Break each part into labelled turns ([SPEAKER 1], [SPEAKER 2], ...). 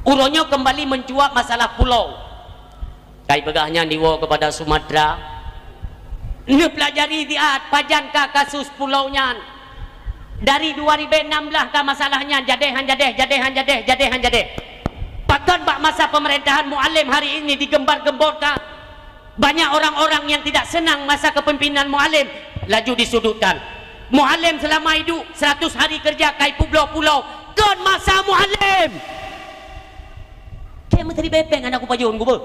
[SPEAKER 1] Uronyo kembali mencuat masalah pulau. Kai begahnya diwo kepada Sumatera. Ne pelajari diat pajan ka kasus pulaunya. Dari 2016 ka masalahnya jadeh. Bahkan bak masa pemerintahan Muallim hari ini digembar-gemborkan. Banyak orang-orang yang tidak senang masa kepemimpinan Muallim laju disudutkan. Muallim selama hidup 100 hari kerja kai pulau-pulau. Kan masa Muallim. Kayak menteri bepeng anak aku pajun aku ber.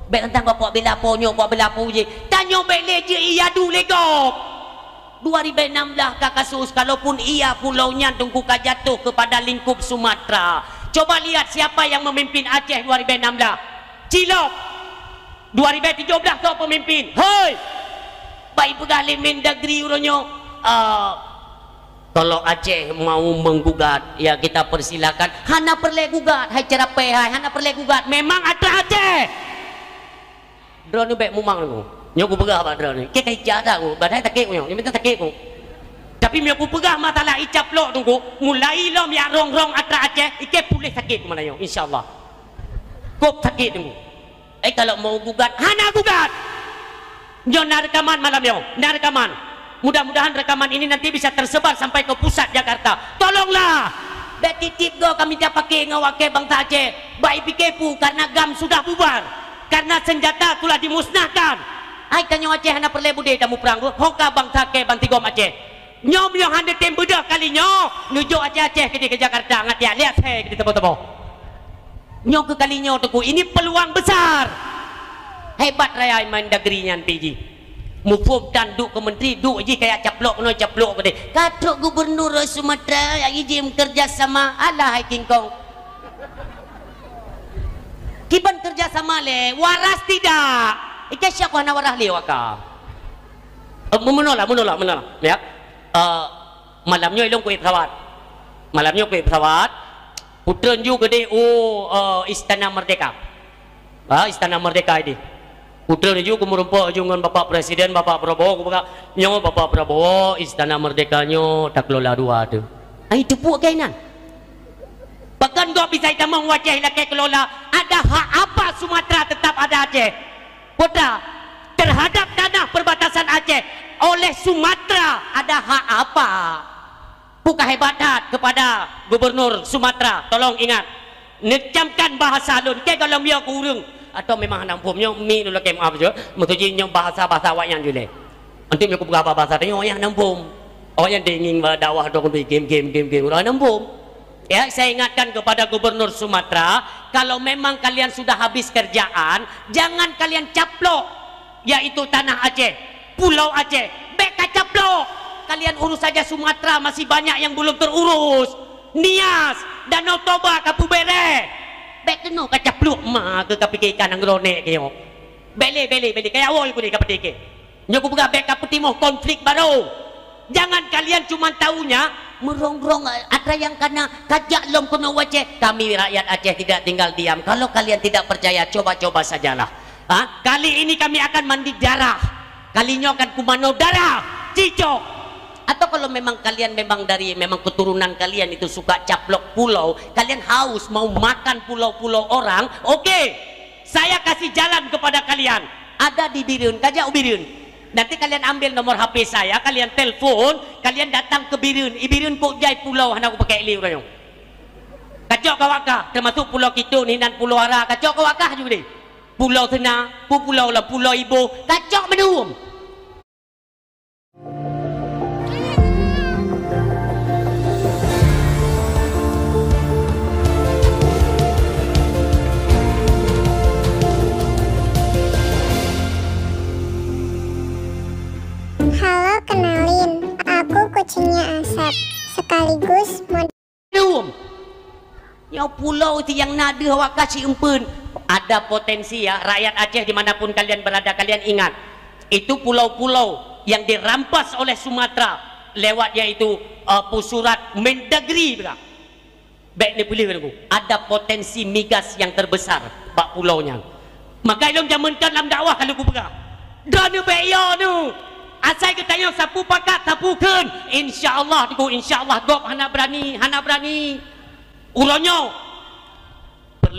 [SPEAKER 1] Baik tentang bapak bela ponyo, bapak bela puji. Tanyo baik leje iya du legok. 2016 ka kasus kalaupun ia pulaunya tunggu ka jatuh kepada lingkup Sumatera. Coba lihat siapa yang memimpin Aceh 2016. Cilok. 2017 kau pemimpin. Hei. Baik pegawai Mendagri uronyo. Kalau Aceh mau menggugat, ya kita persilakan. Hana perle gugat, hai cara hai hana perle gugat. Memang ada Aceh. Drone baik mumang lu. Nyoku pegah ba drone. Ke kai jada ku, badai takik ku nyo. Minta takik ku. Tapi nyoku pegah matalah icap lok tunggu. Mulai lom ya rong-rong atra Aceh, ike pulih sakit mana yo insyaallah. Kop sakit tunggu. Kalau mau gugat, hana gugat. Nyo narekaman malam yo, narekaman. Mudah-mudahan rekaman ini nanti bisa tersebar sampai ke pusat Jakarta. Tolonglah. Bek titip go kami dah pakai ngawake bangsa Aceh. Baik pikepu karena GAM sudah bubar. Karena senjata telah dimusnahkan. Ai kanyo Aceh hana perle bude damu perang hoka bangsa ke bantigom Aceh. Nyom yang hande tem bedah kali nyo. Nuju Aceh ke Jakarta ngat ya lihat he ke tebo-tebo. Nyo ke kali nyo tuku ini peluang besar. Hebat raya main dagrinya PG. Mufum tanduk ke menteri duk je kayak caplok no caplok ke dia. Katuk gubernur Sumatera yang izin kerjasama alah hai kingkong. Kiban kerjasama le waras tidak. Ika siapa nak waras le waka. Menolak ya. Malamnya ilong kuih pesawat. Malamnya kuih pesawat. Putren juga deh Istana Merdeka. Istana Merdeka ini. Putra ni juga merumpak dengan Bapak Presiden, Bapak Prabowo, nyo Bapak Prabowo, Istana Merdekanya tak kelola dua tu. Itu buat kainan. Bahkan kau bisa hitam wajah laki kelola. Ada hak apa Sumatera tetap ada Aceh? Putra, terhadap tanah perbatasan Aceh oleh Sumatera ada hak apa? Bukan hebat kepada Gubernur Sumatera. Tolong ingat, necamkan bahasa lun. Kalau dia kurung. Atau memang nampumnya mi dulu kem apa je metujinya bahasa wayan jule nanti aku berapa bahasa tanya yang nampum yang dingin dakwah dong game orang nampum ya. Saya ingatkan kepada Gubernur Sumatera, kalau memang kalian sudah habis kerjaan jangan kalian caplok yaitu tanah Aceh, pulau Aceh, beka caplok. Kalian urus saja Sumatera, masih banyak yang belum terurus. Nias, Danau Toba, Kapubere bek kena kacapluk mah ke kapike ikan ang rone kayo. Bele kaya awol ko ni kapatike. Nyo ko buka bek kaputimo konflik baru. Jangan kalian cuma tahunya merongrong ada yang kena kajak lom kuno Aceh. Kami rakyat Aceh tidak tinggal diam. Kalau kalian tidak percaya coba-coba sajalah. Kali ini kami akan mandi darah. Kalinya akan kumano darah. Cicok. Atau kalau memang kalian memang keturunan kalian itu suka caplok pulau, kalian haus mau makan pulau-pulau orang, oke. Saya kasih jalan kepada kalian. Ada di Birun, kajak Birun. Nanti kalian ambil nomor HP saya, kalian telepon, kalian datang ke Birun. Birun kok jai pulau hana aku pakai li urang. Kacok kawakah, termasuk pulau Kitu, Ninan Pulau Ara, kacok kawakah juga deh. Pulau Tena, pulau lah, Pulau Ibu, kacok menum.
[SPEAKER 2] Halo, kenalin, aku kucingnya Asap, sekaligus
[SPEAKER 1] model. Yang pulau itu yang nada awak kasih empun. Ada potensi ya, rakyat Aceh dimanapun kalian berada, kalian ingat. Itu pulau-pulau yang dirampas oleh Sumatera lewat yaitu pusurat Mendagri. Baik ni boleh aku. Ada potensi migas yang terbesar bak pulaunya. Maka ilmu jamankan dalam dakwah kalau aku pegang. Dan beyo tu. Asal kita tanya sapu pakat sapukan. InsyaAllah tu, insyaAllah gop hana berani. Uronyo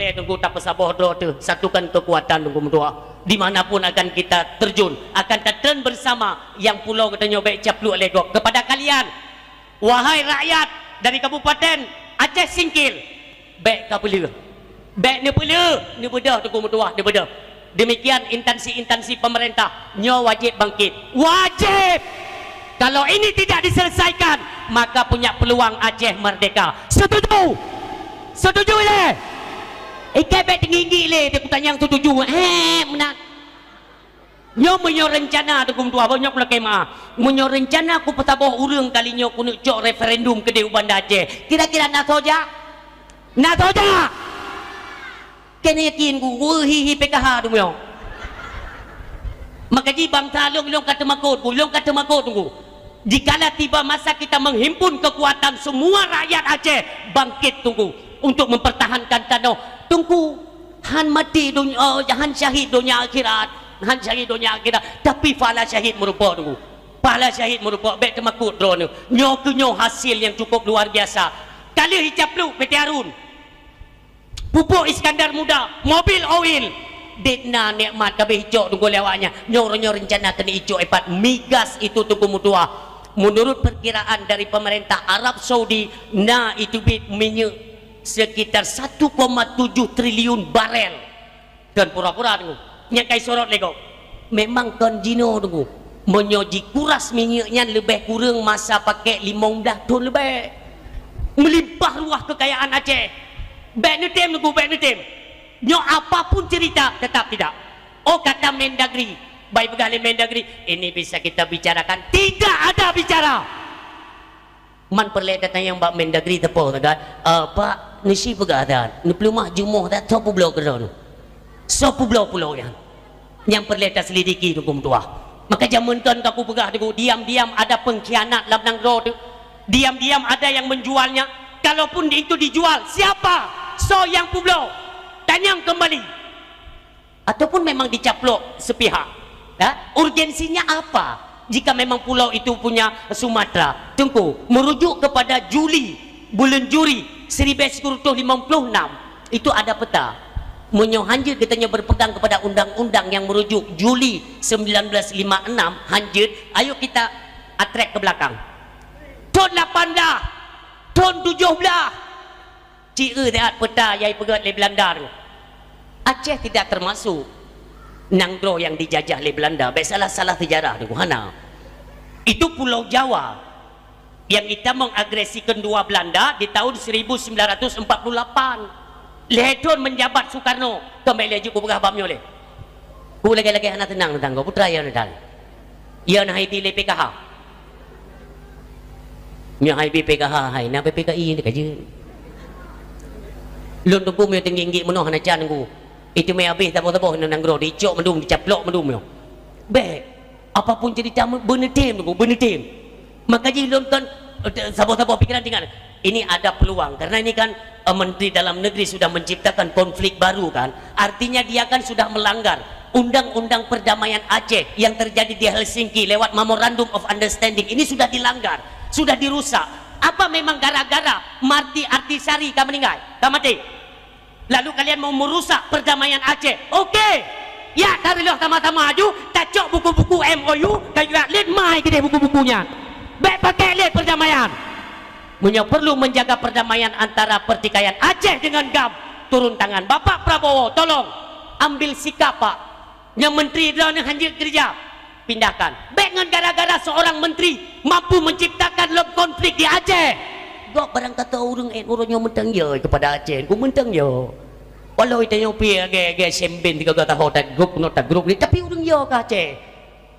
[SPEAKER 1] le tunggu tak pesaboh dro tu satukan kekuatan tunggu mendua dimanapun akan kita terjun akan terjun bersama yang pulau katanya baik capluk legok kepada kalian wahai rakyat dari Kabupaten Aceh Singkil baik kapula baik ni bedah tunggu mendua ni bedah demikian instansi pemerintah nyo wajib bangkit wajib kalau ini tidak diselesaikan maka punya peluang Aceh merdeka setuju le ikai baik tinggi le dia tanya yang setuju menang menyo rencana tu tua banyak pula kemah menyo rencana aku petaboh urang kalinya aku nak cok referendum ke Bandar Aceh kira-kira nak soja kena yakin ku hihi PKH tu yo maka di bangsa long kata makut tunggu jikala tiba masa kita menghimpun kekuatan semua rakyat Aceh bangkit tunggu untuk mempertahankan tanah tunggu han mati dunia han syahid dunia akhirat tapi pahala syahid merupa tunggu pahala syahid merupa baik kemakut drone nyo hasil yang cukup luar biasa kali hijab lu PT Harun pupuk Iskandar Muda mobil oil detna nikmat kabeh hijau tunggu lewatnya nyo rencana kena hijau epat migas itu tunggu mutua menurut perkiraan dari pemerintah Arab Saudi itu minyak sekitar 1,7 triliun barel dan pura-pura tunggu nyakai sorot lego memang kan jino tunggu menyoji kuras minyaknya lebih kurang masa pakai 15 tahun lebih melimpah ruah kekayaan Aceh baik netem tunggu baik netem nyo apapun cerita tetap tidak kata Mendagri baik pegawai Mendagri ini bisa kita bicarakan tidak ada bicara man perle datang yang Mbak Mendagri tepo kan Pak nisi pegadaan ni pelumah jumuh tak sopu belau keron sopu belau yang perlu kita selidiki hukum tua maka jamunkan kaku pegah tu diam-diam ada pengkhianat dalam nangro tu diam-diam ada yang menjualnya kalaupun itu dijual siapa yang pulau tanyang kembali ataupun memang dicaplok sepihak urgensinya apa jika memang pulau itu punya Sumatera tunggu merujuk kepada bulan Juli 1956 itu ada peta hanjir katanya berpegang kepada undang-undang yang merujuk Juli 1956 hanjir ayo kita atrek ke belakang tahun 18 tahun 17 cira teat peta yang pegat oleh Belanda Aceh tidak termasuk Nangro yang dijajah oleh Belanda baik salah sejarah itu Pulau Jawa yang kita mengagresikan dua Belanda di tahun 1948 Ledon menjabat Soekarno kembali lagi ku berhabamnya oleh ku lagi-lagi anak tenang tentang kau putra yang nadal ia nak haiti le PKH nya hai PKH hai na PKI ni kaje lun tu ku me tinggi menoh na chan ku itu me habis tapo-tapo nang gro dicok mendung dicaplok mendung yo be apapun cerita benetim tu benetim maka jadi nonton sabar-sabar pikiran tinggal ini ada peluang karena ini kan Menteri Dalam Negeri sudah menciptakan konflik baru kan artinya dia kan sudah melanggar undang-undang perdamaian Aceh yang terjadi di Helsinki lewat Memorandum of Understanding ini sudah dilanggar sudah dirusak apa memang gara-gara Marty Artisari kamu meninggal kamu mati lalu kalian mau merusak perdamaian Aceh oke ya tarilah sama-sama maju tacok buku-buku MOU kayak lihat mai gede buku-bukunya baik pakai lihat perdamaian perlu menjaga perdamaian antara pertikaian Aceh dengan GAM turun tangan Bapak Prabowo tolong ambil sikap Pak yang menteri dalam hanjir kerja pindahkan baik dengan gara-gara seorang menteri mampu menciptakan konflik di Aceh gak barang kata orangnya mentang ya kepada Aceh ku mentang ya walau itu yang pi semben 3 tahun tak grup ni tapi orang ya ke Aceh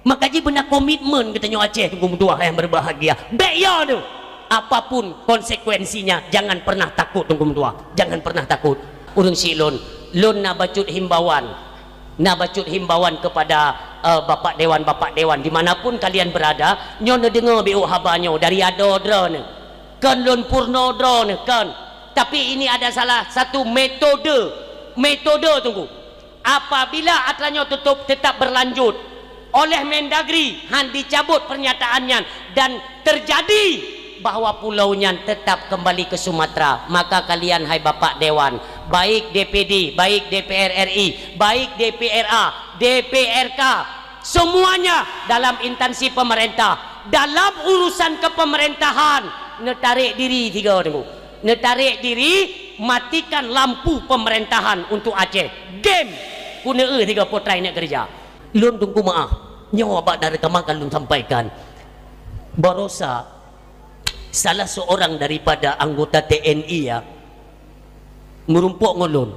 [SPEAKER 1] maka ji benar komitmen katanya Aceh tunggu dua yang berbahagia baik ya tu apapun konsekuensinya jangan pernah takut tunggu dua jangan pernah takut urang silon lon na bacut himbauan kepada bapak dewan dimanapun kalian berada nyo dengar biu habanyo dari ado drone kan lon purno drone kan tapi ini ada salah satu metode tunggu apabila atlanyo tetap berlanjut oleh Mendagri han dicabut pernyataannya dan terjadi bahwa pulaunya tetap kembali ke Sumatera maka kalian hai bapak dewan baik DPD, baik DPR RI, baik DPRA, DPRK, semuanya dalam instansi pemerintah, dalam urusan kepemerintahan, netarik diri tiga orang, netarik diri, matikan lampu pemerintahan untuk Aceh. Game guna tiga potrai nak kerja. Lun tunggu maaf, nyawa abak dari kemakan lun sampaikan. Barosa salah seorang daripada anggota TNI ya merumpuk ngolon.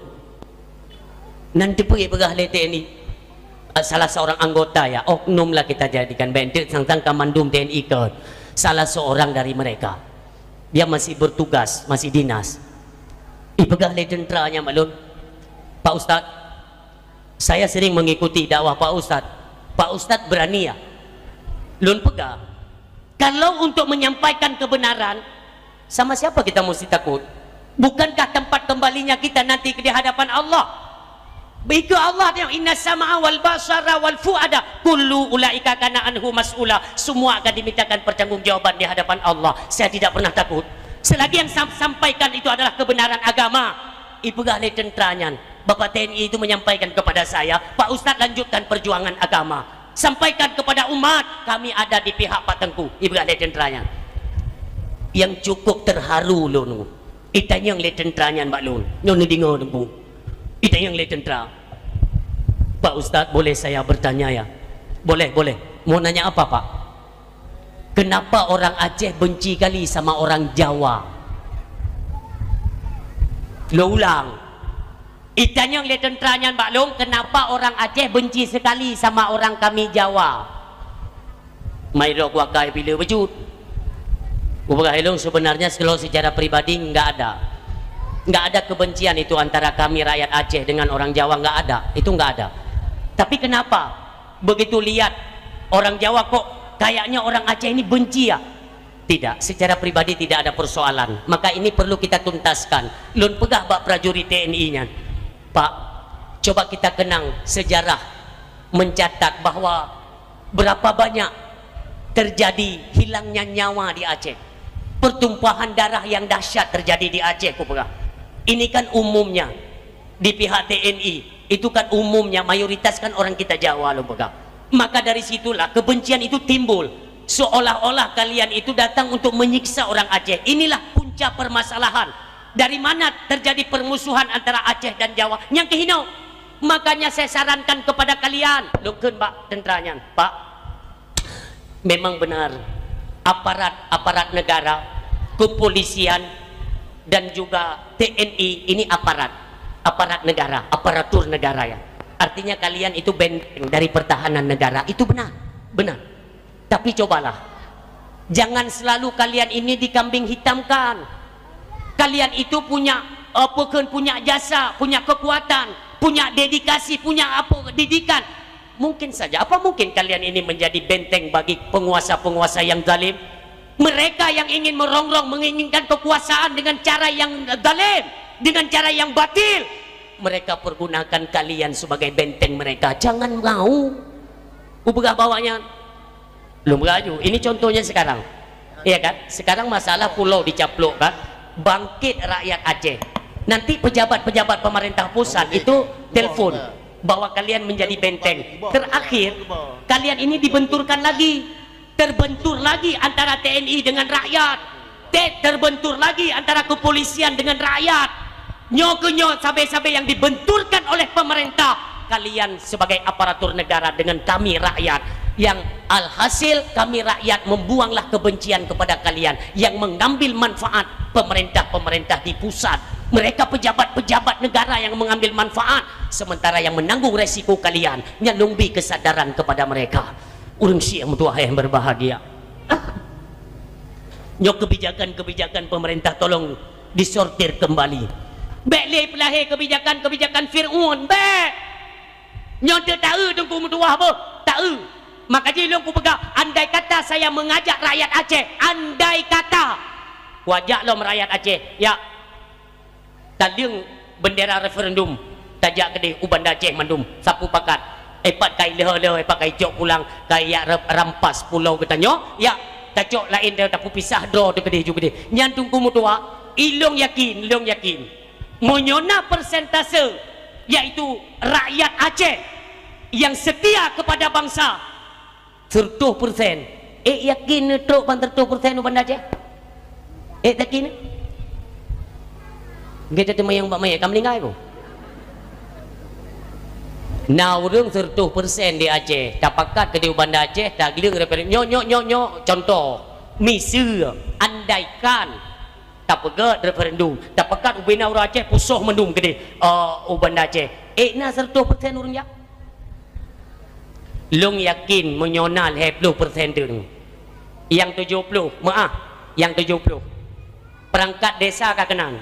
[SPEAKER 1] Nanti pergi pegah le TNI. Salah seorang anggota ya, oknum lah kita jadikan bentuk tentang kamandum TNI ke salah seorang dari mereka. Dia masih bertugas, masih dinas. Ipegah le tenteranya maklum. Pak Ustaz, saya sering mengikuti dakwah Pak Ustaz. Pak Ustaz berani ya. Lun pegah. Kalau untuk menyampaikan kebenaran, sama siapa kita mesti takut? Bukankah tempat kembalinya kita nanti di hadapan Allah? Begitu Allah yang inna sama'a wal basara wal fu'ada kullu ulaika kana anhu mas'ula. Semua akan dimintakan pertanggungjawaban di hadapan Allah. Saya tidak pernah takut selagi yang sampaikan itu adalah kebenaran agama. Ipegah le tenteranya, Bapak TNI itu menyampaikan kepada saya, Pak Ustaz lanjutkan perjuangan agama, sampaikan kepada umat kami ada di pihak Pak Tengku. Ipegah le tenteranya. Yang cukup terharu lun itanya yang le tenteranya Mbak Lun nyon dengar Tengku. Itu yang le tentera. Pak Ustaz, boleh saya bertanya ya? Boleh, boleh. Mau nanya apa Pak? Kenapa orang Aceh benci kali sama orang Jawa? Lo ulang. Itanya yang le tenteranya Mbak Long, kenapa orang Aceh benci sekali sama orang kami Jawa? Mai rok wakai bila wujud. Gua Long sebenarnya kalau secara pribadi enggak ada. Nggak ada kebencian itu antara kami rakyat Aceh dengan orang Jawa, nggak ada, itu nggak ada. Tapi kenapa begitu lihat orang Jawa kok kayaknya orang Aceh ini benci ya? Tidak, secara pribadi tidak ada persoalan. Maka ini perlu kita tuntaskan. Lun pegah bak prajurit TNI-nya, Pak, coba kita kenang sejarah mencatat bahwa berapa banyak terjadi hilangnya nyawa di Aceh, pertumpahan darah yang dahsyat terjadi di Aceh, ku pegah. Ini kan umumnya di pihak TNI, itu kan umumnya mayoritas kan orang kita Jawa loh pegang. Maka dari situlah kebencian itu timbul, seolah-olah kalian itu datang untuk menyiksa orang Aceh. Inilah punca permasalahan. Dari mana terjadi permusuhan antara Aceh dan Jawa? Yang kehinau. Makanya saya sarankan kepada kalian, lukun Pak tenteranya, Pak, memang benar aparat negara, kepolisian dan juga TNI ini aparat negara, aparatur negara ya. Artinya kalian itu benteng dari pertahanan negara, itu benar. Tapi cobalah, jangan selalu kalian ini dikambing hitamkan. Kalian itu punya punya jasa, punya kekuatan, punya dedikasi, punya didikan. Mungkin saja, apa mungkin kalian ini menjadi benteng bagi penguasa-penguasa yang zalim? Mereka yang ingin merongrong, menginginkan kekuasaan dengan cara yang zalim, dengan cara yang batil, mereka pergunakan kalian sebagai benteng mereka. Jangan mau ubah bawanya. Belum beraju. Ini contohnya sekarang, iya kan? Sekarang masalah pulau dicaplok kan, bangkit rakyat Aceh. Nanti pejabat-pejabat pemerintah pusat itu telepon bahwa kalian menjadi benteng. Terakhir kalian ini dibenturkan lagi. Terbentur lagi antara TNI dengan rakyat, terbentur lagi antara kepolisian dengan rakyat, nyok sampai-sampai yang dibenturkan oleh pemerintah kalian sebagai aparatur negara dengan kami rakyat, yang alhasil kami rakyat membuanglah kebencian kepada kalian, yang mengambil manfaat pemerintah-pemerintah di pusat. Mereka pejabat-pejabat negara yang mengambil manfaat, sementara yang menanggung resiko kalian nyalumbi kesadaran kepada mereka. Urang siang tua yang berbahagia. Nyok kebijakan-kebijakan pemerintah tolong disortir kembali. Bek pelahir kebijakan-kebijakan Fir'aun. Bek. Nyok tak tahu tunggu tua apa? Tahu. Maka jadi aku pegang. Andai kata saya mengajak rakyat Aceh, andai kata wajak lo rakyat Aceh, ya taliung bendera referendum, tajak gede uban Aceh mandum, sapu pakat. Epat kai leh epat kai jok pulang kai rampas pulau katanya ya tacok lain dia tapi pisah draw tu gede juga dia nyantung kumu tua ilong yakin Monyona persentase iaitu rakyat Aceh yang setia kepada bangsa 100%. Yakin truk ban 100% banda Aceh? Yakin? Kita tu mayang mayang kamu meninggal aku. Naurung 100% di Aceh. Tapakat ke di banda Aceh tak geleng referendum. Nyok. Contoh, misal andaikan tak pegat referendum, tak pekat ubina orang Aceh pusuh mendum ke di banda Aceh. Na 100% orang ya. Long yakin menyonal 20% tu. Yang 70, yang 70. Perangkat desa kah kenan?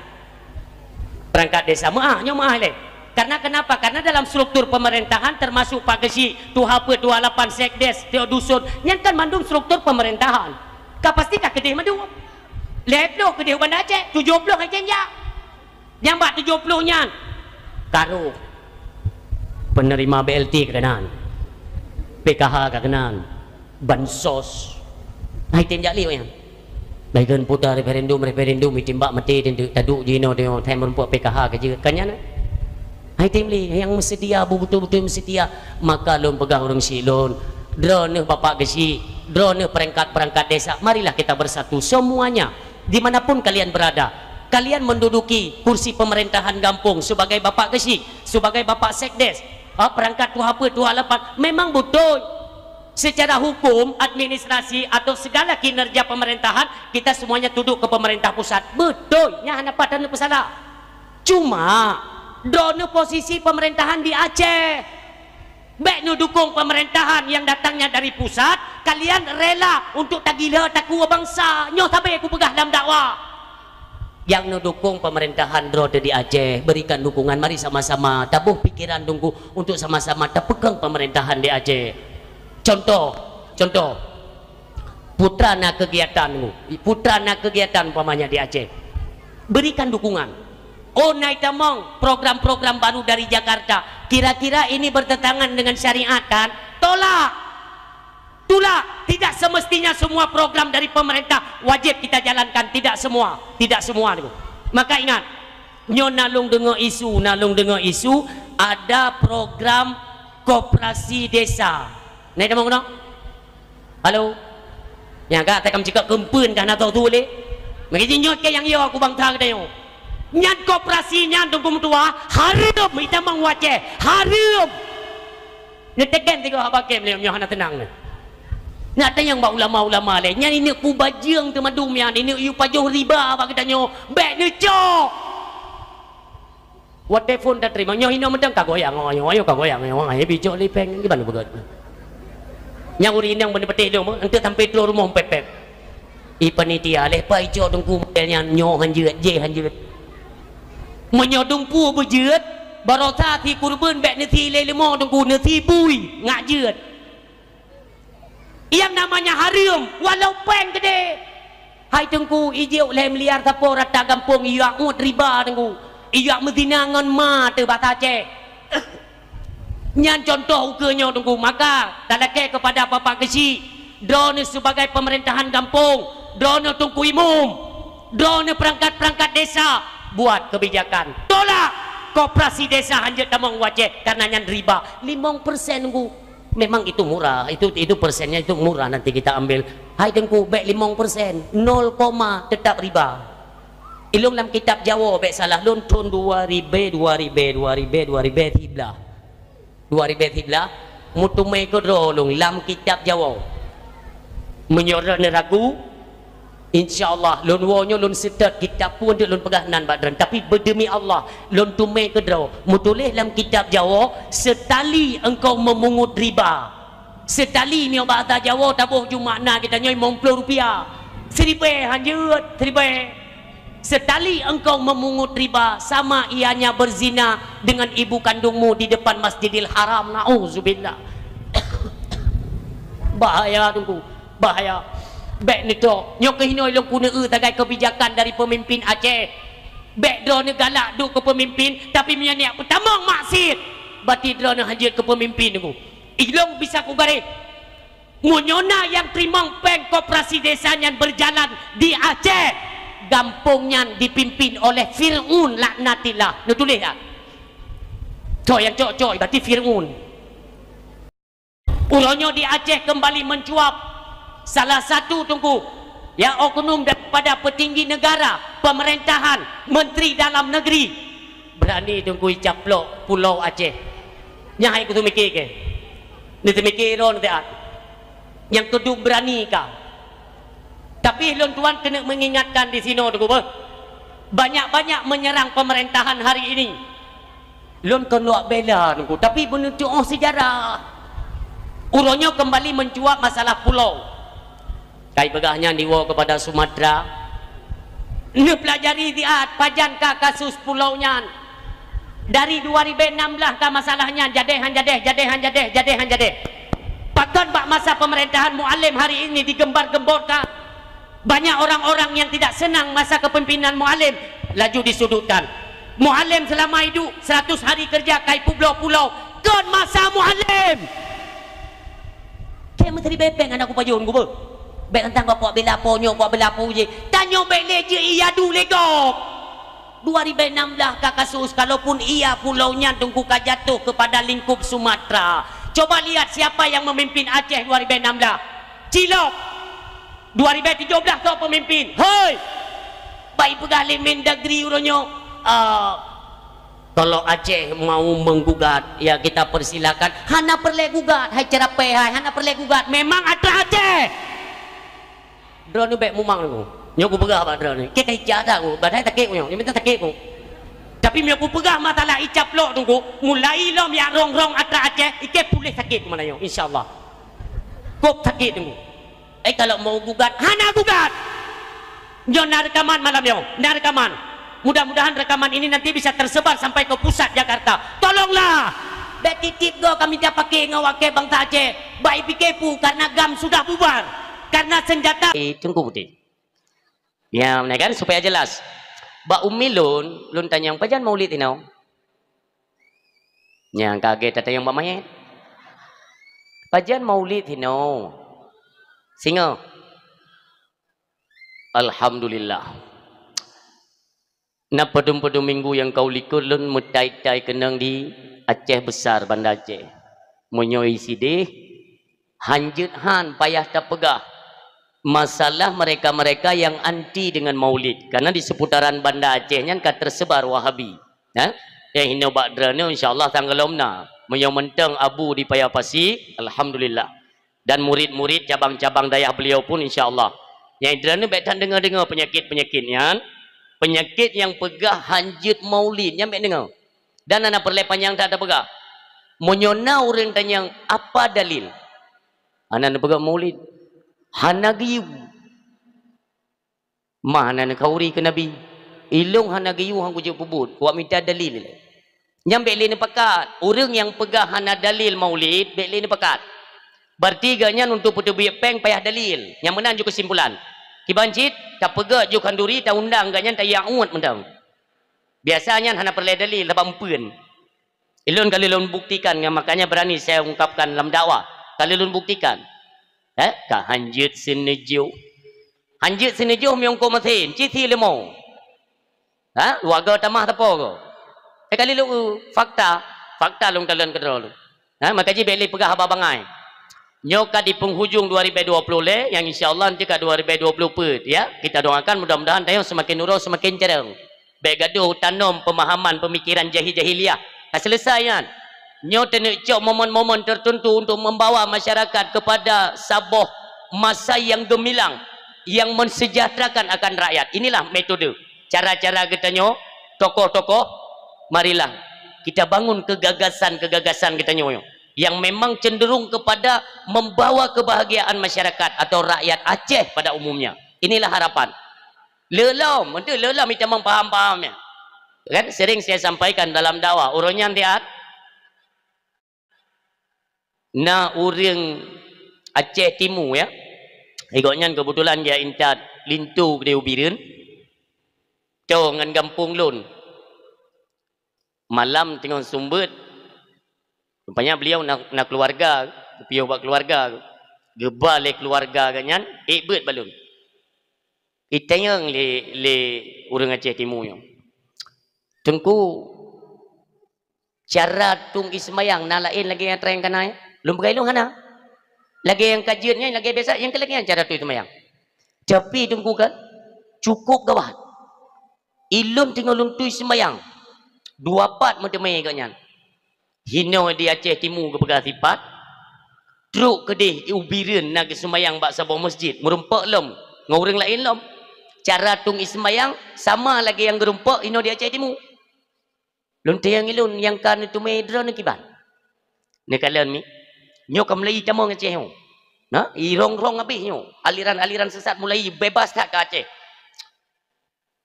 [SPEAKER 1] Perangkat desa nyo le. Karena kenapa? Karena dalam struktur pemerintahan termasuk Pak Gesi, Tuhapa, 28 Sekdes, Teo Dusun, yang kan mandum struktur pemerintahan. Kah pasti kah kedih mandum? 20 kedih banda Aceh, 70 aja ya. Yang bak 70 nyan. Karo penerima BLT kenan. PKH kenan. Bansos. Hai tinjak liu yang. Baikkan putar referendum itimbak mati taduk jino tengok time rumput PKH kerja kannya na. Hai timli yang sedia betul-betul sedia maka lon pegang orang silon drone bapak gesi drone perangkat desa marilah kita bersatu semuanya dimanapun kalian berada kalian menduduki kursi pemerintahan kampung sebagai bapak gesi sebagai bapak sekdes perangkat Tuhapa 28 memang betul secara hukum, administrasi atau segala kinerja pemerintahan kita semuanya tunduk ke pemerintah pusat. Betul, nya hana padan pesalah. Cuma drone posisi pemerintahan di Aceh. Baik nu dukung pemerintahan yang datangnya dari pusat, kalian rela untuk tagila takwa bangsa. Nyoh tabe aku pegah dalam dakwah. Yang nu dukung pemerintahan drone di Aceh, berikan dukungan mari sama-sama tabuh pikiran tunggu untuk sama-sama terpegang pemerintahan di Aceh. Contoh putrana kegiatan umpamanya di Aceh berikan dukungan naik tamong program-program baru dari Jakarta kira-kira ini bertentangan dengan syariat kan tolak tidak semestinya semua program dari pemerintah wajib kita jalankan tidak semua maka ingat nyo nalung dengar isu ada program koperasi desa. Naik nama kena? Halo? Yang kata kamu cakap kempun kan atau tu boleh? Mungkin nyot ke yang yo aku bangsa kita yo. Nyat koperasi nyat tunggu tua harum kita mengwaceh harum. Netekan tiga apa kem le hana tenang. Nak tanya yang ulama-ulama le. Nyat ini pu bajang tu madum yang ini yu pajuh riba apa kita nyo. Bek ni cok. What telefon dah terima nyo hino medang kagoyang ayo kagoyang ayo bijak lipeng gimana begitu. Yang urin yang benar betul dong, nanti sampai keluar rumah pepep. Panitia lepas itu dongku modelnya nyoh hanjut, hanjut. Menyodong pu berjut, barota ti kurban bek neti lelemo dongku neti bui ngajut. Yang namanya harum, walau peng gede. Hai dongku ijuk lem liar tapo rata kampung iyak mut riba dongku. Iyak medinangan ma te batace. Nyan contoh ukenya tunggu maka talake kepada Bapak Gesi drone sebagai pemerintahan kampung drone tunggu imum drone perangkat desa buat kebijakan tolak koperasi desa hanya tamang wajib karena nyan riba 5% tunggu memang itu murah itu persennya itu murah nanti kita ambil hai tunggu baik 5% 0, tetap riba ilung dalam kitab Jawa baik salah lontun 2000 mutumai ko rolong lam kitab Jawa menyorot neragu insyaallah lon wonyo lon setat kitab pun dia lon pegahanan badran tapi berdemi Allah lon tumai ko dro mutulih lam kitab Jawa setali engkau memungut riba setali ni bahasa Jawa tabuh ju makna kita nyoy 50 rupiah 1000 hanjut 1000 setali engkau memungut riba sama ianya berzina dengan ibu kandungmu di depan Masjidil Haram nauzubillah. Bahaya tunggu bahaya baik ni tu nyok kehinoi long kuna tagai kebijakan dari pemimpin Aceh baik drone galak duk ke pemimpin tapi mianya pertama maksud berarti drone hadir ke pemimpin tunggu ilong bisa ku garis munyona yang terima peng koperasi desanya berjalan di Aceh gampungnya dipimpin oleh Fir'aun laknatillah. Nu tulis tak? Coy yang coy berarti Fir'aun. Ulanya di Aceh kembali mencuap salah satu tunggu yang oknum daripada petinggi negara, pemerintahan, menteri dalam negeri berani tunggu caplok pulau Aceh. Yang aku tu mikir ke? Ni tu mikir ron tak? Yang kedua berani kah? Tapi lon tuan kena mengingatkan di sini tunggu apa? Banyak-banyak menyerang pemerintahan hari ini. Lon kena bela tunggu, tapi menunjuk sejarah. Urangnya kembali mencuat masalah pulau. Kai begahnya diwa kepada Sumatera. Ni pelajari diat pajan ka kasus pulaunya. Dari 2016 ka masalahnya jadi. Bahkan bak masa pemerintahan Muallim hari ini digembar-gemborkan. Banyak orang-orang yang tidak senang masa kepimpinan Muallim laju disudutkan. Muallim selama hidup 100 hari kerja kai pulau-pulau. Kon masa Muallim. Kayak menteri bepeng anak aku payun gua. Bek tentang bapak bela ponyo, bapak bela je. Tanyo bek leje iya du legok. 2016 ka kasus kalaupun iya pulaunya tunggu ka jatuh kepada lingkup Sumatera. Coba lihat siapa yang memimpin Aceh 2016. Cilok. 2017 kau pemimpin. Hoi. Baik pegawai Mendagri uronyo. Kalau Aceh mau menggugat, ya kita persilakan. Hana perle gugat, hai cerape, hai hana perle gugat. Memang ada Aceh. Drone ni baik mumang aku. Nyoku pegah apa drone ni? Kita ijat aku, badai takik aku. Ni minta takik aku. Tapi nyoku pegah matalah icap lok tunggu. Mulai lom yang rong-rong ada Aceh, ike boleh sakit mana yo, insyaallah. Kop sakit tunggu. Kalau mau gugat, hana gugat. Nyo narekaman malam yo, narekaman. Mudah-mudahan rekaman ini nanti bisa tersebar sampai ke pusat Jakarta. Tolonglah. Bek titip go kami dah pakai ngawake bangsa Aceh. Baik pikepu karena GAM sudah bubar. Karena senjata. Tunggu putih. Ya, kan supaya jelas. Ba Umi lun tanya yang pajan maulid ini. Yang kaget tanya yang Mbak Mayet. Pajan maulid ini. Singa. Alhamdulillah. Na pedum-pedum minggu yang kau likur lun mutai-tai kenang di Aceh besar Banda Aceh. Menyoi sidih hanjut han payah tak pegah. Masalah mereka-mereka yang anti dengan maulid karena di seputaran Banda Aceh nya kan tersebar Wahabi. Ha? Yang hina badrana insyaallah tanggalomna. Menyong menteng abu di Payapasi, alhamdulillah. Dan murid-murid cabang-cabang dayah beliau pun insyaallah. Yang drana betan dengar-dengar penyakit-penyakitnya. Penyakit yang pegah hanjut maulid yang baik dengar. Dan anak perlepan yang tak ada pegah. Menyona orang tanya apa dalil? Anak pegah maulid. Hana giyu. Mana nak kauri ke Nabi? Ilung hana giyu hang kujuk pebut. Wak minta dalil. Yang baik ni pekat. Orang yang pegah hana dalil maulid, baik ni pekat. Berarti ganya untuk putu biak peng payah dalil. Yang mana juga kesimpulan. Kibancit tak pegat jo kanduri tak undang ganyan tak yang uat mendang. Biasanya hana perle dalil labang pun. Ilun kali lun buktikan makanya berani saya ungkapkan dalam dakwah. Kali lun buktikan. Ka hanjut senejo. Hanjut senejo miong ko mathin cithi lemo. Warga tamah tapo ko. Kali lu fakta lun kalian kedro lu. Makanya beli pegah abangai. Nyoka di penghujung 2020 le yang insyaallah nanti ke 2020 put ya kita doakan mudah-mudahan tayo semakin nurul semakin cereng baik gaduh tanam pemahaman pemikiran jahiliyah selesai kan nyo tenek cok momen-momen tertentu untuk membawa masyarakat kepada sabuh masa yang gemilang yang mensejahterakan akan rakyat. Inilah metode cara-cara kita nyo tokoh-tokoh marilah kita bangun kegagasan kita nyo yang memang cenderung kepada membawa kebahagiaan masyarakat atau rakyat Aceh pada umumnya. Inilah harapan. Lelam, itu lelam kita memfaham-fahamnya. Kan sering saya sampaikan dalam dakwah, orangnya lihat na orang Aceh Timur ya. Ikutnya kebetulan dia intat lintu dia ubirin. Jauh dengan kampung lun. Malam tengah sumbut rupanya beliau nak keluarga, piau buat keluarga. Gebal keluarga kanyan, bet balun. Kita yang le orang Aceh Timur yang. Tengku cara tung ismayang na lain lagi yang terang kanai. Belum bergailung kana. Lagi yang kajiannya lagi biasa yang lagi yang cara tu ismayang. Tapi tengku kan cukup gawat. Ilun tinggal lum tu ismayang. 24 medemai katnya. Hino di Aceh Timur ke pegang sifat. Truk kedih ubirin nak semayang bak sabah masjid. Merumpak lom. Ngorang lain lom. Cara tung ismayang sama lagi yang gerumpak ino di Aceh Timur. Lun yang ilun yang kan itu medra ni kiban. Ni kalian ni nyo kam lai camong Aceh nyo. Nah, irong-rong habis nyo. Aliran-aliran sesat mulai bebas tak ke Aceh.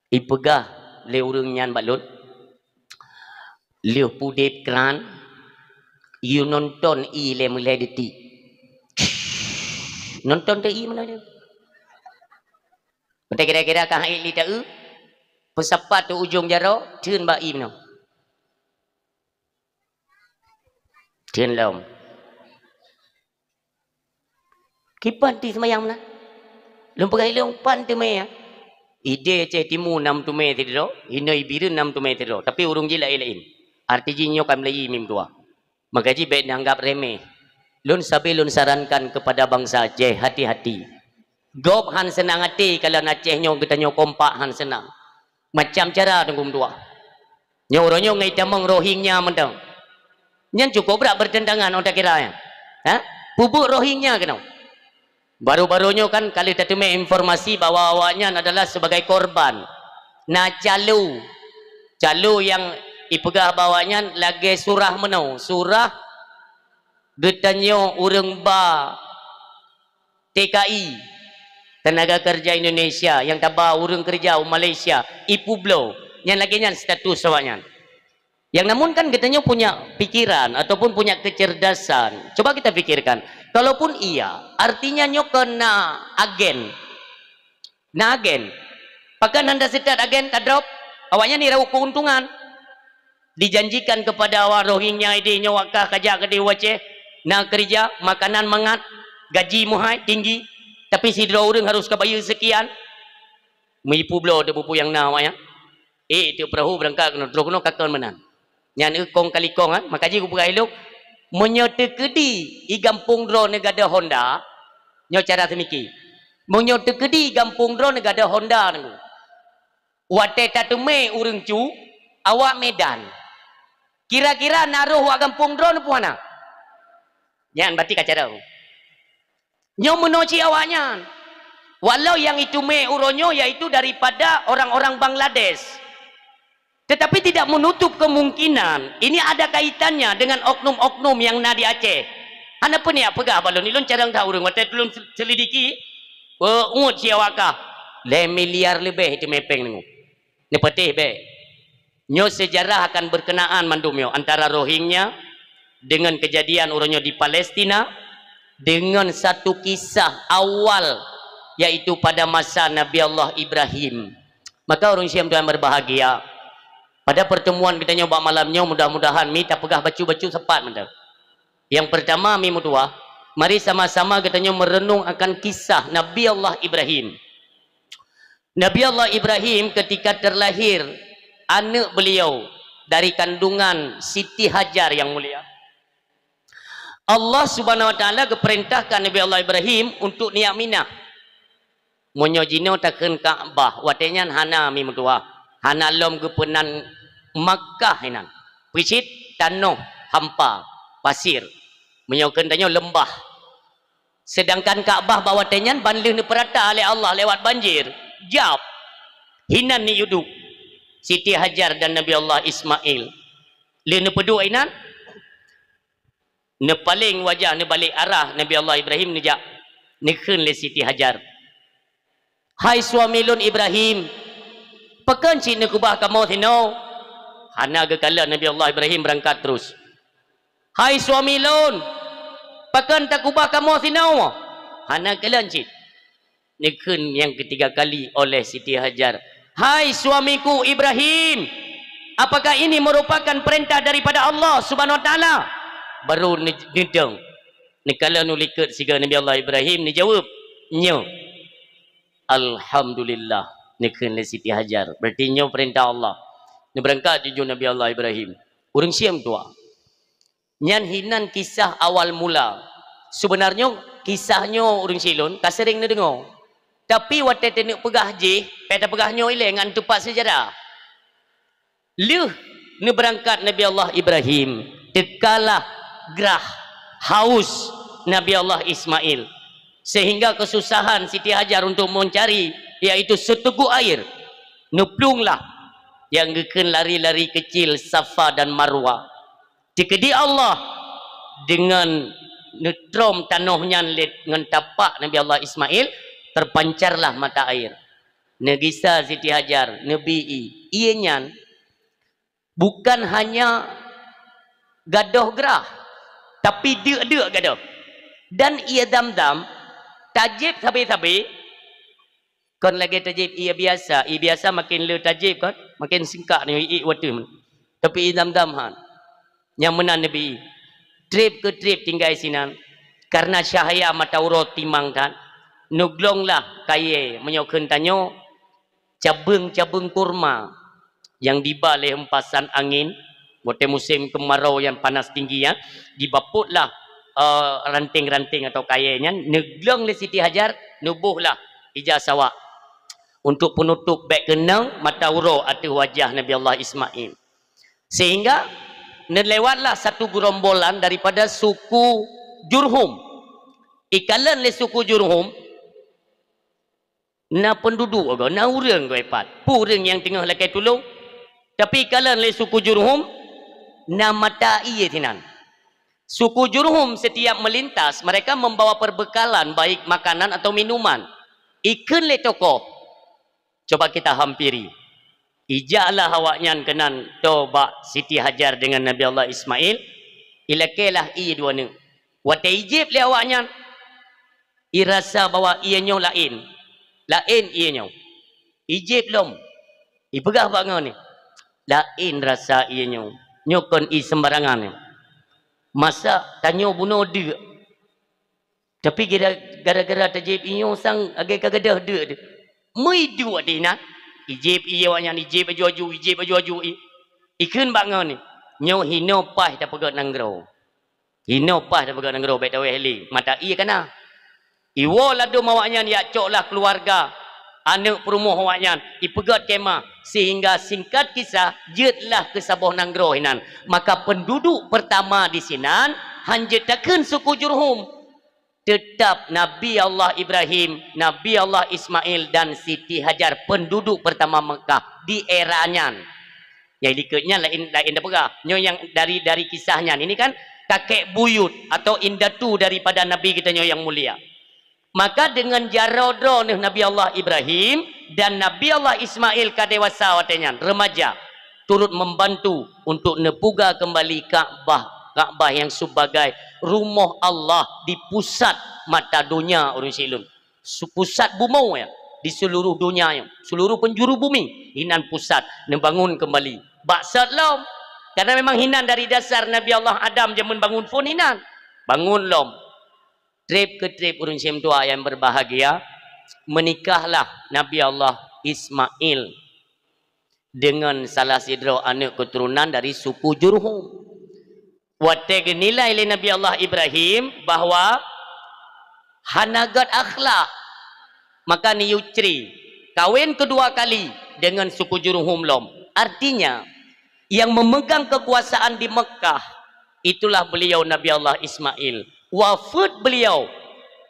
[SPEAKER 1] Ipegah le urang nyan balun. Leo pudip kran you nonton i le mulai detik. Nonton te i mana dia? Betul kira-kira kah li ta u? Pesapat tu ujung jaro, thun ba i mana? Thun lom. Kipan ti semayang mana? Lom pegai long pan tu me ya. Ide Aceh Timur 6 tu me tido, hinai biru 6 tu me tido, tapi urung ji lain-lain. Artinya kam lai mim tua. Magaji baik dianggap remeh. Lun sabi lun sarankan kepada bangsa Aceh hati-hati. Gop han senang hati kalau Aceh nyo kita nyo kompak han senang. Macam cara tengkum tua. Nyo ronyo ngai tamang Rohingya mentang. Nyan cukup berak bertentangan orang kira ya. Ha? Pupuk Rohingya kenau. Baru-barunya kan kali terima informasi bahwa awaknya adalah sebagai korban. Nah calu yang ipegah bawanya lagi surah menau. Surah getanyo urang ba TKI Tenaga Kerja Indonesia yang tabah urang kerja Malaysia Ipublo yang lagi nyan status awaknya. Yang namun kan getanyo punya pikiran ataupun punya kecerdasan. Coba kita pikirkan. Kalaupun iya, artinya nyo kena agen. Na agen. Pakan anda setat agen tak drop. Awaknya ni rauh keuntungan. Dijanjikan kepada awak Rohingya ini nyo wakah kajak ke di Aceh. Na kerja, makanan mangat, gaji muhai tinggi. Tapi si dua orang harus kebayar sekian. Mipu blo de bupu yang na awaknya. Itu perahu berangkat kena drogno kakon menang. Nyan kong kali kong ha, makaji ku pegai elok. Menyote kedi i gampung dro negada Honda nyo cara semiki menyote kedi gampung dro negada Honda ngu wate tatume urang cu awak Medan kira-kira naruh wa gampung dro nu puana nyan berarti kacara nyo menoci awaknya walau yang itu me uronyo yaitu daripada orang-orang Bangladesh. Tetapi tidak menutup kemungkinan ini ada kaitannya dengan oknum-oknum yang na di Aceh. Ana pun ya pegah balon ilun carang tahu urang wate belum selidiki ungut siawaka le miliar lebih itu mepeng ningu. Ni petih be. Nyo sejarah akan berkenaan mandumyo antara Rohingya dengan kejadian urangnya di Palestina dengan satu kisah awal yaitu pada masa Nabi Allah Ibrahim. Maka orang Syam Tuhan berbahagia. Pada pertemuan kita nyoba malamnya mudah-mudahan mi tak pegah bacu-bacu sepat mendak. Yang pertama mi mutua, mari sama-sama kita merenung akan kisah Nabi Allah Ibrahim. Nabi Allah Ibrahim ketika terlahir anak beliau dari kandungan Siti Hajar yang mulia. Allah Subhanahu wa taala keperintahkan Nabi Allah Ibrahim untuk niat Mina. Monyojino takkan Kaabah, watenya hana mi mutua. Hana lom kepenan Makkah hinan. Picit tanah hampa pasir. Menyokan tanyo lembah. Sedangkan Kaabah bawa tenyan banlih ni perata oleh Allah lewat banjir. Jap. Hinan ni yuduk. Siti Hajar dan Nabi Allah Ismail. Li ni pedu hinan. Ni paling wajah ni balik arah Nabi Allah Ibrahim ni jak. Ni khun le Siti Hajar. Hai suami lun Ibrahim. Pekan cik ni kubah kamu tino. Hana gekala Nabi Allah Ibrahim berangkat terus. Hai suami lun. Pekan tak kubah kamu tino. Hana kelan cik. Nikun yang ketiga kali oleh Siti Hajar. Hai suamiku Ibrahim. Apakah ini merupakan perintah daripada Allah Subhanahu wa taala? Baru nidang. Nikala nulikat siga Nabi Allah Ibrahim ni jawab, "Nyo." Alhamdulillah nekeun le Siti Hajar. Berarti nyo perintah Allah. Ni berangkat di Nabi Allah Ibrahim. Urang siam tua. Nyan hinan kisah awal mula. Sebenarnya kisahnya urang silun kasering na dengar. Tapi waktu tenek pegah je, pada pegahnya ile ngan tupak sejarah. Leuh ni berangkat Nabi Allah Ibrahim, tekalah gerah haus Nabi Allah Ismail. Sehingga kesusahan Siti Hajar untuk mencari yaitu seteguk air. Neplunglah yang geken lari-lari kecil Safa dan Marwah. Dikedi Allah dengan netrom tanahnya dengan tapak Nabi Allah Ismail, terpancarlah mata air. Negisa Siti Hajar, Nabi ianya bukan hanya gadoh gerah, tapi dia gadoh. Dan ia dam-dam, tajib sabi-sabi, kon lagi tajib ia biasa makin le tajib kan, makin singkat ni water. Tapi ia dam-dam han. Yang mana Nabi trip ke trip tinggal sinan karena cahaya mata urut timang kan nuglonglah kaya menyokeun tanyo cabung-cabung kurma yang dibaleh hempasan angin waktu musim kemarau yang panas tinggi ya, dibaputlah ranting-ranting atau kayanya neglong le Siti Hajar, nubuhlah ijaz sawak untuk penutup beg kenang mata urut atau wajah Nabi Allah Ismail. Sehingga nelewatlah satu gerombolan daripada suku Jurhum. Ikalan le suku Jurhum na penduduk agak na urang go epat. Purang yang tengah lakai tulung. Tapi ikalan le suku Jurhum na mata iye tinan. Suku Jurhum setiap melintas mereka membawa perbekalan baik makanan atau minuman. Ikan le tokoh. Coba kita hampiri. Ijaklah awaknya kenan toba Siti Hajar dengan Nabi Allah Ismail. Ilakelah i dua ni. Wata ijib le awaknya. I rasa bahawa ianya lain. Lain ianya. Ijib lom. I pegah bangun ni. Lain rasa ianya. Nyokon i sembarangan ni. Masa tanya bunuh dia. Tapi gara-gara tajib ianya sang agak kagadah dia. Mui dua dia nak. Ijib iya wanya ijib baju ikan bangun ni nyo hino pah ta pegat nanggro bet tawe heli mata iya kana iwo ladu mawaknya ya coklah keluarga anak perumuh awaknya ipegat kemah sehingga singkat kisah jetlah ke sabuh nanggro hinan. Maka penduduk pertama di sinan hanjetakeun suku Jurhum. Tetap Nabi Allah Ibrahim, Nabi Allah Ismail dan Siti Hajar penduduk pertama Mekah di eranya. Yang likutnya lain apa? Nyo yang dari kisahnya ini kan kakek buyut atau indatu daripada Nabi kita nyo yang mulia. Maka dengan jarodro Nabi Allah Ibrahim dan Nabi Allah Ismail kadewasa watenya remaja turut membantu untuk nepuga kembali Ka'bah yang sebagai rumah Allah di pusat mata dunia orang silun. Pusat bumi ya di seluruh dunia ya. Seluruh penjuru bumi hinan pusat membangun kembali. Baksat lom. Karena memang hinan dari dasar Nabi Allah Adam jaman bangun pun hinan. Bangun lom. Trip ke trip orang sim tua yang berbahagia, menikahlah Nabi Allah Ismail dengan salah sidro anak keturunan dari suku Jurhum. Wateg nilai oleh Nabi Allah Ibrahim bahawa hanagat akhlak maka ni yutri kawin kedua kali dengan suku Jurhum lom. Artinya yang memegang kekuasaan di Mekah itulah beliau Nabi Allah Ismail. Wafat beliau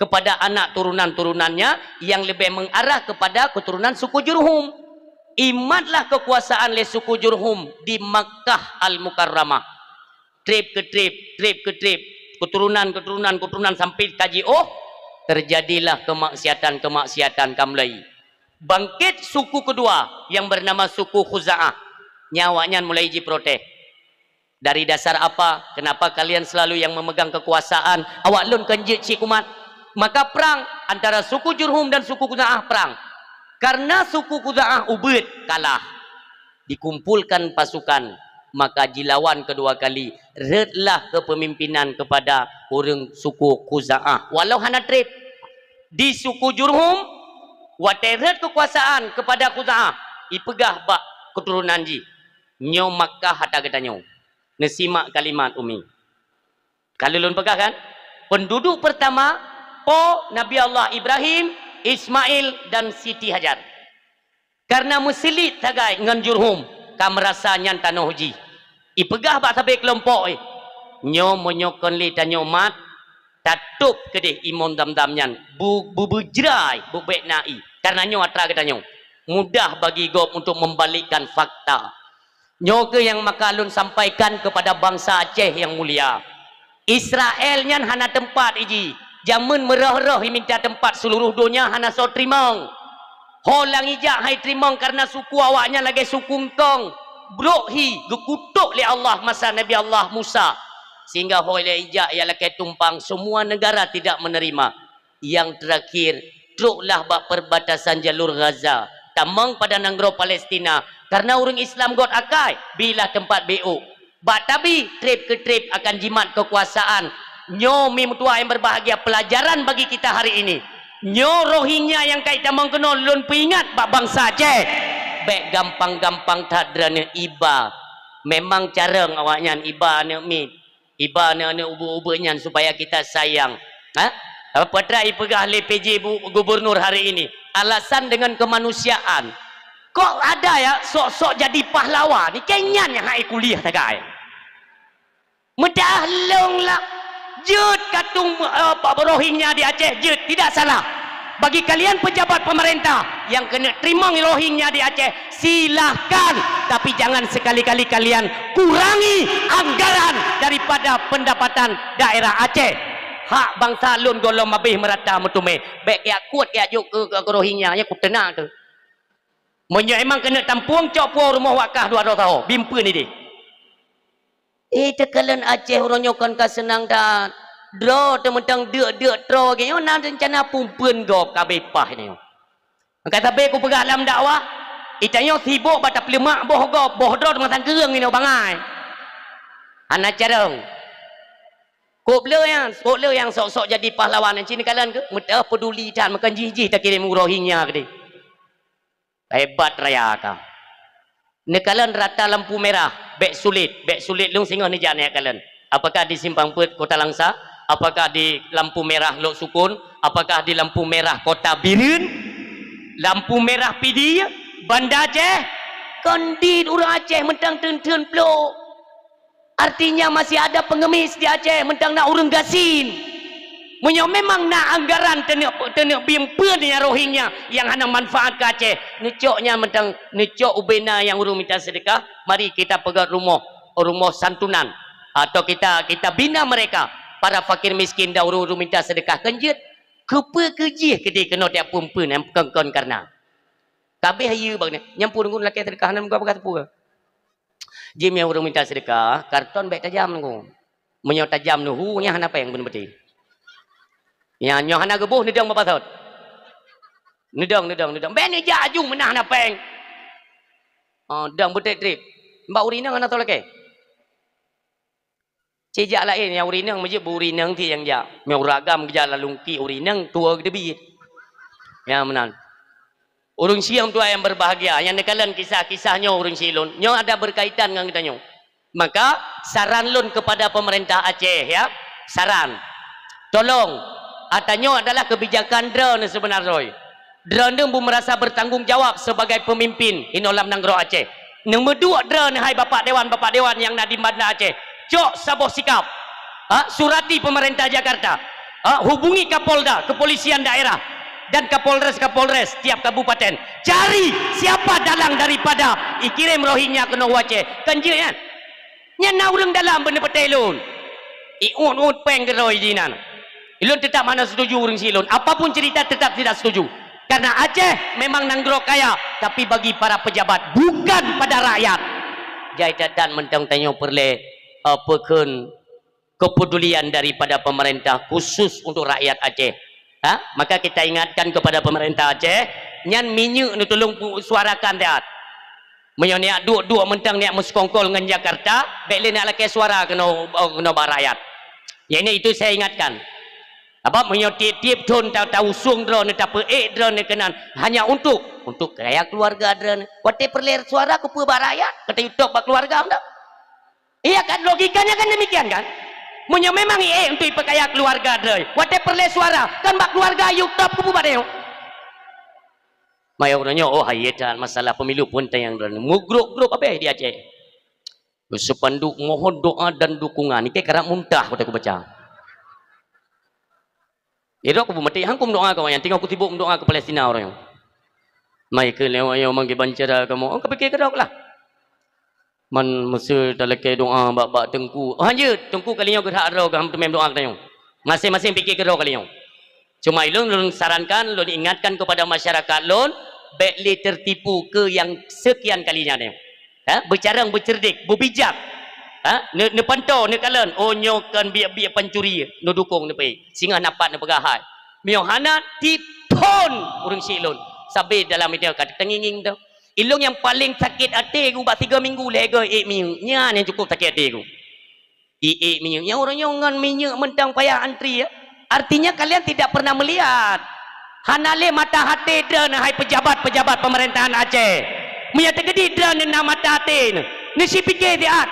[SPEAKER 1] kepada anak turunan-turunannya yang lebih mengarah kepada keturunan suku Jurhum. Imatlah kekuasaan oleh suku Jurhum di Makkah Al-Mukarramah. Trip ke trip, keturunan sampai kaji terjadilah kemaksiatan kamlai. Bangkit suku kedua yang bernama suku Khuza'ah. Nyawanya mulai protes. Dari dasar apa? Kenapa kalian selalu yang memegang kekuasaan? Awak lun kenjit cik umat. Maka perang antara suku Jurhum dan suku Khuza'ah perang. Karena suku Khuza'ah ubud kalah. Dikumpulkan pasukan. Maka dilawan kedua kali. Redlah kepemimpinan kepada orang suku Khuza'ah. Walau hana trip. Di suku Jurhum Wateret kekuasaan kepada Khuza'ah. Ipegah bak keturunan ji. Nyo Makkah hata kita nyo. Nesimak kalimat umi. Kalau lun pegah kan? Penduduk pertama po Nabi Allah Ibrahim, Ismail dan Siti Hajar. Karena musilit tagai ngan Jurhum, ka merasa nyan tanah uji. Ipegah bak sampai kelompok nyo menyokon li tanyo mat tatup kedih imon dam-dam nyan bujrai bubek nai. Karena nyo atra kita nyo. Mudah bagi Gop untuk membalikkan fakta. Nyo ke yang makalun sampaikan kepada bangsa Aceh yang mulia. Israel nyan hana tempat iji. Jamun merah-rah minta tempat seluruh dunia hana so trimong. Holang ijak hai trimong karena suku awaknya lagi suku engkong. Brokhi gekutuk oleh Allah masa Nabi Allah Musa. Sehingga oleh ijak yang lagi tumpang semua negara tidak menerima. Yang terakhir truklah bak perbatasan jalur Gaza. Tamang pada negara Palestina. Karena orang Islam got akai bila tempat BO. Bak tabi trip ke trip akan jimat kekuasaan. Nyo mutua yang berbahagia, pelajaran bagi kita hari ini. Nyo Rohingya yang kait tamang kena lun peringat bak bangsa Aceh. Bek gampang-gampang tadrana iba. Memang cara awaknya iba ne mit. Iba ne ubu-ubunya supaya kita sayang. Ha? Apa trai pegah le PJ gubernur hari ini. Alasan dengan kemanusiaan. Kok ada ya sok-sok jadi pahlawan ni kenyan yang hai kuliah tagai. Medahlong lah. Jut katung Rohingya di Aceh, jut tidak salah. Bagi kalian pejabat pemerintah yang kena terima Rohingya di Aceh, silahkan, tapi jangan sekali-kali kalian kurangi anggaran daripada pendapatan daerah Aceh. Hak bangsa lun golong mabih merata metume. Baik ya kuat ya juk ke Rohingya nya ku tenang tu. Monyo emang kena tampung cok puang rumah wakah 2 tahun. Bimpa ni dia. Tekalan Aceh orang nyokan ka senang dan draw tementang dek draw ke yo nan rencana pumpen gop kabepah ni. Kata be ku pegah dalam dakwah, itanyo sibuk bata pelemak boh gop, boh draw dengan tanggereng ni bangai. Ana carang. Kople yang sok-sok jadi pahlawan cini kalian ke? Mudah peduli dan makan jijih tak kirim Rohingya ke dia. Hebat raya ka. Nekalan rata lampu merah, bek sulit lung singoh ni jane kalian. Apakah di Simpang Pet Kota Langsa? Apakah di lampu merah Lok Sukun? Apakah di lampu merah Kota Birin? Lampu merah Pidi? Banda Aceh? Kondit orang Aceh mentang ten-ten peluk. Artinya masih ada pengemis di Aceh mentang nak urang gasin. Munyo memang nak anggaran tenek bimpen yang Rohingya yang hana manfaat ke Aceh. Necoknya mentang necok ubena yang urung minta sedekah, mari kita pegat rumah santunan atau kita bina mereka para fakir miskin dah urung minta sedekah kenjet. Kepa kejih kedai kena tiap pumpen yang kengkon karena. Kabeh hayu bang ni. Nyampur ngun laki sedekah nan gua pakai tepu. Jim yang urung minta sedekah, karton baik tajam ngu. Menyo tajam nu nya hana apa yang bener betul. Ya nyoh hana gebuh nedang bapa taut. Nedang. Ben ni jajung menah na peng. Dang betek trip. Mbak urinang ana tolak ke? Cijak lain yang urinang meje urinang ti yang ja. Meu ragam gejala lungki urinang tua gede bi. Ya menan. Urung siang tua yang berbahagia, yang nekalan kisah-kisahnya urung silun. Nyo ada berkaitan dengan kita nyo. Maka saran lun kepada pemerintah Aceh ya. Saran. Tolong atanyo adalah kebijakan drone sebenarnya. Drone itu merasa bertanggung jawab sebagai pemimpin inolam nanggro Aceh. Nombor 2 drone hai bapak dewan yang nak di Banda Aceh. Cok saboh sikap. Surati pemerintah Jakarta. Hubungi Kapolda, kepolisian daerah dan Kapolres tiap kabupaten. Cari siapa dalang daripada ikirim Rohingya ke Aceh. Kenje kan? Nya naurang dalam benda petelun. Iun peng geroi jinan. Ilun tetap mana setuju orang silun. Apapun cerita tetap tidak setuju. Karena Aceh memang nanggro kaya. Tapi bagi para pejabat. Bukan pada rakyat. Jaitan mentang tanya perle. Apakah kepedulian daripada pemerintah. Khusus untuk rakyat Aceh. Maka kita ingatkan kepada pemerintah Aceh. Nyan minyak ni tolong suarakan teat. Menyoniak dua mentang niak muskongkol dengan Jakarta. Baiklah nak laki suara kena rakyat. Yang ini itu saya ingatkan. Apa menyotip tun tahu sung drone tapi drone kenan hanya untuk kaya keluarga drone. Wate perler suara ke rakyat kata YouTube bak keluarga anda. Iya kan logikanya kan demikian kan? Munyo memang untuk kaya keluarga drone. Wate perler suara kan bak keluarga YouTube ku bareo. Mai orangnya oh hayetan masalah pemilu pun tayang drone. Mu grup apa di Aceh? Sepanduk mohon doa dan dukungan. Ini kayak kerap muntah pada aku baca. Itu aku mati hangkum doa kau yang tinggal aku sibuk doa ke Palestina orang yang. Mai ke lewat yang manggi bancara kamu. Engkau fikir kedok lah. Man mesti dalek doa bak tengku. Oh hanya tengku kalinya gerak ro kam tu mem doa katanya. Masing-masing fikir kedok kalinya. Cuma ilun sarankan, lun ingatkan kepada masyarakat lun baiklah tertipu ke yang sekian kalinya ni. Bercarang bercerdik, berbijak. Ne pantau ne kalen oh nyokan biak pencuri no dukung ne pai singa napat ne pegahai mio hana tipon urang silun sabe dalam itu kat tenginging tu ilung yang paling sakit hati ku bak 3 minggu lega minggu nya yang cukup sakit hati ku minggu yang orangnya ngan minyak mentang payah antri ya. Artinya kalian tidak pernah melihat hanale mata hati dan hai pejabat-pejabat pemerintahan Aceh mia tegedi dan na mata hati ne si fikir dia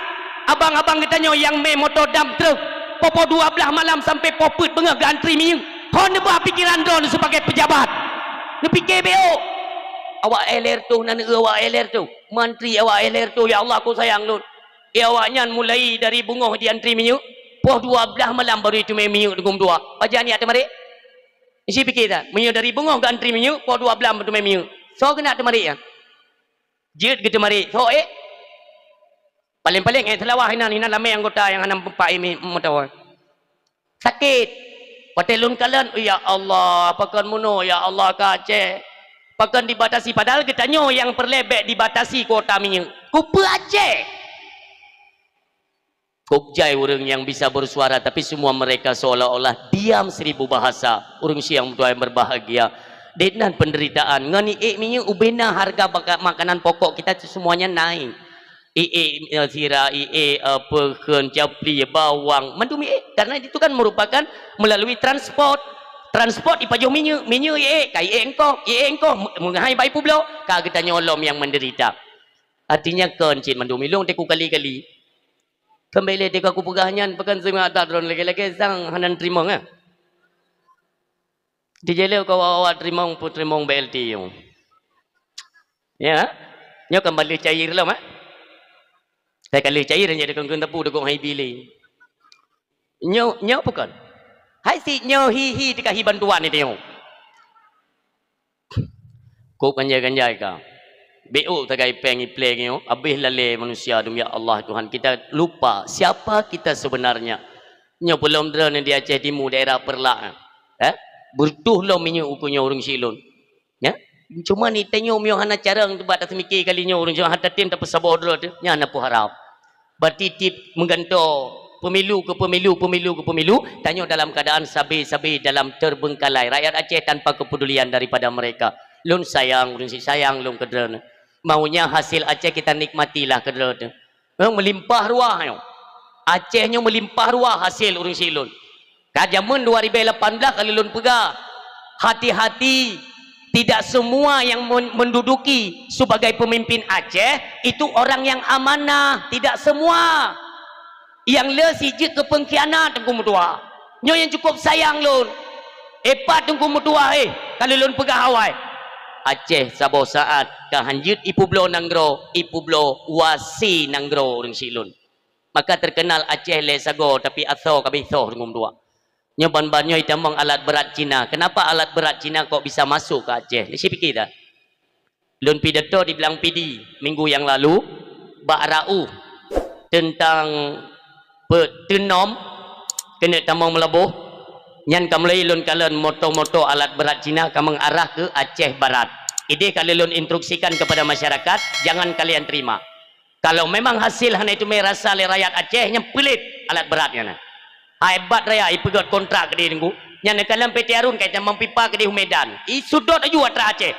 [SPEAKER 1] abang-abang katanya yang main motor dump truk popo 12 malam sampai poput bengah gantri minggu hon buat pikiran drone sebagai pejabat ni fikir BO awak LR tu nan awak LR tu menteri awak LR tu ya Allah aku sayang lu awaknya mulai dari bungoh di antri minggu poh 12 malam baru itu main minggu dengan dua aja ni ada mari isi fikir tak minggu dari bungoh ke antri minggu poh 12 baru main minggu so kena ada mari ya jid gitu mari so paling-paling selawah hina lame anggota yang anam pak ini mutawar sakit patelun kalian ya Allah pakan muno ya Allah ka Aceh pakan dibatasi padahal katanya yang perlebek dibatasi kuota minyak kupa Aceh kubjai orang yang bisa bersuara tapi semua mereka seolah-olah diam 1000 bahasa orang siang yang berbahagia dengan penderitaan ngani minyak ubena harga makanan pokok kita semuanya naik sira pekan capli bawang mandum karena itu kan merupakan melalui transport di pajuh minyak kai engkau menghai bai publo ka kita nyolom yang menderita artinya kencit mandum ilung teku kali-kali kembali teku aku pegahnya pekan semua tak drone lagi-lagi sang hanan terima ngah di jelo kau awak terima BLT yung ya nyo kembali cair lah mak saya kali cair jadi kongkong tepu dekong hai bili nyo bukan hai si nyo hi dikahi bantuan ni tengok kau kanjai ka BO tagai pengi play nyo abih lale manusia demi Allah Tuhan kita lupa siapa kita sebenarnya nyo belum drone di Aceh Timur daerah Perlak bertuh lo minyak ukunya orang silun ya cuma ni tengok mio hana carang tu batas mikir kalinya orang jangan hata tim tapi sabodro tu nya ana pu harap berarti tip mengganto pemilu ke pemilu tanya dalam keadaan sabi dalam terbengkalai rakyat Aceh tanpa kepedulian daripada mereka lun sayang lun kedrena maunya hasil Aceh kita nikmatilah kedrena memang melimpah ruah yo Acehnya melimpah ruah hasil urang silun kajaman 2018 kalau lun pegah hati-hati tidak semua yang menduduki sebagai pemimpin Aceh itu orang yang amanah, tidak semua yang le sijik ke pengkhianat tengku mutua nyo yang cukup sayang lun epat tengku mutua kalau lun pegah awai Aceh sabo saat kahanjut ipublo nanggro ipublo wasi nanggro orang silun maka terkenal Aceh le sago tapi atho kabitho tengku mutua nyo ban-banyo itamong alat berat Cina. Kenapa alat berat Cina kok bisa masuk ke Aceh? Ni si fikir dah. Lun pidato di Belang Pidi minggu yang lalu bak rau tentang petenom kena tamong melabuh nyan kamlai lun kalen moto-moto alat berat Cina kamang arah ke Aceh Barat. Ide kalau lun instruksikan kepada masyarakat jangan kalian terima. Kalau memang hasil hanya itu merasa le rakyat Aceh nya pelit alat beratnya nah. Hebat raya ipegot kontrak ke dia nunggu yang dalam PT Arun kaitan mempipa ke dia Medan sudut aju atra Aceh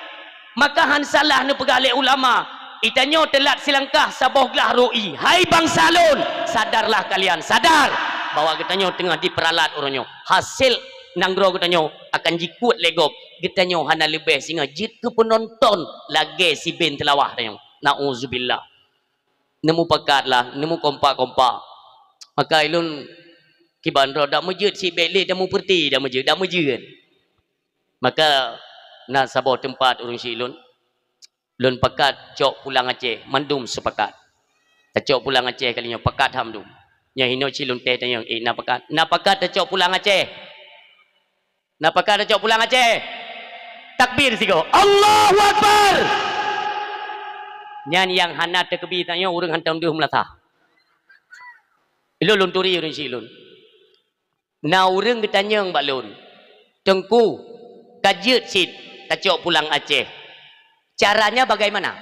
[SPEAKER 1] maka han salah ne pegale ulama itanyo telat silangkah saboh gelah roi hai bangsa lun sadarlah kalian sadar bahwa kitanyo tengah diperalat orangnya hasil nanggro kita nyo akan jikut legop kita nyo hana lebih singa jit ke penonton lagi si ben telawah nyo nauzubillah nemu pakatlah nemu kompak-kompak maka ilun kibandro dak mejid si beli dak mu perti dak mejid maka na sabo tempat urang si ilun lun pakat cok pulang Aceh mandum sepakat cok pulang Aceh kalinya pakat hamdum nya hino cilun teh tanyang na pakat cok pulang Aceh na pakat cok pulang Aceh takbir sigo Allahu Akbar nyan yang hana tekbi tanya urang hantam duh melata ilun turi urang silun na urang getanyang balun tengku kajut sit cok pulang Aceh caranya bagaimana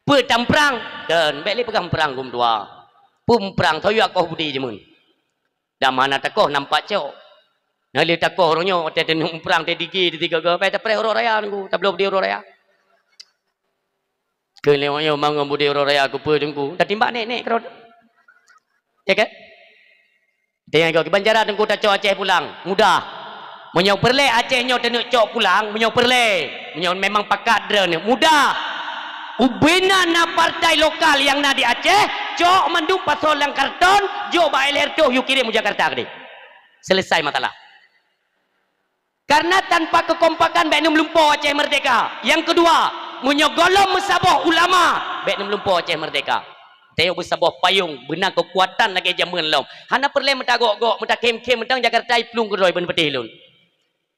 [SPEAKER 1] petamprang dan beli pegang perang gum dua pumprang toyo akoh budi jemun dah mana takoh nampak cok nali takoh ronyo te tenung perang te digi tiga ga pe te pre ro raya ngu tablo di ro raya ke lewanyo mangom budi ro raya ku pe dengku dah timbak nek kro ya ke dengan kau banjara dengku ta cok Aceh pulang mudah menyau perle Aceh nyo tenuk cok pulang menyau perle menyau memang pakat dre mudah ubena na partai lokal yang na di Aceh cok mandum pasol yang karton jo ba LRT yuk kirim Jakarta gede selesai masalah karena tanpa kekompakan benum lumpo Aceh merdeka yang kedua menyogolom mesaboh ulama benum lumpo Aceh merdeka teo besaboh payung benar kekuatan lagi jaman lom hana perle metagok-gok meta kem-kem mentang Jakarta plung geroi ben petih lun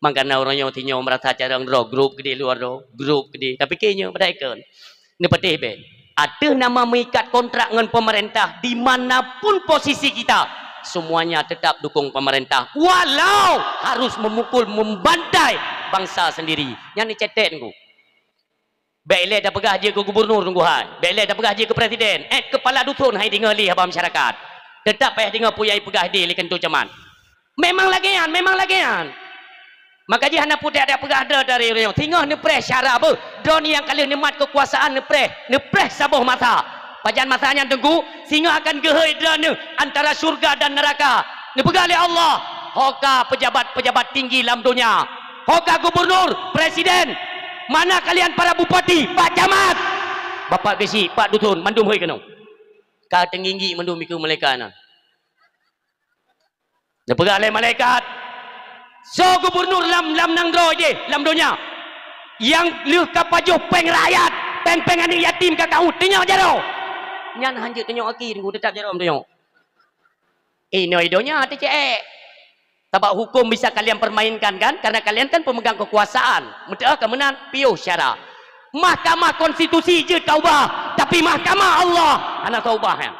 [SPEAKER 1] mangkana orangnya tinyo merasa cara ngro grup gede luar do grup gede tapi kayaknya mereka ni petih be ada nama mengikat kontrak dengan pemerintah dimanapun posisi kita semuanya tetap dukung pemerintah walau harus memukul membantai bangsa sendiri yang ni cetek nunggu Bele dah pegah je ke gubernur nunggu hai bele dah pegah je ke presiden kepala dusun hai dengali haba masyarakat tetap payah dengar puyai pegah di likan tu caman memang lagian maka dia hana putih ada pegah dari orang tinggal nepres syara apa don yang kali nikmat kekuasaan nepres sabuh mata pajan masanya tunggu sehingga akan gehoi drone antara surga dan neraka nepegah oleh Allah hoka pejabat-pejabat tinggi dalam dunia hoka gubernur presiden mana kalian para bupati pak camat bapak besi pak dusun mandum hoi kena ka tenginggi mandum iku malaikat na nepegah oleh malaikat so gubernur lam nangdro je lam dunia yang liu kapajuh peng rakyat peng ani yatim kakau tinyo jaro nyan hanjut tinyo aki ngku tetap jaro tinyo ino idonya hati cek tabak hukum bisa kalian permainkan kan karena kalian kan pemegang kekuasaan mudah kemenan piuh syara mahkamah konstitusi je taubah tapi mahkamah Allah anak taubah ya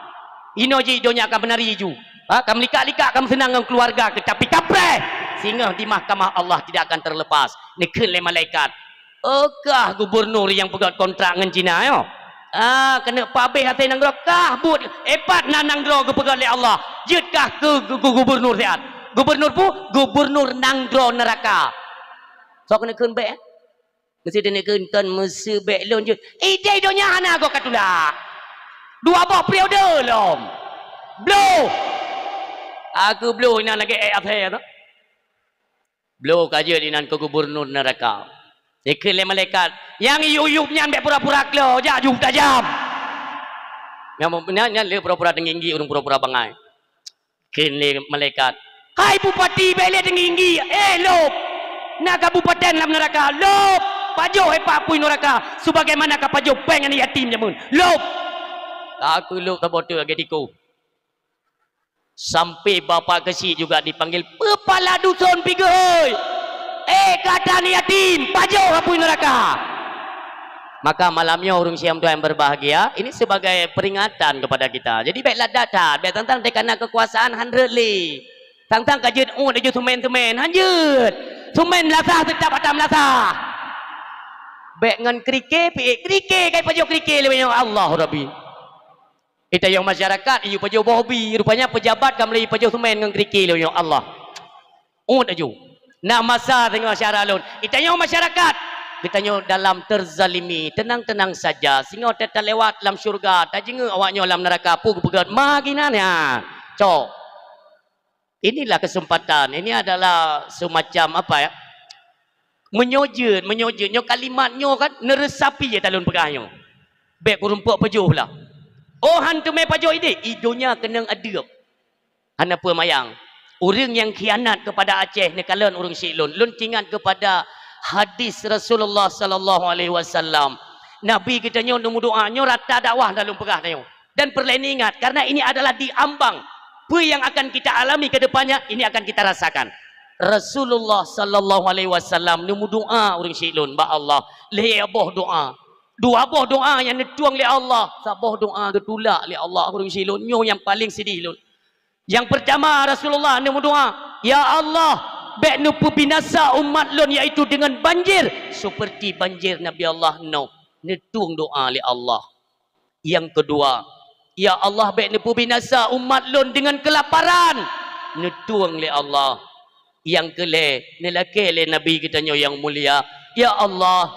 [SPEAKER 1] ino je idonya akan benari ju kamu likak-likak kamu senang dengan keluarga tapi kapreh sehingga di mahkamah Allah tidak akan terlepas nikah oleh malaikat okah gubernur yang pegang kontrak dengan Cina yo kena pabeh hati nanggro kah but epat nanggro kepegang oleh Allah jetkah ke gubernur sehat gubernur pu gubernur nanggro neraka so kena kun be mesti dia kun kan mesti be lon je ide donya hana go katula dua boh periode lom blow aku blow ina lagi athe tu blow kaje dinan ke gubernur neraka ikhle malaikat yang yuyupnya ambek pura-pura klo ja jum tajam yang benar le pura-pura tinggi urang pura-pura bangai khle malaikat hai bupati bele tinggi lop na kabupaten lam neraka lop pajo hepa pui neraka sebagaimana ka pajo pengen yatim jamun lop aku lop tabotu agetiku sampai bapak kesi juga dipanggil kepala dusun pigoi kata ni yatim pajo hapui neraka maka malamnya urung siam tu yang berbahagia ini sebagai peringatan kepada kita jadi baiklah data baik tentang dekana kekuasaan 100 tentang kajian dia tumen hanjut tumen lasah tetap atam lasah baik ngan krike kai pajo krike lewe Allah Rabbi kita yang masyarakat iu pajo hobi rupanya pejabat kam lei pajo tumen ngan krike lewe Allah aju na masa tengok syara lun kita yang masyarakat kita yang dalam terzalimi tenang-tenang saja sehingga kita lewat dalam syurga tak jenga awaknya dalam neraka pu pegat maginannya cok Inilah kesempatan. Ini adalah semacam apa ya? Menyojutnya kalimatnya kan neresapi je talun pegahnya. Baik kurumpuk pejuh lah. Oh hantu mai pajuh ini, idonya kena adab. Hanapa mayang. Orang yang khianat kepada Aceh ni kalian orang Silun. Lun ingat kepada hadis Rasulullah sallallahu alaihi wasallam. Nabi kita nyo doanya rata dakwah dalam pegah nyo. Dan perlu ingat karena ini adalah diambang. Apa yang akan kita alami ke depannya ini akan kita rasakan. Rasulullah sallallahu alaihi wasallam nemu doa orang Silun ba Allah, le aboh doa. Dua aboh doa yang netuang le Allah, saboh doa ketulak le Allah orang Silun nyo yang paling sedih lun. Yang pertama Rasulullah nemu doa, ya Allah, baik nupu binasa umat lun iaitu dengan banjir seperti banjir Nabi Allah Nuh. Netung doa li Allah. Yang kedua, ya Allah, baik nupu binasa umat lun dengan kelaparan. Netung li Allah. Yang kele, nelake le Nabi kita yang mulia, ya Allah,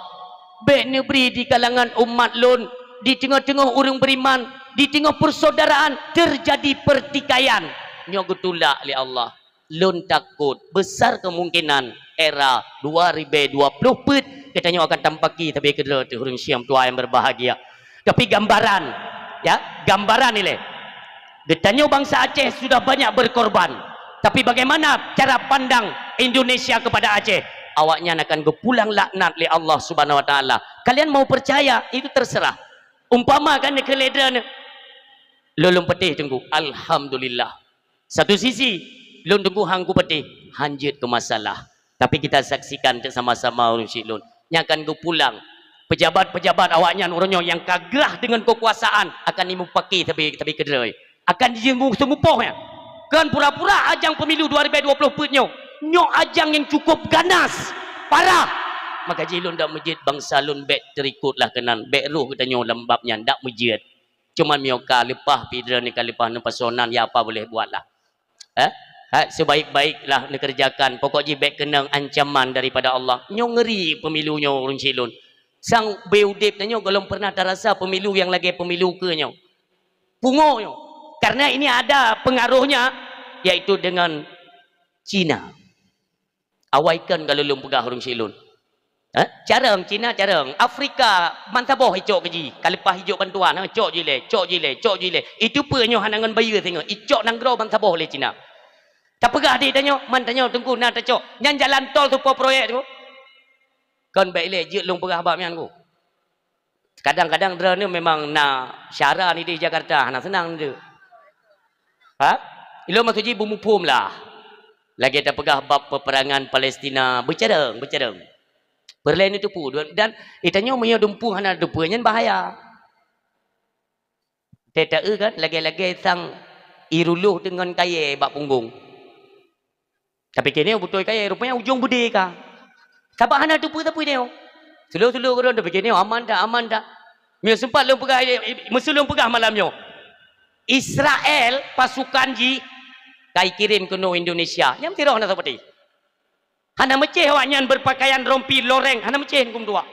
[SPEAKER 1] baik neberi di kalangan umat lun, di tengah-tengah orang beriman, di tengah persaudaraan terjadi pertikaian. Nyo getulak li Allah. Lun takut besar kemungkinan era 2020 put katanya akan tampaki tapi kedua tu orang Syam tua yang berbahagia. Tapi gambaran ya, gambaran ni le. Getanya bangsa Aceh sudah banyak berkorban. Tapi bagaimana cara pandang Indonesia kepada Aceh? Awaknya akan berpulang laknat li Allah Subhanahu wa taala. Kalian mau percaya itu terserah. Umpama kan keledran lulung petih tunggu. Alhamdulillah. Satu sisi lun tunggu hangku petih hanjut ke masalah. Tapi kita saksikan sama-sama orang Silun. Yang akan go pulang. Pejabat-pejabat awaknya orangnya yang kagrah dengan kekuasaan akan dimupaki tapi kederai. Akan dijenggung semupohnya. Kan pura-pura ajang pemilu 2020 putnya. Nyok ajang yang cukup ganas. Parah. Maka jilun dak masjid bangsa lun bek terikutlah kenan. Bek ruh katanya lembabnya dak masjid. Cuma mioka lepah pidra ni kalipah nempasonan ya apa boleh buatlah. Sebaik-baiklah dikerjakan. Pokoknya baik kena ancaman daripada Allah. Nyo ngeri pemilunya orang Silun. Sang beudip tanya kalau pernah terasa pemilu yang lagi pemilu ke nyo. Pungo nyo. Karena ini ada pengaruhnya yaitu dengan Cina. Awaikan kalau belum pegah orang Silun. Carang Cina carang. Afrika mantaboh icok keji. Kalipah hijau bantuan cok jile. Itu pun nyo hanangan bayu tengok. Icok nanggro mantaboh le Cina. Tak pegah dia tanya, man tanya tunggu nak tacok. Yang jalan tol tu proyek tu. Kan baik le je long pegah bab mian ku. Kadang-kadang dra ni memang nak syara ni di Jakarta, nak senang dia. Ilo masuji bumupum lah. Lagi tak pegah bab peperangan Palestina, bercereng. Berlain itu pu dan ditanya menyo dumpu hana dumpu nyen bahaya. Teta kan lagi-lagi sang iruluh dengan kaya bak punggung. Tapi kini betul kaya rupanya ujung budi ka. Kabak hana dumpu tapi dia. Sulu-sulu orang dah begini aman dah. Mio sempat lu pegah mesulung pegah malamnya. Israel pasukan ji kai kirim ke Indonesia. Yang tirah nak seperti. Hana meceh awaknya berpakaian rompi loreng, hana meceh kum dua.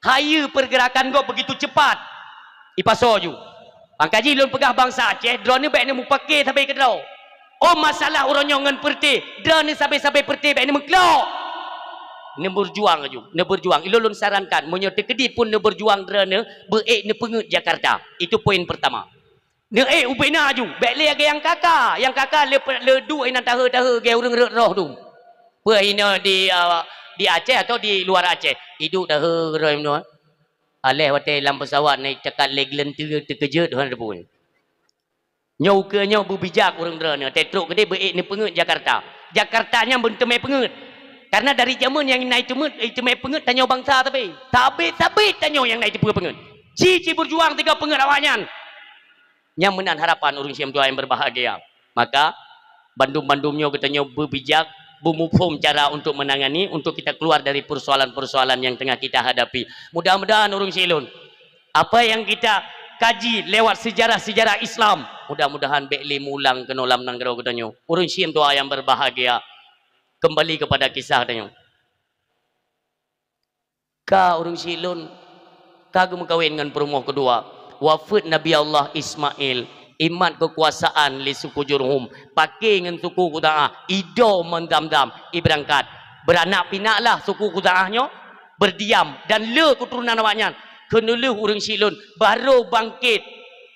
[SPEAKER 1] Hayu pergerakan go begitu cepat. Ipaso ju. Angkaji lun pegah bangsa Aceh, drone ni baik ni mupake sampai ke drone. Oh masalah orang ngan perti. Drone ni sampai perti baik ni mengkelok. Ni berjuang aju, ni berjuang. Ilulun sarankan, monyo tekedi pun ni berjuang drone beek ni pengut Jakarta. Itu poin pertama. Ni ubena aju, baik le yang kakak le du ina tahu ge urang roh tu. Pe ina di Aceh atau di luar Aceh. Hidup dah roh no. Aleh wate lam pesawat naik cakap leglen terkejut han pun. Nyau ke nyau berbijak urang drone. Tetruk gede beek ni pengut Jakarta. Jakartanya bentemai pengut. Karena dari zaman yang naik itu pengut tanya bangsa tapi sabit tanya yang naik itu pengut. Cici berjuang tiga pengut awaknya. Yang menan harapan orang Syam tua yang berbahagia. Maka bandum-bandumnya katanya berbijak, bermufhum cara untuk menangani, untuk kita keluar dari persoalan-persoalan yang tengah kita hadapi. Mudah-mudahan orang Silun, apa yang kita kaji lewat sejarah-sejarah Islam, mudah-mudahan bekli mulang ke nolam nanggro katanya. Orang Syam tua yang berbahagia. Kembali kepada kisah tanya. Ka orang Silun kagum kawin dengan perumuh kedua. Wafat Nabi Allah Ismail iman kekuasaan li suku Jurhum pakai dengan suku Quda'ah ido mendam-dam iberangkat beranak pinaklah suku Quda'ahnya berdiam dan le keturunan awaknya kenuluh urang silun baru bangkit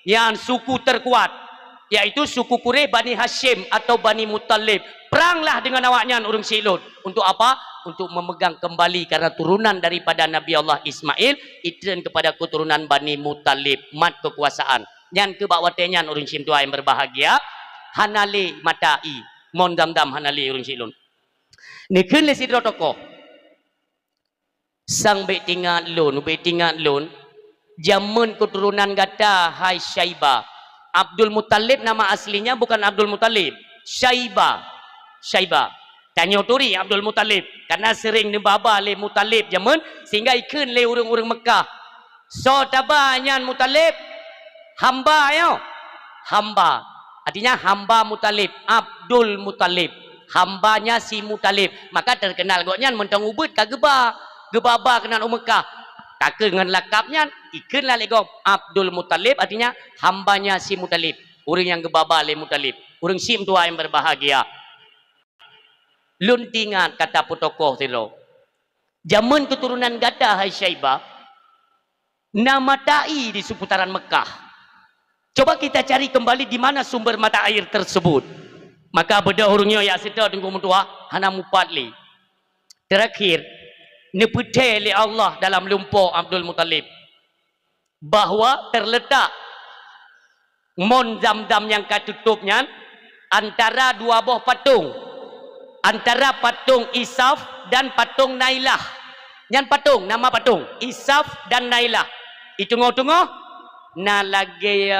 [SPEAKER 1] yang suku terkuat yaitu suku Quraisy Bani Hashim atau Bani Muttalib. Peranglah dengan awaknya urang silun untuk apa? Untuk memegang kembali karena turunan daripada Nabi Allah Ismail itren kepada keturunan Bani Muttalib mat kekuasaan nyan ke bawatenya urang sim tua yang berbahagia hanale matai mon dam-dam hanale urang silun nekeun le sidro tokoh sang betingat lun jamun keturunan gata hai Syaibah Abdul Muttalib nama aslinya bukan Abdul Muttalib Syaibah tanya turi Abdul Muttalib karena sering nebaba le Muttalib jamun sehingga ikun le urang-urang Mekah so tabanyan Muttalib hamba yo hamba artinya hamba Muttalib Abdul Muttalib hambanya si Muttalib maka terkenal goknya mentang ubud kageba gebaba kenal Mekah kakek dengan lakapnya ikenlah legom Abdul Muttalib artinya hambanya si Muttalib orang yang gebaba le Muttalib orang sim tua yang berbahagia luntingan kata putokoh tilo zaman keturunan gada hai Syaibah nama tai di seputaran Mekah coba kita cari kembali di mana sumber mata air tersebut maka beda orangnya ya sedar dengan tua hana mupatli terakhir nepete oleh Allah dalam lumpur Abdul Muttalib bahwa terletak mon zam-zam yang katutupnya antara dua buah patung antara patung Isaf dan patung Nailah yang patung nama patung Isaf dan Nailah itu tengok-tengok na lagi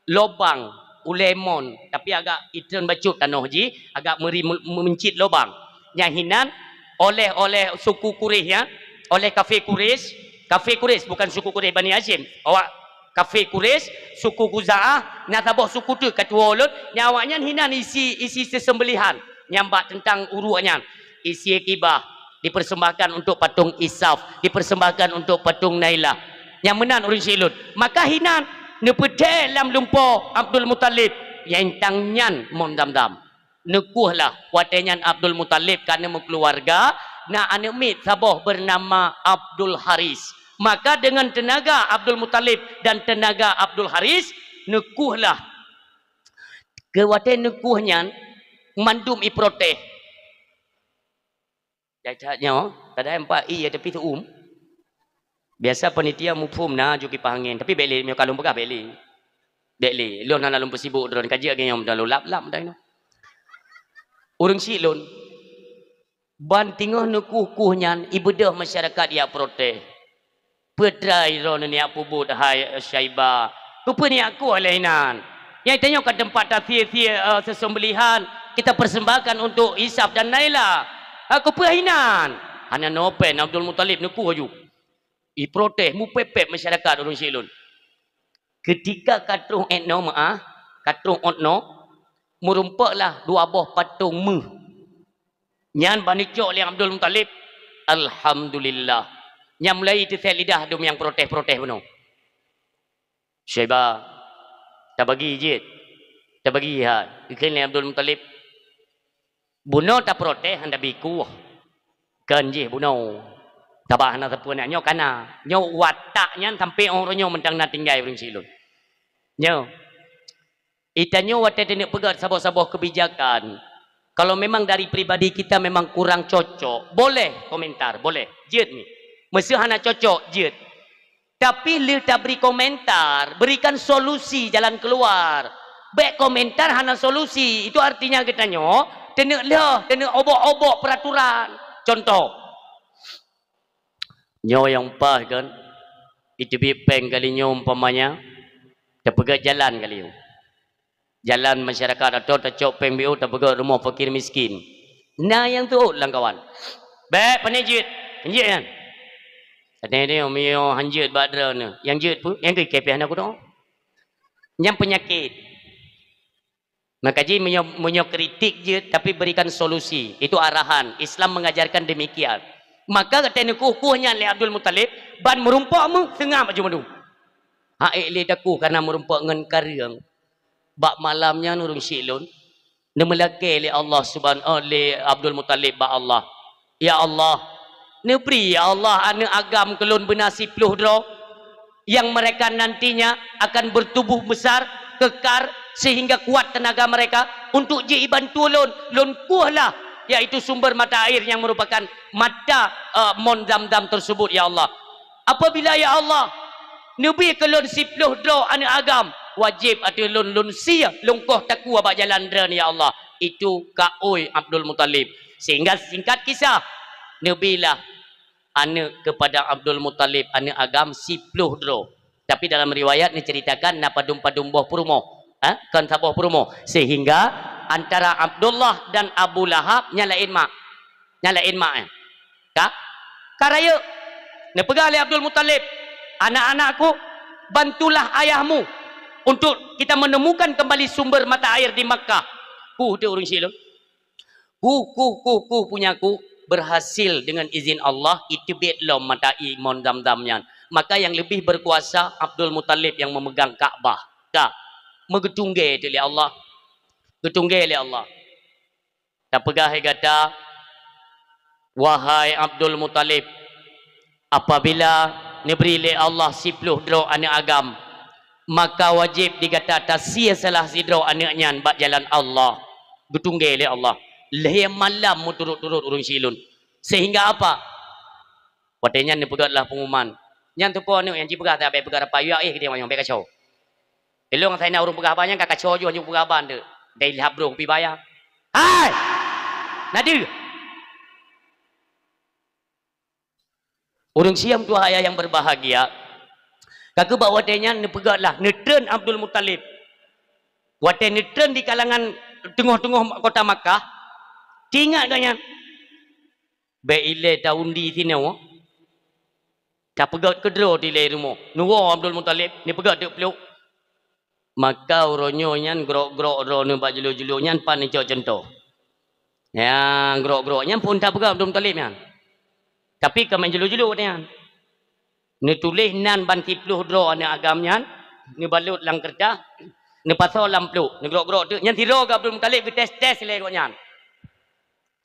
[SPEAKER 1] lobang ulemon tapi agak itu bacut tanah ji agak mencit lobang nyahinan oleh suku Quraisy ya oleh kafir Quraisy bukan suku Quraisy Bani Hashim awak kafir Quraisy suku Khuza'ah nak tabah suku tu ketua ulut nyawaknya hinan isi sesembelihan nyambak tentang uruannya isi akibah dipersembahkan untuk patung Isaf dipersembahkan untuk patung Nailah yang menan urang silut maka hinan nepede dalam lumpur Abdul Muttalib yang tangnyan mon dam-dam nekuhlah watenyan Abdul Muttalib kerana keluarga na anak mit sabah bernama Abdul Haris maka dengan tenaga Abdul Muttalib dan tenaga Abdul Haris nekuhlah kewaten nekuhnya mandum i proteh jajanya tada empat i ada pitu biasa panitia mufhum na juki pahangin tapi beli mi kalung pegah beli lo na lalu sibuk dron kaji age yang dalu lap dah no urang silun ban tingah nukuh-kuhnya ibadah masyarakat ya proteh pedrai ron ni apa bud hai Syaibah rupa ni aku alainan yang tanya ke tempat tafsir sesembelihan kita persembahkan untuk Isaf dan Nailah aku perhinan hanya nopen Abdul Muttalib nukuh aju i proteh mu pepep masyarakat urang silun ketika katrung etno katrung otno merumpaklah dua buah patung nyan banicok oleh Abdul Muttalib alhamdulillah yang mulai terset lidah dum yang proteh benar Syaibah tak bagi je tak bagi ikan Abdul Muttalib bunuh tak proteh anda biku kan je bunuh tabah na tapun nyo kana nyo wataknya sampai orang nyo mentang na tinggal urang silun nyo itanyo watak nak pegat sabah-sabah kebijakan kalau memang dari pribadi kita memang kurang cocok boleh komentar boleh jed ni mesti hana cocok jed tapi lu tak beri komentar berikan solusi jalan keluar baik komentar hana solusi itu artinya katanya kena obok-obok peraturan contoh nyo yang pas kan itu bipeng kali nyo umpamanya tak pegat jalan kali nyo jalan masyarakat atau tercok PMBO terpegat rumah fakir miskin nah yang tu lang kawan baik panjit kan ada dia mio hanjit badra ni yang jit pun yang ke KPH aku tu yang penyakit maka ji menyo kritik je tapi berikan solusi itu arahan Islam mengajarkan demikian maka kata ni kukuhnya le Abdul Muttalib ban merumpak mu tengah macam tu ha le daku karena merumpak ngan kariang bak malamnya nurung syilun nemelake li Allah subhanahu li Abdul Muttalib ba Allah. Ya Allah, nebri ya Allah anak agam kelun bernasib pluh dro yang mereka nantinya akan bertubuh besar, kekar sehingga kuat tenaga mereka untuk je bantu lon kuhlah yaitu sumber mata air yang merupakan mata mon Zamzam tersebut ya Allah. Apabila ya Allah nebi kelun sipluh dro anak agam wajib atu lon sia longkoh takwa bak jalan dran ya Allah. Itu kaoi Abdul Muttalib. Sehingga singkat kisah nebilah anak kepada Abdul Muttalib anak agam sipluh dro. Tapi dalam riwayat ni ceritakan na padum-padum buah purmo. Kan sabuah purmo. Sehingga antara Abdullah dan Abu Lahab nyalain mak. Nyalain mak. Kak? Karaya. Ni pegang oleh Abdul Muttalib. Anak-anakku, bantulah ayahmu untuk kita menemukan kembali sumber mata air di Makkah. Dia orang silap. Punyaku berhasil dengan izin Allah itibit lom mata imon Zamzamnya. Maka yang lebih berkuasa Abdul Muttalib yang memegang Kaabah. Tak megedungge oleh Allah. Gedungge oleh Allah. Tak pegah kata, wahai Abdul Muttalib, apabila diberi oleh Allah sipluh dro anak agam, maka wajib dikata tasia salah sidro anaknya bak jalan Allah. Gedungge oleh Allah. Leh malam mu turut-turut urung silun. Sehingga apa? Watenya ni pegatlah pengumuman. Yang tu pun yang cipegat tak pegat apa ya dia yang pegat kacau. Elong saya nak urung pegat banyak kak kacau jo yang pegat bande. Dai labrong pi bayar. Hai. Nadi. Urung siam tu ayah yang berbahagia. Kakak bawa watenya ni pegatlah netren Abdul Muttalib. Waten netren di kalangan tengah-tengah kota Makkah. Ingat kanya beile taundi sini tak pegat kedro di le rumah nuwo Abdul Muttalib ni pegat dek peluk maka uronyo nyan grok-grok ro ne bak jelu-jelu nyan pan ni contoh ya grok-grok nyan pun tak pegat Abdul Muttalib nyan tapi kemen jelu-jelu nyan ni tulis nan ban 10 dro anak agam nyan ni balut lang kertas ni pasal lam peluk ni grok-grok tu nyan tiro ke Abdul Muttalib ke tes-tes le kok nyan.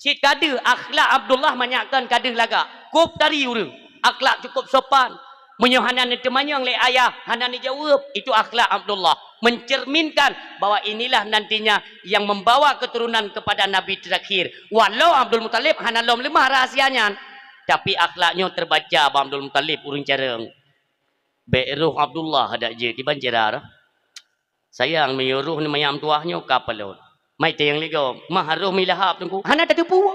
[SPEAKER 1] Cik kada akhlak Abdullah banyakkan kada laga. Kop tari urang. Akhlak cukup sopan. Menyohanan temanyang le ayah, hanan jawab. Itu akhlak Abdullah. Mencerminkan bahwa inilah nantinya yang membawa keturunan kepada Nabi terakhir. Walau Abdul Muttalib hanan lom lemah rahasianya. Tapi akhlaknya terbaca bahwa Abdul Muttalib urang careng. Be'ruh Abdullah ada je di banjara. Sayang menyuruh ni mayam tuahnya kapalon. Mai tayang ligo maharuh milahap tungku hana tak tepu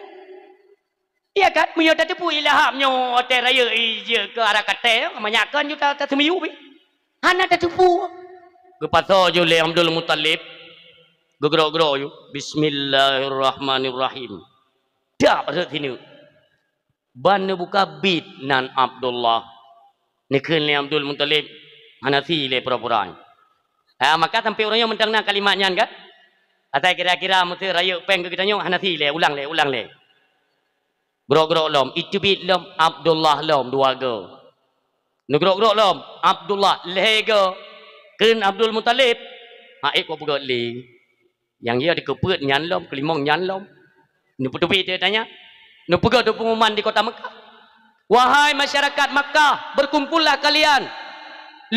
[SPEAKER 1] iya kan punya tak tepu ilahapnya hotel raya je ke arah kate banyakkan juta tak semiu pi hana tak tepu kepaso jo le Abdul Muttalib gegrok-grok yo bismillahirrahmanirrahim dak pada sini ban buka bit nan Abdullah nikun le Abdul Muttalib Hanafi le pura-pura maka sampai orangnya mentangna kalimatnya kan. Atau kira-kira mesti raya peng ke kita nyong Hanafi le ulang le. Grok-grok lom itu bit lom Abdullah lom dua go. Nu grok-grok lom Abdullah lego ken Abdul Muttalib. Kau pegat le. Yang dia dikeput nyan lom kelimong nyan lom. Nu putupi dia tanya. Nu pegat pengumuman di kota Mekah. Wahai masyarakat Makkah, berkumpullah kalian.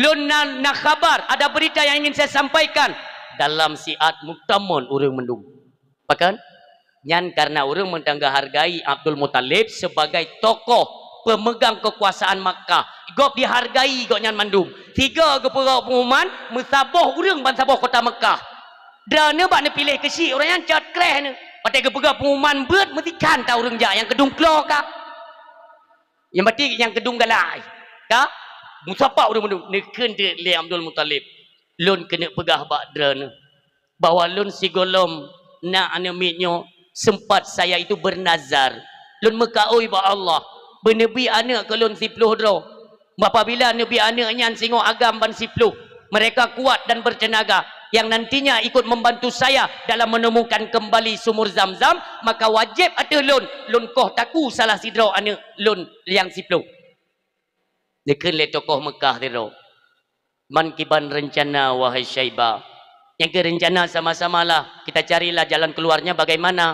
[SPEAKER 1] Lun nak khabar, ada berita yang ingin saya sampaikan. Dalam siat muktamon urang mendung. Bahkan nyan karena urang mentangga hargai Abdul Muttalib sebagai tokoh pemegang kekuasaan Makkah. Gop dihargai gok nyan mandum. 3 gepera pengumuman musabah urang ban sabah kota Makkah. Drana bak ne pilih kesi orang yang cat kreh ne. Patai gepera pengumuman beut mesti kan ta urang ja yang kedung klo ka. Yang berarti yang kedung galai. Ka? Musabah urang mandum neken de le Abdul Muttalib. Lun kena pegah bak drana bahwa lun sigolom na anamitnya sempat saya itu bernazar lun mekaoi bak Allah benebi anak ke lun 10 dro apabila nebi anaknya singo agam ban 10 mereka kuat dan bertenaga yang nantinya ikut membantu saya dalam menemukan kembali sumur Zamzam maka wajib ada lun koh taku salah sidro anak lun yang 10 dekan le tokoh Mekah tiro man kiban rencana wahai Syaibah Yang ke rencana sama-samalah. Kita carilah jalan keluarnya bagaimana.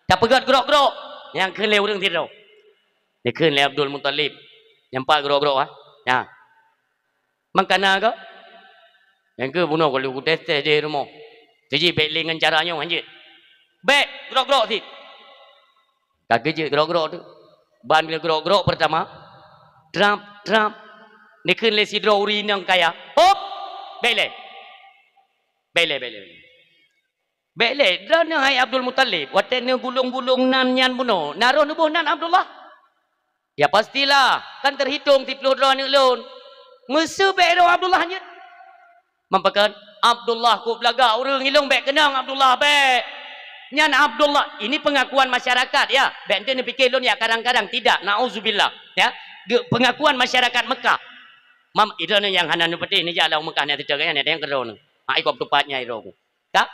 [SPEAKER 1] Tak pegat gerok-gerok. Yang ke orang tidur. Dia ke Abdul Muttalib. Nampak gerok-gerok ha? Ya. Mangkana ke? Yang ke bunuh kalau aku tes je rumah. Jadi baik dengan caranya anjir. Baik gerok-gerok si. Tak kerja gerok-gerok tu. Ban bila gerok-gerok pertama. Trump. Dia ke si draw uri yang kaya. Hop. Baik. Baiklah, dan hai Abdul Muttalib, watene gulung-gulung nan nyan buno. Naruh nubuh nan Abdullah. Ya pastilah, kan terhitung 30 draw ni lon. Mesa baik draw Abdullah nya. Mampakan Abdullah ku belaga urang ilung baik kenang Abdullah baik. Nyan Abdullah, ini pengakuan masyarakat ya. Baik ente ni fikir lon ya kadang-kadang tidak. Nauzubillah, ya. Pengakuan masyarakat Mekah. Mam idana yang hanan peti ni jalan Mekah ni tidak kan ada yang kerana. Ai kop tepatnya iro. Tak?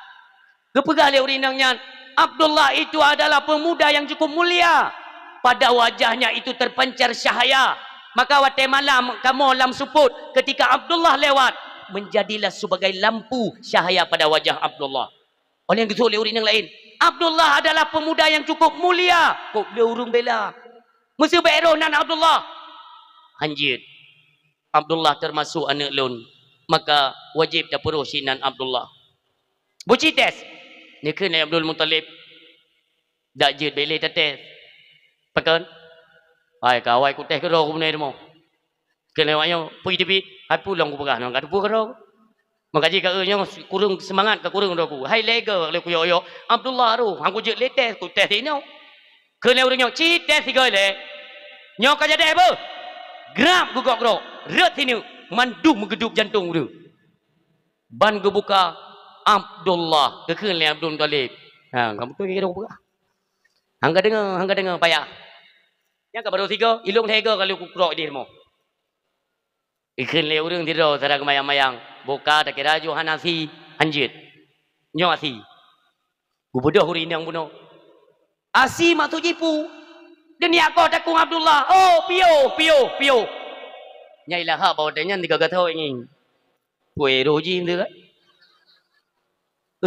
[SPEAKER 1] Kepegah le urinangnya Abdullah itu adalah pemuda yang cukup mulia. Pada wajahnya itu terpancar cahaya. Maka wate malam kamu lam suput ketika Abdullah lewat menjadilah sebagai lampu cahaya pada wajah Abdullah. Oleh yang gitu le urinang lain. Abdullah adalah pemuda yang cukup mulia. Kok le urung bela. Mesti bairo nan Abdullah. Anjir. Abdullah termasuk anak lon. Maka wajib dah peruh sinan Abdullah. Buci tes. Ni kena Abdul Muttalib. Dak jid bele tes. Pekan. Ai kawai ku tes kero ku menai demo. Kena wayo pergi tepi, hai pulang ku pegah nang kadu kero. Makaji ka nya kurung semangat ka kurung ku. Hai lega le ku yo. Abdullah ru, hang ku jid le tes ku tes ini. Kena urang ci tes tiga le. Nyo ka jadi apa? Grab ku gok gro. Ret sini. Mandu mengedup jantung dia. Ban kebuka Abdullah. Kekele Abdul Muttalib. Ha, kamu tu kira apa? Hangga dengar payah. Yang ke baru tiga, ilung tiga kalau kukrok di rumah. Kekele orang tidur sarang mayang-mayang. Buka tak kira jo Hanafi anjit. Nyo asi. Gubodoh huri yang bunuh. Asi mak tu jipu. Dan ni aku takung Abdullah. Oh, pio. Nyai lah hak bawa tanya tiga kata ini. Kue roji itu kan.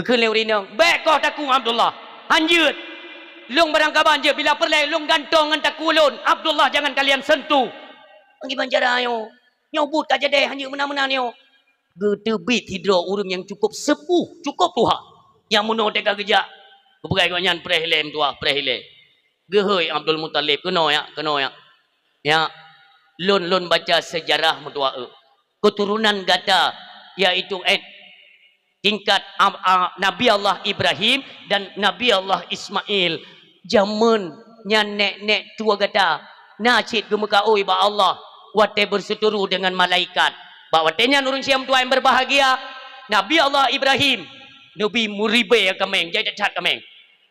[SPEAKER 1] Kekun lewat ini. Baik kau takung Abdullah. Anjut. Lung barang kabar anjut. Bila perlai lung gantung dengan takulun. Abdullah jangan kalian sentuh. Pergi banjara yo. Nyobut tak jadi anjut menang-menang yo. Gedebit hidro urung yang cukup sepuh. Cukup tuha. Yang muno teka kejak. Kepegai kau nyan prehlem tuha. Prehlem. Gehoi Abdul Muttalib. Kena ya. Ya. Lon baca sejarah mutua keturunan gata yaitu tingkat Nabi Allah Ibrahim dan Nabi Allah Ismail zaman nek tua gata nacit gemekaoi ba Allah wate berseteru dengan malaikat ba watenya nurun siam tua yang berbahagia Nabi Allah Ibrahim Nabi muribe ya kameng jadi cat kameng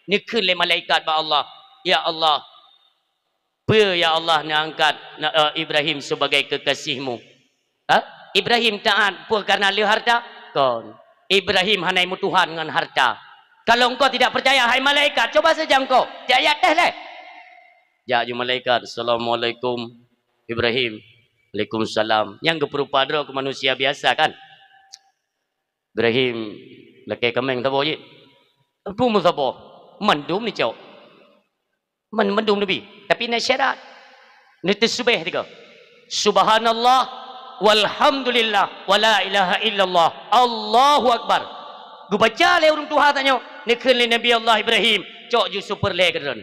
[SPEAKER 1] nikun le malaikat ba Allah ya Allah ya Allah nak angkat Ibrahim sebagai kekasihmu. Ha? Ibrahim taat pun karena lihat harta. Kon. Ibrahim hanai mu Tuhan dengan harta. Kalau engkau tidak percaya, hai malaikat, coba saja engkau. Jaya teh leh. Jaju malaikat. Assalamualaikum Ibrahim. Waalaikumsalam. Yang keperupa dro ke manusia biasa kan. Ibrahim laki kameng tabo je. Apa mu tabo? Mandum ni cok. Mendung Nabi tapi nak syarat ni tasbih tiga subhanallah walhamdulillah wala ilaha illallah Allahu akbar gu baca le urang Tuhan tanya ni kene Nabi Allah Ibrahim cok ju super le keran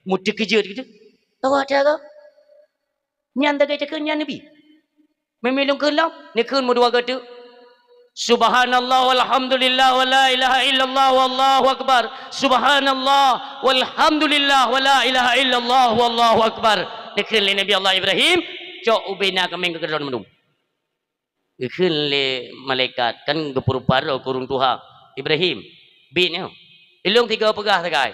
[SPEAKER 1] mudik kerja gitu tahu ada ke nyan tak ke nyan Nabi memelung kelam ni kene mu dua gadu subhanallah walhamdulillah wala ilaha illallah wallahu akbar subhanallah walhamdulillah wala ilaha illallah wallahu akbar dikir le Nabi Allah Ibrahim cok ubena kameng kekeran menum dikir le malaikat kan gepuruparo kurung Tuhan Ibrahim bin ilung tiga pegah sagai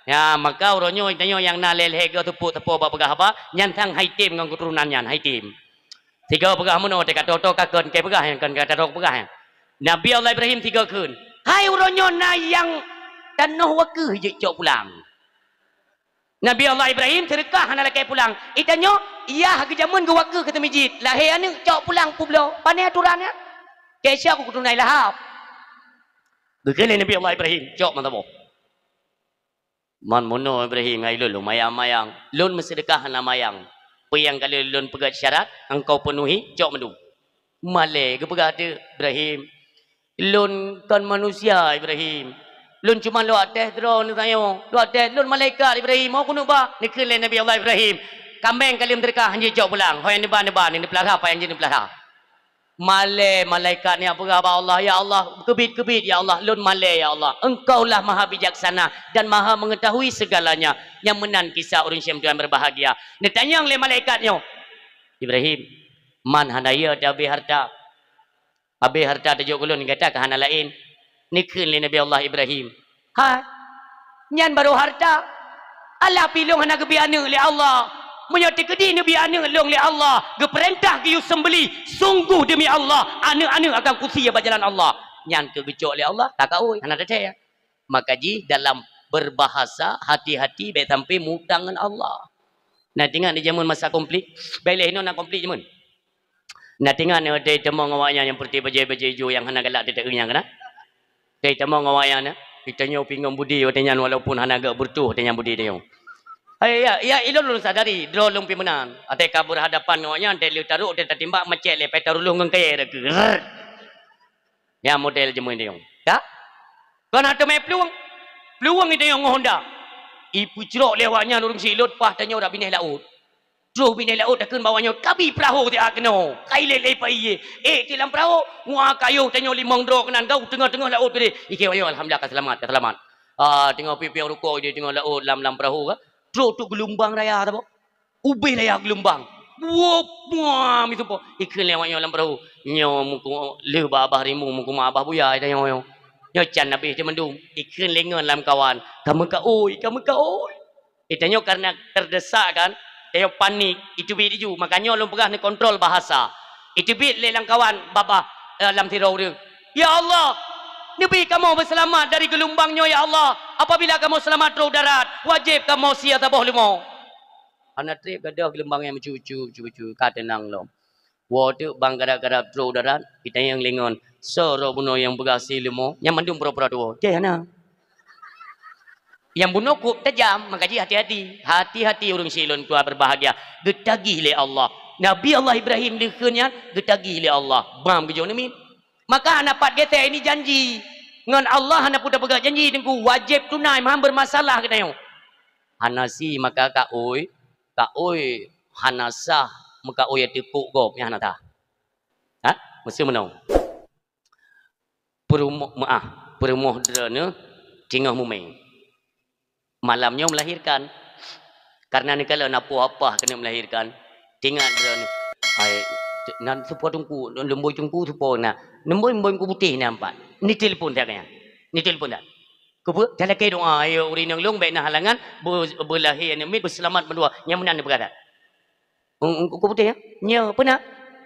[SPEAKER 1] ya maka uronyo itanyo yang nalel hega tepu ba pegah apa nyantang haitim ngang keturunan nyan haitim tiga pegah muno dekat toto kakon ke pegah yang kan kata tok pegah Nabi Allah Ibrahim tiga kun hai uronyo na yang tanah wakeh je cok pulang Nabi Allah Ibrahim terkah hana lakai pulang itanyo iya ke jamun ke wakeh kata masjid lahir anu cok pulang publo panai aturannya kesya aku kutunai lahap Gekele Nabi Allah Ibrahim, jawab mantap. Man mono Ibrahim ngai lun mayang-mayang. Lun bersedekah na mayang. Peyang kalau lun pegat syarat, engkau penuhi, jawab mendu. Malai ke pegat tu Ibrahim. Lun kan manusia Ibrahim. Lun cuma lu atas drone tayo. Lu atas lun malaikat Ibrahim. Mau kuno ba? Nikele Nabi Allah Ibrahim. Kambing kali mereka hanya jawab pulang. Hoy neba ni pelihara apa yang jadi pelihara? Malaikat ni apa kata Allah? Ya Allah, kebit ya Allah, lun malai ya Allah. Engkaulah maha bijaksana dan maha mengetahui segalanya. Yang menan kisah orang Syam Tuhan berbahagia. Dia tanya oleh malaikatnya. Ibrahim, man hanaya dabi harta. Habis harta tajuk ulun kata ke hana lain. Nikun le Nabi Allah Ibrahim. Ha? Nyan baru harta. Alah pilung hana kebiana le Allah. Menyati kedi Nabi anak long le Allah. Geperintah ke you sembeli. Sungguh demi Allah. Anak-anak akan kusia berjalan Allah. Nyan ke gecok le Allah. Tak kau. Hana ada ya. Maka ji dalam berbahasa hati-hati baik sampai mutangan Allah. Nah tinggal di zaman masa konflik. Baiklah ini nak konflik zaman. Nah tinggal ni ada temu ngawaknya yang seperti baju-baju hijau yang hana galak tidak kenyang kena. Ada temu ngawaknya. Kita nyaw pinggang budi. Katanya walaupun hana agak bertuh. Katanya budi dia. Ya, ilun sadari, draw lung pimenan. Ate kabur hadapan ngawaknya, ate liu taruh, ate timbak macet le, taruh lung ngkaya reke. Ya model jemuin dia. Tak? Kan ada mai peluang itu yang Honda. Ibu cerok lewatnya nurung silut pah tanya dak bineh laut. Terus bineh laut takun bawanya kabi perahu dia kena. Kaile le pai. Dalam perahu ngua kayu tanya limong dro kenan kau tengah-tengah laut tadi. Ike wayo alhamdulillah selamat. Tengok pipi ruko dia tengok laut lam perahu ka. Terus tu gelombang raya apa? Ubi raya gelombang. Wah, itu po. Ikan lewatnya dalam perahu. Nyo muku le babah rimu muku mabah buya tanya yo. Nyo can nabi dia mendung. Ikan lengan dalam kawan. Kamu ka oi. Itanya karena terdesak kan. Dia panik. Itu bit itu. Makanya lu pegah ni kontrol bahasa. Itu bit le dalam kawan babah dalam tirau dia. Ya Allah. Nabi kamu berselamat dari gelombangnya ya Allah. Apabila kamu selamat terus darat, wajib kamu sia tabah limo. Anak trip gadah gelombang yang mencucu kata nang lom. Waduh bang gara-gara terus darat, kita yang lengon. Soro bunuh yang bergasi limo, yang mendung pura-pura tua. Dia na. Yang bunuh kup tajam, makanya hati-hati. Hati-hati orang silon tua berbahagia. Getagih le Allah. Nabi Allah Ibrahim dikenya getagih le Allah. Bam kejauh ni. Maka anak pat kita ini janji. Ngan Allah anak punya pegang janji dengan wajib tunai maham bermasalah kena yo. Hanasi maka ka oi hanasah maka oi tekuk gop yang hanata. Ha? Mesti menau. Perumoh drone tinggal mumeng. Malamnya melahirkan. Karena ni kalau nak apa kena melahirkan. Tinggal drone. Nan supaya tungku lemboi tungku supaya lemboi ku putih nampak ni telefon dia kaya ni telefon dah kubu jalan ke doa ayo uri nang long baik nah halangan berlahir ni berselamat berdua yang menan dia berkata ku putih ya nya pernah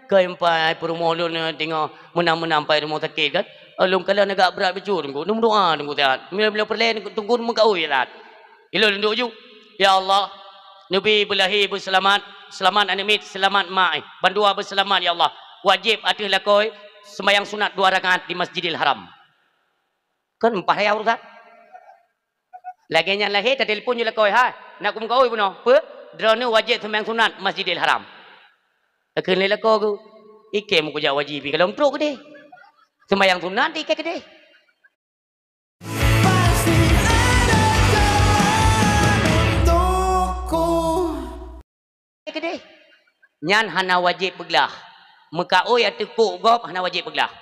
[SPEAKER 1] ke empai perumolun tengok menang-menang pai rumah sakit kan long kalau agak berat becu tunggu doa tunggu sehat bila perlahan tunggu mengkau ya ilo duduk ju ya Allah nabi berlahir berselamat selamat anak selamat mak bandua berselamat ya Allah wajib atas lakoi sembahyang sunat 2 rakaat di Masjidil Haram kan 4 hari urusan lagi yang lahir tak telefon je lakoi ha nak kum kau pun apa drone wajib sembahyang sunat Masjidil Haram akan le lakoi ku ikem ku jawab wajib kalau truk ke deh sembahyang sunat ikem ke deh kedai nyan hana wajib beglah muka oi atu kok gop hana wajib beglah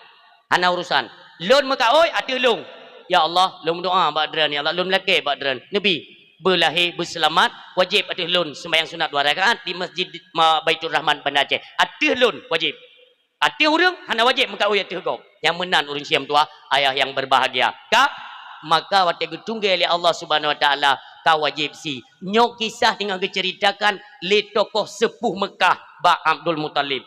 [SPEAKER 1] hana urusan lon muka oi atu long ya Allah lon doa badran ya Allah lon laki badran nabi berlahir berselamat wajib atu lon sembahyang sunat 2 rakaat di Masjid Baitur Rahman Bandar Aceh atu lon wajib atu urang hana wajib muka oi atu gop yang menan urang siam tua ayah yang berbahagia ka maka wate getunggal oleh Allah Subhanahu wa taala kau wajib si nyok kisah tinggal diceritakan le tokoh sepuh Mekah ba Abdul Muttalib.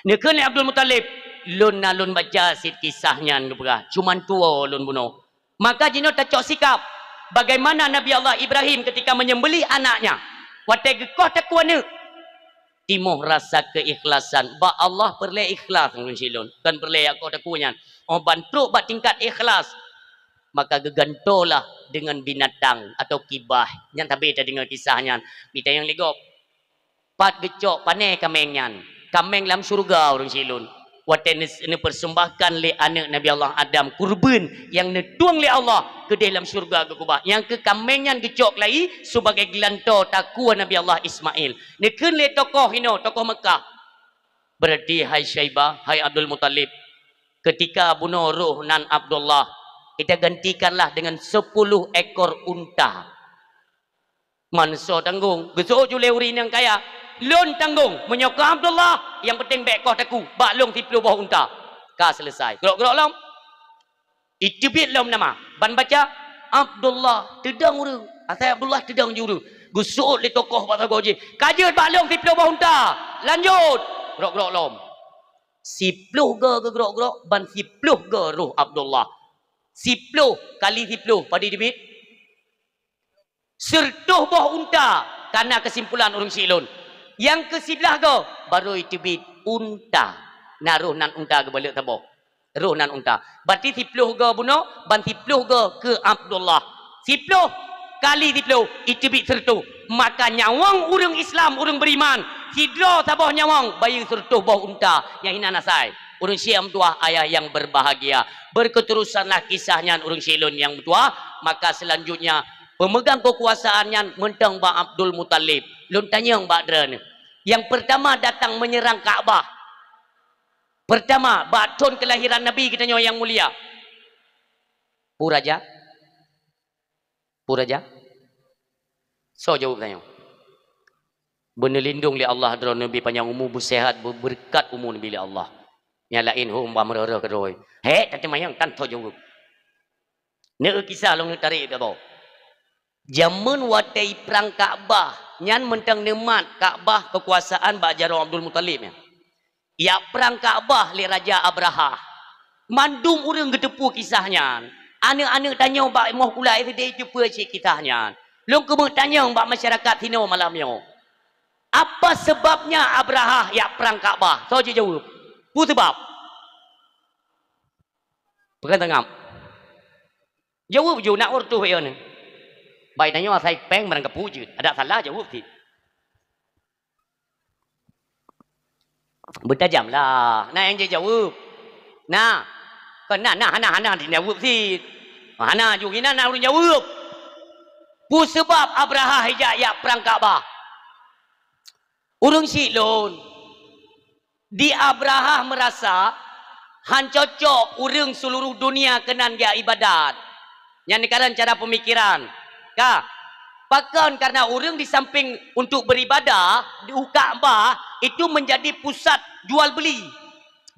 [SPEAKER 1] Nekun Abdul Muttalib lun nalun baca sit kisahnya ngeberah cuman tua lun bunuh. Maka jino tak cok sikap bagaimana Nabi Allah Ibrahim ketika menyembelih anaknya. Wate gekoh takuana timuh rasa keikhlasan ba Allah perle ikhlas ngun silun kan perle aku takunya. Oh bantu ba tingkat ikhlas maka gegantolah dengan binatang atau kibah. Yang tapi kita dengar kisahnya. Kita yang ligop. Pat gecok panai kamengnya. Kameng dalam surga orang silun. Watan ini persembahkan oleh anak Nabi Allah Adam. Kurban yang netuang oleh Allah ke dalam surga ke kubah. Yang ke kamengnya gecok lagi sebagai gelantor takwa Nabi Allah Ismail. Nekun le tokoh ini, tokoh Mekah. Berarti hai Syaibah, hai Abdul Muttalib. Ketika bunuh roh nan Abdullah, kita gantikanlah dengan 10 ekor unta. Manso tanggung. Besok jule urin yang kaya. Lon tanggung. Menyokong Abdullah. Yang penting bekoh taku. Bak long 10 buah unta. Kah selesai. Gerok-gerok lom. Itu bit lom nama. Ban baca. Abdullah. Tedang urung. Asal Abdullah tedang juru. Gusuk li tokoh pasal goji. Kajut bak long 10 buah unta. Lanjut. Gerok-gerok lom. 10 ke gerok-gerok. Ban 10 ke roh Abdullah. 10 kali 10 pada debit 100 buah unta karena kesimpulan orang silun yang ke sebelah ke baru itu bit unta naruh nan unta ke balik tabok roh nan unta berarti 10 ke bunuh ban 10 ke Abdullah 10 kali 10 itu bit 100 maka nyawang orang Islam orang beriman hidro tabah nyawang bayi 100 buah unta yang hina nasai orang Syiam tua ayah yang berbahagia. Berketerusanlah kisahnya orang Silun yang tua. Maka selanjutnya pemegang kekuasaannya mentang Mbak Abdul Muttalib. Lun tanya Mbak Dren. Yang pertama datang menyerang Kaabah. Pertama, batun kelahiran Nabi kita yang mulia. Puraja? Puraja? So jawab tanya. Benar lindung li Allah hadrat Nabi panjang umur bersehat berberkat umur Nabi li Allah. Yang lain hum ba merere ke roi. He tak mayang tan tho jawab. Ne kisah long tarik ke bau. Zaman watai perang Kaabah, nyan mentang nemat Kaabah kekuasaan Bak Jarrah Abdul Muttalib ya. Ya perang Kaabah li Raja Abraha. Mandum urang gedepu kisahnya. Anak-anak tanya Bak moh pula itu dia jumpa cik kisahnya. Long kemuk tanya Bak masyarakat sini malam yo. Apa sebabnya Abraha ya perang Kaabah? So je jawab. Pu sebab. Bukan tengam. Jawab je nak urtu yo ni. Baik tanya saya peng barang kepu je. Ada salah jawab ti. Bertajam lah. Nah yang je jawab. Nah. Kan hana jawab si. Hana juga nak urut jawab. Pu sebab Abraha hijak ya perang Kaabah. Urung silun. Di Abraha merasa han cocok urang seluruh dunia kenan dia ibadat. Yang dikarenakan cara pemikiran. Kah? Bahkan karena urang di samping untuk beribadah di Kaabah itu menjadi pusat jual beli.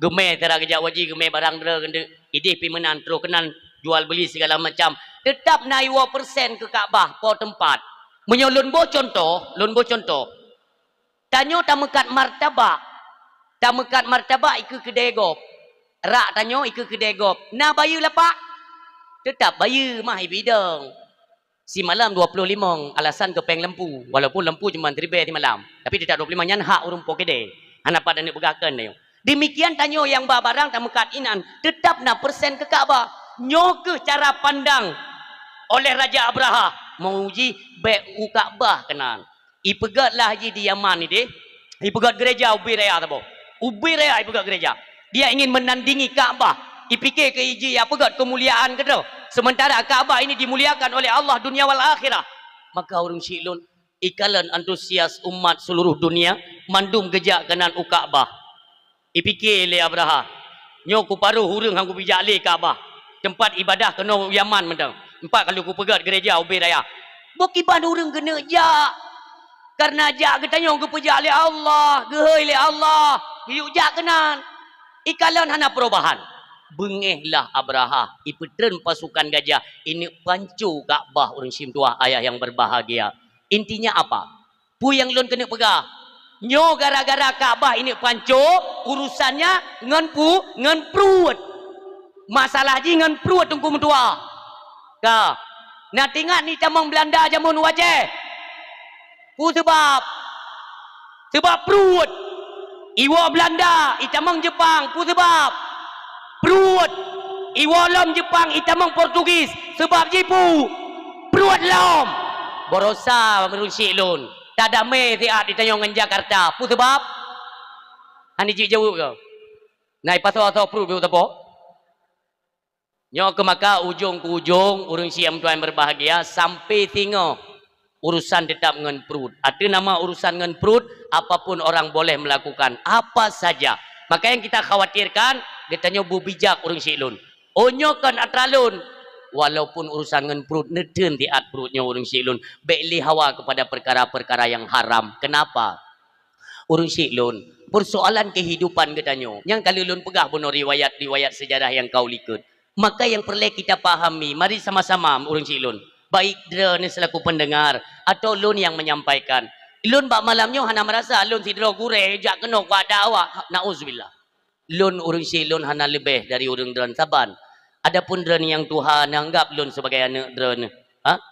[SPEAKER 1] Gemai tera kejak waji gemai barang dera kena ide pimenan terus kenan jual beli segala macam. Tetap naik 2% ke Kaabah po tempat. Menyolun bo contoh. Tanyo tamekat martabak. Tamekat martabak ikut kedai gop. Rak tanyo ikut kedai gop. Nah bayu lah pak. Tetap bayu mah bidang. Si malam 25 alasan ke peng lempu. Walaupun lempu cuma teribet di malam. Tapi tetap 25 nyan hak urung po kedai. Anak pada nak begakan dia. Demikian tanyo yang barang tamekat inan. Tetap na persen ke Kaabah. Nyo ke cara pandang oleh Raja Abraha. Menguji baik Kaabah kenan. Ipegatlah haji di Yaman ni deh. Ipegat gereja Ubi Raya tabo. Ubi Raya ipegat gereja. Dia ingin menandingi Kaabah. Ipikir ke iji apegat kemuliaan ke tu. Sementara Kaabah ini dimuliakan oleh Allah dunia wal akhirah. Maka orang silun ikalan antusias umat seluruh dunia mandum gejak kenan Kaabah. Ipikir le Abraha. Nyo ku paruh hurung hang ku bijak le Kaabah. Tempat ibadah kena Yaman mentang. Empat kali ku pegat gereja Ubi Raya. Bokiban hurung kena jak. Karena jak ketanya ke pejak oleh Allah, gehoi oleh Allah, hiuk jak kenan. Ikalan hana perubahan. Bengehlah Abraha, ipetren pasukan gajah. Ini pancu Kaabah orang sim tua ayah yang berbahagia. Intinya apa? Pu yang lon kena pegah. Nyo gara-gara Kaabah ini pancu, urusannya ngan pu, ngan pruut. Masalah ji ngan pruut tunggu mentua. Ka. Nah tinggal ni camang Belanda jamun wajah. Pu sebab perut iwa Belanda itamang Jepang pu sebab perut iwa lam Jepang itamang Portugis sebab jipu perut lom borosa merunsyik lun tak ada me tiap ditanya dengan Jakarta pu sebab hani ji jauh kau naik pasal atau perut betul apa nyo ke maka ujung ke ujung urang siam tuan berbahagia sampai tinggal urusan tetap dengan perut ada nama urusan dengan perut apapun orang boleh melakukan apa saja maka yang kita khawatirkan ditanya bu bijak urang silun onyokan atralun walaupun urusan dengan perut neden tiat perutnya urang silun beli hawa kepada perkara-perkara yang haram kenapa urang silun persoalan kehidupan katanya yang kali lun pegah bunuh riwayat sejarah yang kau likut maka yang perlu kita pahami mari sama-sama urang silun baik dia ni selaku pendengar atau lun yang menyampaikan lun bak malamnya hana merasa lun sidro gure jak kena kuat dakwah nauzubillah lun urang silun hana lebih dari urang dran saban adapun dran yang Tuhan anggap lun sebagai anak dran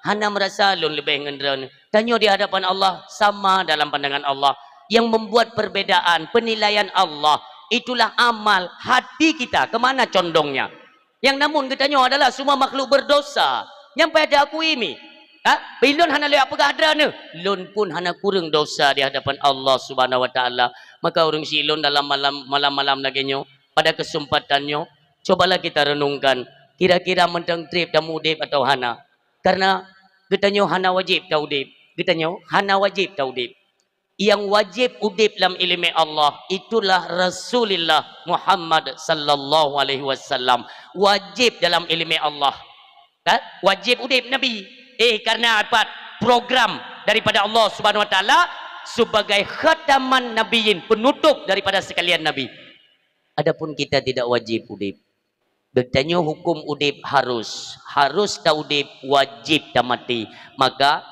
[SPEAKER 1] hana merasa lun lebih dengan dran tanya di hadapan Allah sama dalam pandangan Allah yang membuat perbedaan penilaian Allah itulah amal hati kita kemana condongnya yang namun katanya adalah semua makhluk berdosa yang pada aku ini bilun hana le apa ada ne lun pun hana kurang dosa di hadapan Allah Subhanahu wa taala maka urang si lun dalam malam lagi pada kesempatannya cobalah kita renungkan kira-kira mentang trip dan mudip atau hana karena katanya hana wajib taudip katanya hana wajib taudip yang wajib udip dalam ilmu Allah itulah Rasulullah Muhammad sallallahu alaihi wasallam wajib dalam ilmu Allah wajib udip Nabi karena apa program daripada Allah Subhanahu wa taala sebagai khataman nabiyin penutup daripada sekalian nabi adapun kita tidak wajib udip bertanya hukum udip harus taudip wajib tamati maka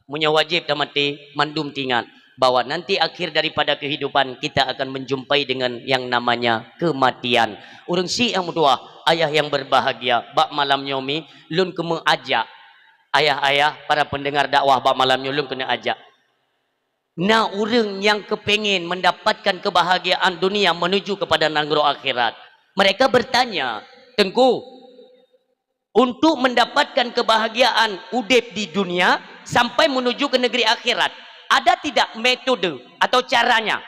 [SPEAKER 1] punya wajib tamati mandum tingat bahwa nanti akhir daripada kehidupan kita akan menjumpai dengan yang namanya kematian urang si yang dua ayah yang berbahagia bak malam nyomi lun kena ajak ayah-ayah para pendengar dakwah bak malam lun kena ajak nah urang yang kepengin mendapatkan kebahagiaan dunia menuju kepada negeri akhirat mereka bertanya tengku untuk mendapatkan kebahagiaan udip di dunia sampai menuju ke negeri akhirat ada tidak metode atau caranya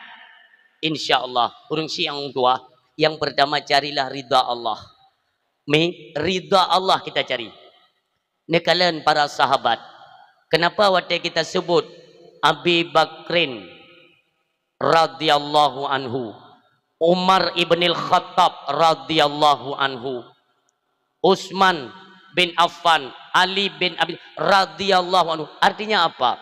[SPEAKER 1] insyaallah urang si yang tua yang pertama carilah ridha Allah ridha Allah kita cari nekalan para sahabat kenapa waktu kita sebut Abi Bakrin radhiyallahu anhu Umar ibnil Khattab radhiyallahu anhu Utsman bin Affan Ali bin Abi radhiyallahu anhu artinya apa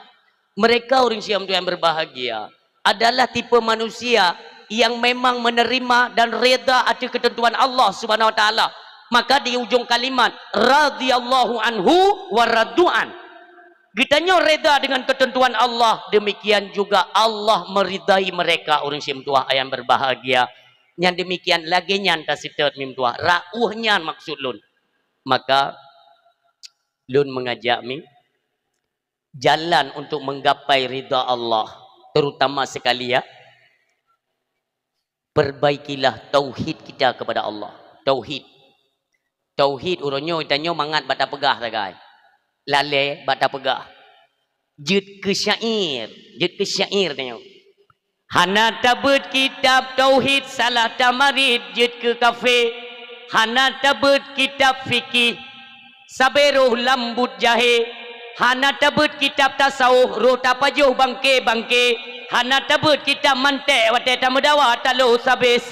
[SPEAKER 1] mereka orang Syiah yang berbahagia adalah tipe manusia yang memang menerima dan reda atas ketentuan Allah Subhanahu wa taala maka di ujung kalimat radhiyallahu anhu wa radu'an kitanya reda dengan ketentuan Allah demikian juga Allah meridai mereka orang Syiah yang berbahagia yang demikian lagi nyanta sitat mim tua rauhnya maksud lun maka lun mengajak mi jalan untuk menggapai ridha Allah terutama sekali perbaikilah tauhid kita kepada Allah tauhid uronyo itanyo mangat bata pegah sagai lale bata pegah jut ke syair tanyo hana tabut kitab tauhid salah tamarid jut ke kafe hana tabut kitab fikih saberuh lambut jahe hana tabut kitab tasawuf roh tapajuh bangke hana tabut kitab mantek wate tamudawa talo sabe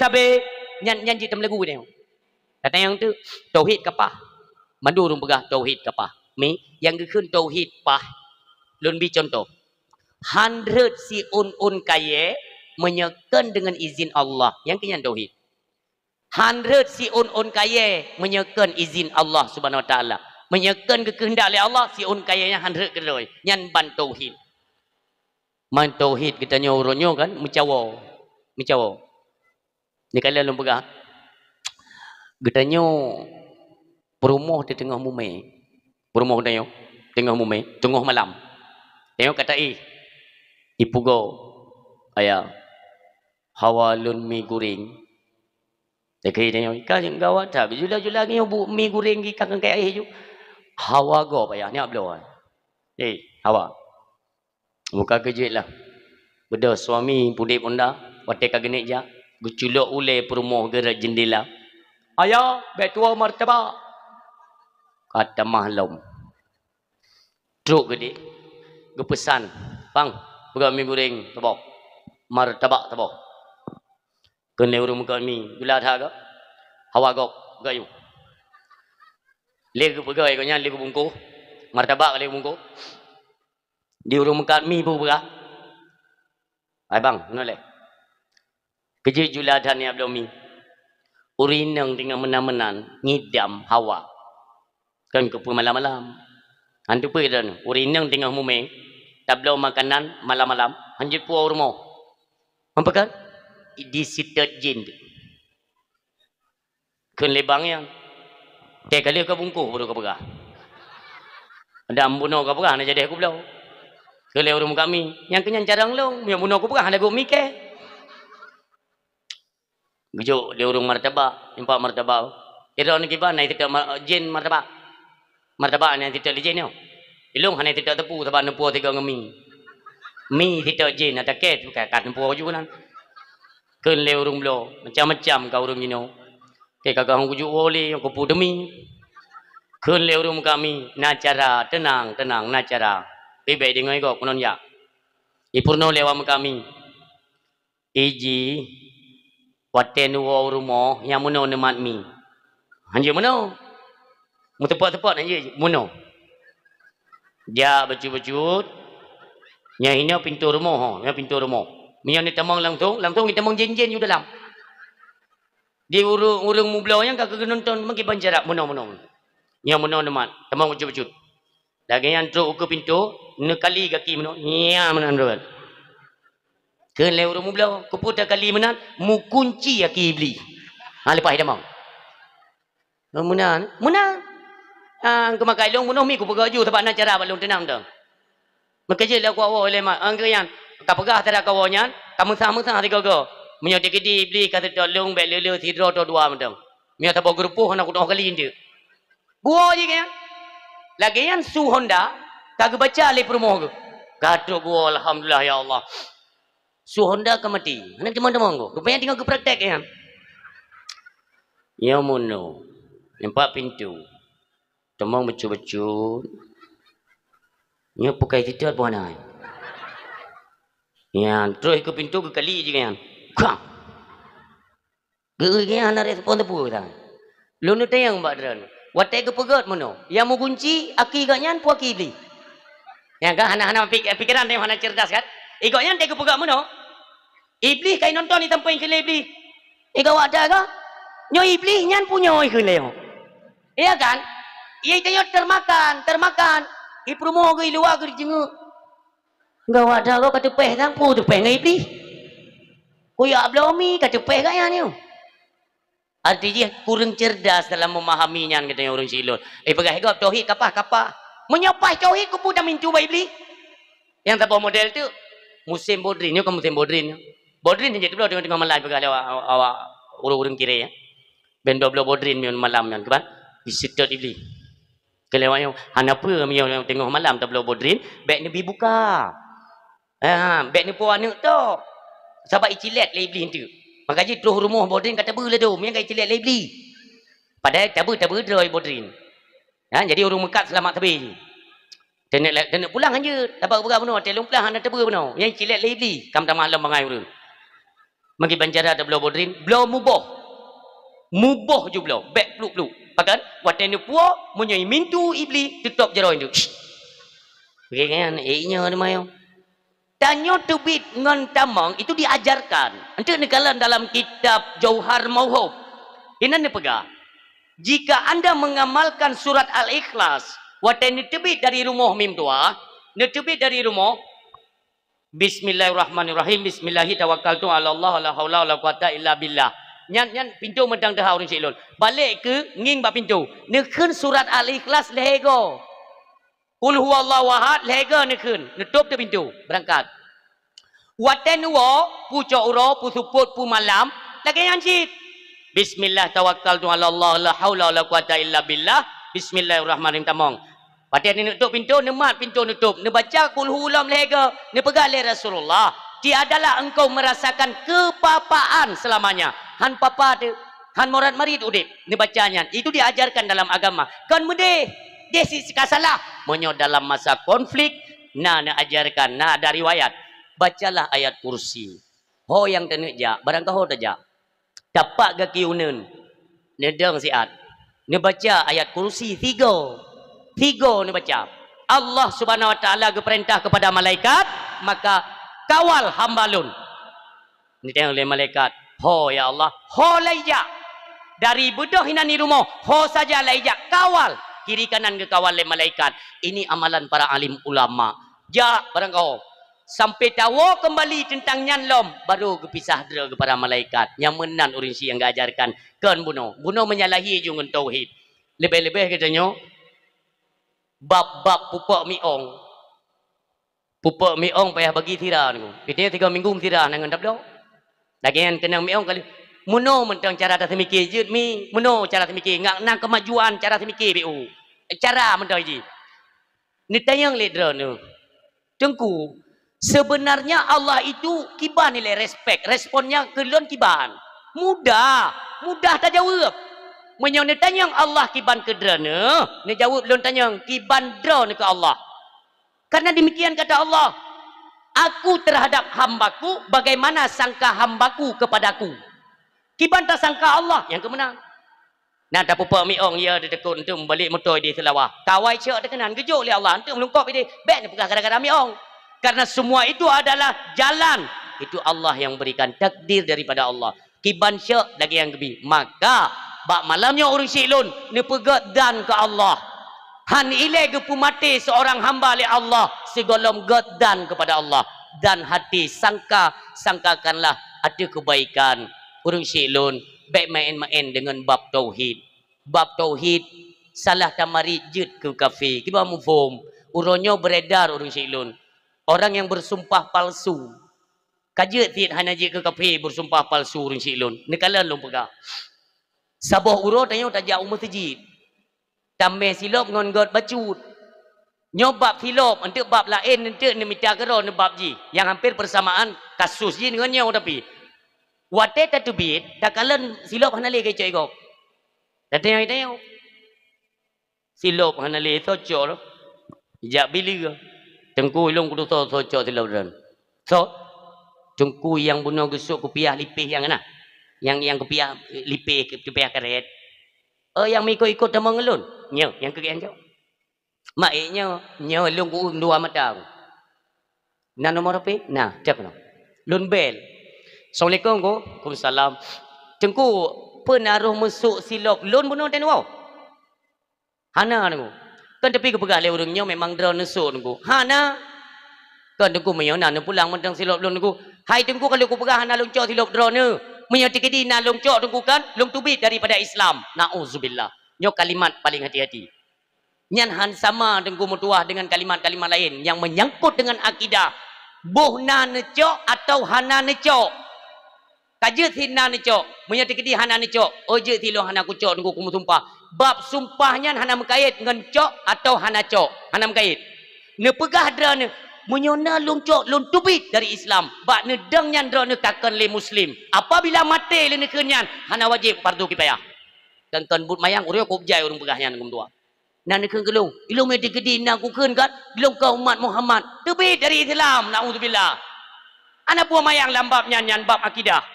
[SPEAKER 1] nyanyi tam lagu ni kata yang tu tauhid kapah mandu rung pegah tauhid kapah mi yang keun tauhid pah lun bi contoh 100 si un kaye menyekan dengan izin Allah yang kenyan tauhid 100 si un kaye menyekan izin Allah Subhanahu wa taala menyekan kehendak oleh Allah si un kayanya 100 kedoi nyan ban tauhid man tauhid kita nyoronyo kan mencawo ni kalian lum pegah getanyo perumoh di tengah mume perumoh tanyo tengah mume tengah malam tengok kata ipugo aya hawalun mi guring dekai tanyo ikan yang gawat tak jula-jula ngi bu mi guring gi kang kai ju Hawa go payah ni ablo. Hawa. Muka kejut lah. Beda suami pudip onda, wate kagenik ja, guculok ule perumoh gerak jendela. Ayah, betua martabak. Kata mahlum. Truk gede. Gepesan. Bang, berami goreng tabak. Martabak tabak. Kena urung muka mi. Gula dah ke? Hawa gok. Gayu. Legu pegai kau nyan legu bungku. Martabak legu bungku. Di urung muka mi pun berah. Ay bang, noleh. Kerja juladan ni abdo mi. Urinang dengan menan-menan ngidam hawa. Kan ke malam-malam. Hantu pe dan urinang dengan mumeng. Tablau makanan malam-malam. Hanjut puau rumah. Apa kan? Disita jin. Kan lebang yang. Tiap kali ke bungkuh baru ke berah. Ada ambuno ke berah nak jadi aku belau. Ke lewat kami. Yang kenyan jarang long. Yang bunuh aku berah ada aku mikir. Gejuk dia urung martabak, impak martabak. Ira ni kiban nai tidak jin martabak. Martabak ni tidak jin yo. Ilung hanai tidak tepu sebab nempu tiga ngemi. Mi tidak jin ada ket bukan kat nempu juga nan. Ken le urung blo, macam-macam kau urung ino. Ke kakak hang kujuk oli yang kupu demi. Ken le urung kami nacara tenang nacara. Bebe dengan iko kunon ya. Ipurno lewam kami. Iji waten wo rumah yang muno nemat mi. Hanje muno. Mu tepat-tepat hanje muno. Dia becut-becut. Nya hina pintu rumah ha, nya pintu rumah. Mi ni tamang langsung kita mong jen-jen yu dalam. Di urung mublau yang kagak nonton mangki banjarak muno. Nya muno nemat, tamang becut-becut. Lagi yang truk ke pintu, nekali kaki muno. Nya menan ro. Ke lewat rumah belau, keputar kali menan, mu kunci aki beli. Lepas dah mau. Menan. Ke makai long munoh mi ku pegaju sebab nak cara balong tenang dah. Makanya lah ku awak oleh mak. Angka yang kapegah tak ada kawannya, kamu sama tiga go. Menyo dikedi beli kata tolong bel lele tidro to dua mendang. Mi tak bawa grupuh nak kudu kali inde. Buah je kan. Lagi yang su Honda kagak baca le promo ke. Gaduh gua alhamdulillah ya Allah. Su Honda ke mati. Mana teman-teman ko? Rupanya tinggal ke praktek ya. Ya mono. Nampak pintu. Temang becut-becut. Ya pakai tidak buana. Ya, terus ke pintu ke kali je kan. Kang. Geus ana respon tepu tang. Lu nu tayang mbak dran. Watai ke pegot mono. Yang mu kunci aki gaknyan puaki beli. Ya kan anak-anak pikiran dia mana cerdas kan? Ikutnya dia ke pegot mono. Iblis kai nonton di tempat yang iblis. Ika wadah ke? Nyo iblis nyan punya oi leo. Iya kan? Iya itu termakan. I promo ke luar ke jenguk. Enggak wadah ke kata peh tang pu tu peh ngai iblis. Ku ya blomi kata peh kaya ni. Artinya kurang cerdas dalam memahami nyan katanya orang silon. Pegang hegap tauhid kapah. Menyapai tauhid ku pun dah mintu ba iblis. Yang tak model tu musim bodrin ni kan musim bodrin. Bodrin je tu belah tengah malam pegang awak urung-urung kira ya. Ben 12 bodrin mion malam yang kan. Visitor iblis. Kelewat yang hanapa mion tengah malam tak belah bodrin, beg ni buka. Beg ni puan tu. Sebab icilet le iblis tu. Makanya terus rumah bodrin kata bela tu, mian kai icilet le iblis. Padahal tabu droi bodrin. Jadi orang Mekat selamat tebi. Kena pulang aja. Dapat berapa benar? Telung pulang anda tebu benar. Yang icilet le iblis. Kam tak malam bangai urang. Magi banjara ada belau bodrin, belau muboh je belau, bek peluk. Pakan, watan ni puak, munyai mintu iblis, tutup jaroi tu. Okey kan, nya ni mayo. Tanyo tubit ngan tamang, itu diajarkan. Nanti nekalan dalam kitab Jauhar Mauhub. Ini ni pegang. Jika anda mengamalkan surat Al-Ikhlas, watan ni tubit dari rumah mim tua, ni tubit dari rumah, Bismillahirrahmanirrahim. Bismillahi tawakkaltu ala Allah la haula wala quwata illa billah. Nyan pintu medang dah orang silon. Balik ke nging ba pintu. Nekeun surat Al-Ikhlas lehego. Qul huwallahu ahad lehego nekeun. Nutup tu pintu. Berangkat. Waten wo pucok uro pu suput pu malam lagi yang cit. Bismillah tawakkaltu ala Allah la haula wala quwata illa billah. Bismillahirrahmanirrahim tamong. Pada ni nutup pintu, nemat pintu nutup. Ne baca kul hulam lega, ne pegang le Rasulullah. Tiadalah engkau merasakan kepapaan selamanya. Han papa tu, han morat marid udip. Ne bacanya. Itu diajarkan dalam agama. Kan mudeh. Desi salah. Monyo dalam masa konflik, na ajarkan, na ada riwayat. Bacalah ayat kursi. Ho yang tenek jak, barang kau tak dapat ke kiunen. Nedeng siat. Ne baca ayat kursi 3 ne baca. Allah Subhanahu wa taala berperintah kepada malaikat, maka kawal hambalun. Ni tengok oleh malaikat. Ho ya Allah, ho laija. Dari bedah hinani rumah, ho saja laija kawal. Kiri kanan ke kawal oleh malaikat. Ini amalan para alim ulama. Ja barang kau. Sampai tahu kembali tentang nyanlom, baru kepisah dera kepada malaikat. Yang menan orang si yang diajarkan. Kan bunuh. Bunuh menyalahi dengan tauhid. Lebih-lebih katanya, bab-bab pupuk miong. Pupuk miong payah bagi tira ni. Kita 3 minggu tira dengan dabdo. Lagian kena miong kali. Muno mentang cara tak semikir je mi. Muno cara semikir. Ngak nak kemajuan cara semikir BU. Cara mentang je. Ni tayang ledra ni. Tengku. Sebenarnya Allah itu kiban nilai respect. Responnya kelon kiban. Mudah tak jawab. Menyo ni tanya Allah kiban ke drana, ni jawab lon tanya kiban drana ke Allah. Karena demikian kata Allah, aku terhadap hambaku bagaimana sangka hambaku kepadaku. Kiban tak sangka Allah yang kemenang. Nah tak pupa miong ya dia tekun untuk balik motor di selawah. Kawai cek terkenan gejuk oleh Allah untuk melungkap dia. Baik ni pegah kadang-kadang miong. Karena semua itu adalah jalan. Itu Allah yang berikan takdir daripada Allah. Kiban syek lagi yang lebih. Maka, bak malamnya orang syilun, ni pegat dan ke Allah. Han ilai gepu mati seorang hamba oleh Allah. Segolong gedan kepada Allah. Dan hati sangkakanlah ada kebaikan. Orang syilun, baik main-main dengan bab tauhid. Bab tauhid, salah tamari jid ke kafe. Kita mufum. Uronyo beredar orang syilun. Orang yang bersumpah palsu. Kajet tiad hanaji ke kafe bersumpah palsu orang silun. Nekalan lu pegah. Sabah uro tanya tajak umur tejid. Tambah silop ngon god bacut. Nyobab silop untuk bab lain untuk nemita kero ne bab ji. Yang hampir persamaan kasus ji dengan nyau tapi. Wate tatubit takalan silop hanale ke coi kok. Tanya. Silop hanale tocok lo. Jak bili ke. Tengku ilung kudu so cocok silap dan. So tengku yang bunuh gesuk kupiah lipih yang mana? Yang kupiah lipih kupiah karet. Yang ikut tamang ngelun. Nyo yang kegian jauh. Maknya nyo ilung ku dua mata. Nah nomor apa? Nah, cak no. Lun bel. Assalamualaikum ku. Waalaikumsalam. Tengku penaruh mesuk silap lun bunuh dan wow. Hana nengku. Kan tapi kepegah le urangnya memang dra nesuk nunggu. Hana. Kan tengku menyona ne pulang mentang silap lun nunggu. Hai tengku kalau ku pegah hana lungcok silap dra ne. Menyoti kedi na lungcok tengku kan lung tubit daripada Islam. Nauzubillah. Nyo kalimat paling hati-hati. Nyan han sama tengku mutuah dengan kalimat-kalimat lain yang menyangkut dengan akidah. Buhna necok atau hana necok. Kajet hina necok. Menyoti kedi hana necok. Oje tilo hana kucok tengku ku sumpah. Bab sumpahnya hana mengkait dengan cok atau hana cok. Hana mengkait. Ne pegah dra ne. Menyona lung cok, lung tubit dari Islam. Bak ne deng nyan dra ne kakan le Muslim. Apabila mati le ne kenyan. Hana wajib fardu kifayah. Kan but mayang uryo kubjai urung pegah nyan kum tua. Nah ne ken gelung. Ilung me digedi na ku ken kan. Ilung ka umat Muhammad. Tubit dari Islam. Nauzubillah. Ana buah mayang lambab nyan bab akidah.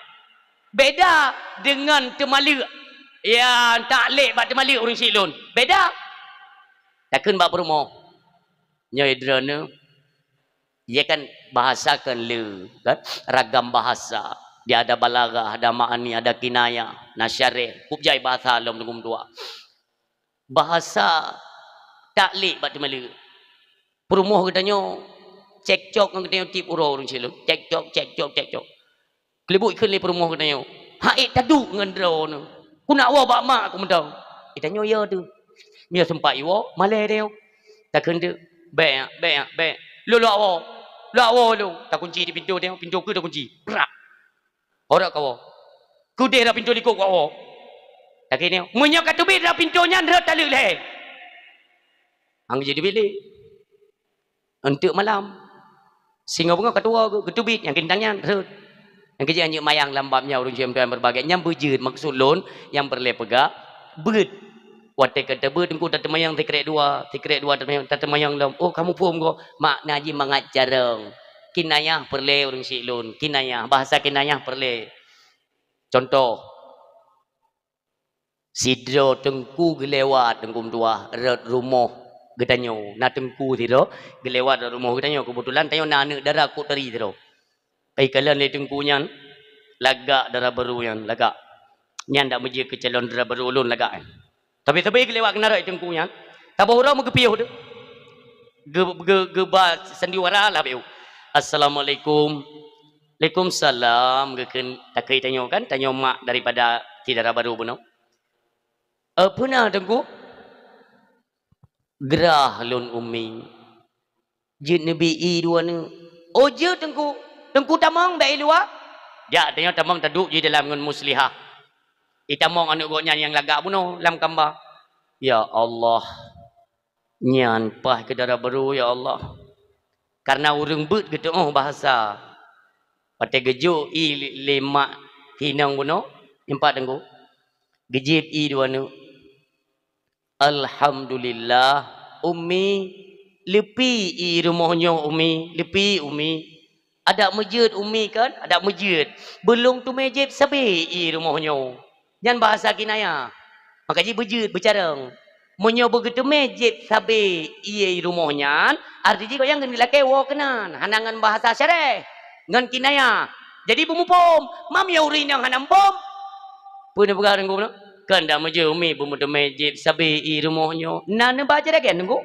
[SPEAKER 1] Beda dengan temali. Ya taklek bak temali orang silun. Beda. Takkan bak perumoh. Nyai drana. Ia kan bahasakan le. Kan? Ragam bahasa. Dia ada balagah, ada ma'ani, ada kinaya. Nasyarih. Kubjai bahasa alam nunggu tua. Bahasa taklek bak temali. Perumoh katanya. Cekcok katanya tip orang silun. Cekcok. Kelibut ikan le perumoh katanya. Haik taduk dengan drone. Ku nak wa bak mak aku mentang. Tanya ya tu. Mia sempat iwo, malai dia. Tak kena. Baik. Lu lu. Tak kunci di pintu dia. Pintu ku dah kunci. Brak. Orang kau. Ku dia dah pintu likuk kau. Tak kena. Munyak kat tubit dah pintunya ndak taluk leh. Hang jadi bilik. Untuk malam. Singa bunga ketua ketubit yang kintangnya terus. Yang kerja anjing mayang lambamnya urung jam tuan berbagai nyam berjeut maksud lon yang berle pegak beut. Wate kata beut engko tata mayang tikrek dua tata mayang lam. Oh kamu pun go makna ji mengajareng. Kinayah perle urung si lon. Kinayah bahasa kinayah perle. Contoh sidro tengku gelewat tengkum tua rumah gedanyo na tengku tiro gelewat rumah gedanyo kebetulan tayo na anak darah ku teri tiro pai kalan le tengku nyan lagak darah baru yang lagak nyan dak meje ke calon darah baru ulun lagak tapi gelewat kena rai tengku nyan tabo ora mo gepiyo de ge ba sandiwara lah beu assalamualaikum Waalaikumsalam geken takai tanyo kan tanyo mak daripada ti darah baru puno pernah tengku gerah lun umi jin nabi i dua ni oh je tengku tamang bai luar ja tanya tamang taduk je dalam ngun muslihah itamong anu go nyan yang lagak buno lam kamba ya Allah nyan pah ke darah baru ya Allah karena urang beut gitu oh bahasa pate gejo i lemak hinang buno empat tengku gejip i dua nu alhamdulillah umi lepi i rumahnya umi lepi umi ada masjid umi kan ada masjid belum tu masjid sabi i rumahnya jangan bahasa kinaya maka ji berjud bercareng munyo begitu masjid sabi i rumahnya arti kau yang kena kewo kenan hanangan bahasa syareh ngan kinaya jadi bumupom mam ya urin yang hanam pom pun pegang nggo kan dah masjid umi bumutu masjid sabi i rumahnya nana baca dah kan nggo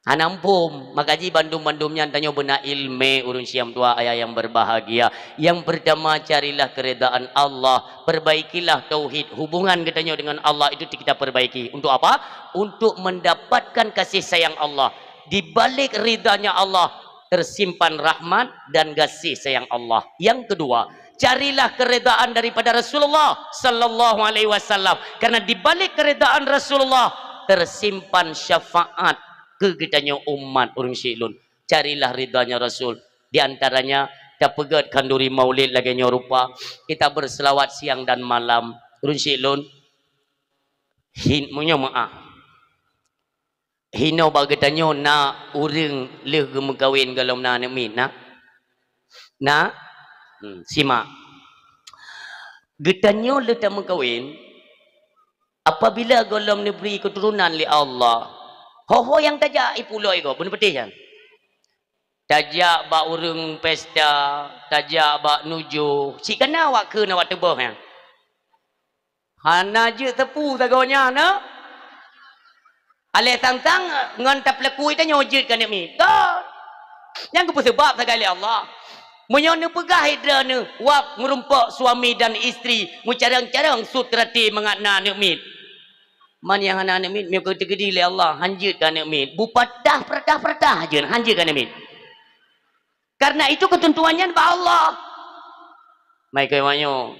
[SPEAKER 1] hanampum makaji bandum-bandumnya tanya benar ilmu urun siam tua ayah yang berbahagia yang pertama carilah keredaan Allah perbaikilah tauhid hubungan katanya dengan Allah itu kita perbaiki untuk apa untuk mendapatkan kasih sayang Allah di balik ridanya Allah tersimpan rahmat dan kasih sayang Allah yang kedua carilah keredaan daripada Rasulullah sallallahu alaihi wasallam karena di balik keredaan Rasulullah tersimpan syafaat kegetanya umat urang silun carilah ridanya Rasul di antaranya kita pegat kanduri maulid lagi rupa kita berselawat siang dan malam urang silun hinmunya maaf hino bagetanya na urang leh gemekawin galau na min na simak getanyo letak mengkawin apabila golong diberi keturunan li Allah ho yang tajak ipuloi go benar betul kan tajak ba urang pesta tajak ba nuju si kana wak ke na wak tebah kan hana je tepu tagonya na ale tang-tang ngan tap lekui tanyo jit kan ni to yang ke sebab tagali Allah menyono pegah hidrana wap ngerumpak suami dan isteri mucarang-carang sutrati mengakna nikmit man yang anak nikmit meu gede-gede le Allah hanjitkan nikmit bupadah perdah aja hanjitkan nikmit karena itu ketentuannya ba Allah mai kai wanyo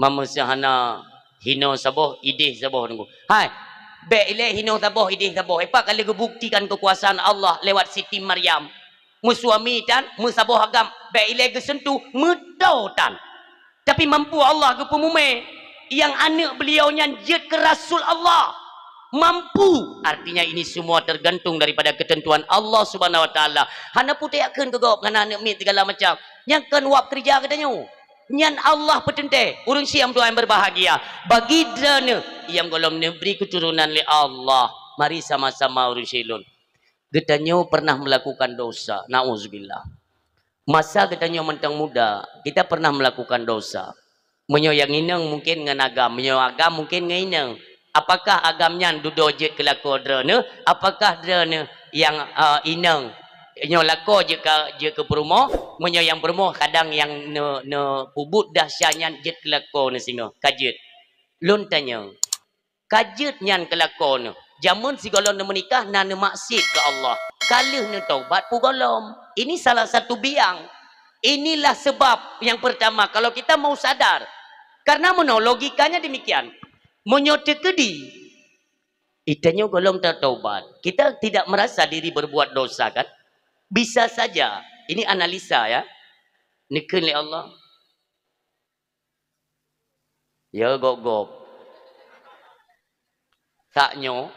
[SPEAKER 1] mama sahana hino saboh idih saboh nunggu hai be ile hino saboh idih saboh apa kali gebuktikan kekuasaan Allah lewat Siti Maryam musuami dan musaboh agam be ile gesentuh medotan tapi mampu Allah ke pemume yang anak beliau nyanjit ke Rasul Allah mampu artinya ini semua tergantung daripada ketentuan Allah Subhanahu wa taala hana putayakeun ke gop ngana anak mit segala macam yang kan wap kerja katanya nyan Allah petente urang siam tuan berbahagia bagi drana yang golom nebri keturunan li Allah mari sama-sama urang silun getanyo pernah melakukan dosa nauzubillah masa getanyo mentang muda kita pernah melakukan dosa menyo yang inang mungkin ngan agam menyo agam mungkin ngan inang apakah agamnya dudo je kelako drana apakah drana yang inang nyo lako je ke perumoh menyo yang perumoh kadang yang ne pubut dahsyanya je kelako ne singa kajet lun tanya kajet nyan kelako ne jamun si golong menikah nana maksud ke Allah kalih ne taubat pu golong ini salah satu biang inilah sebab yang pertama kalau kita mau sadar karena logikanya demikian menyote kedi Itanya golong tertaubat. Kita tidak merasa diri berbuat dosa kan? Bisa saja. Ini analisa ya. Niken li Allah. Ya gop-gop. Taknyo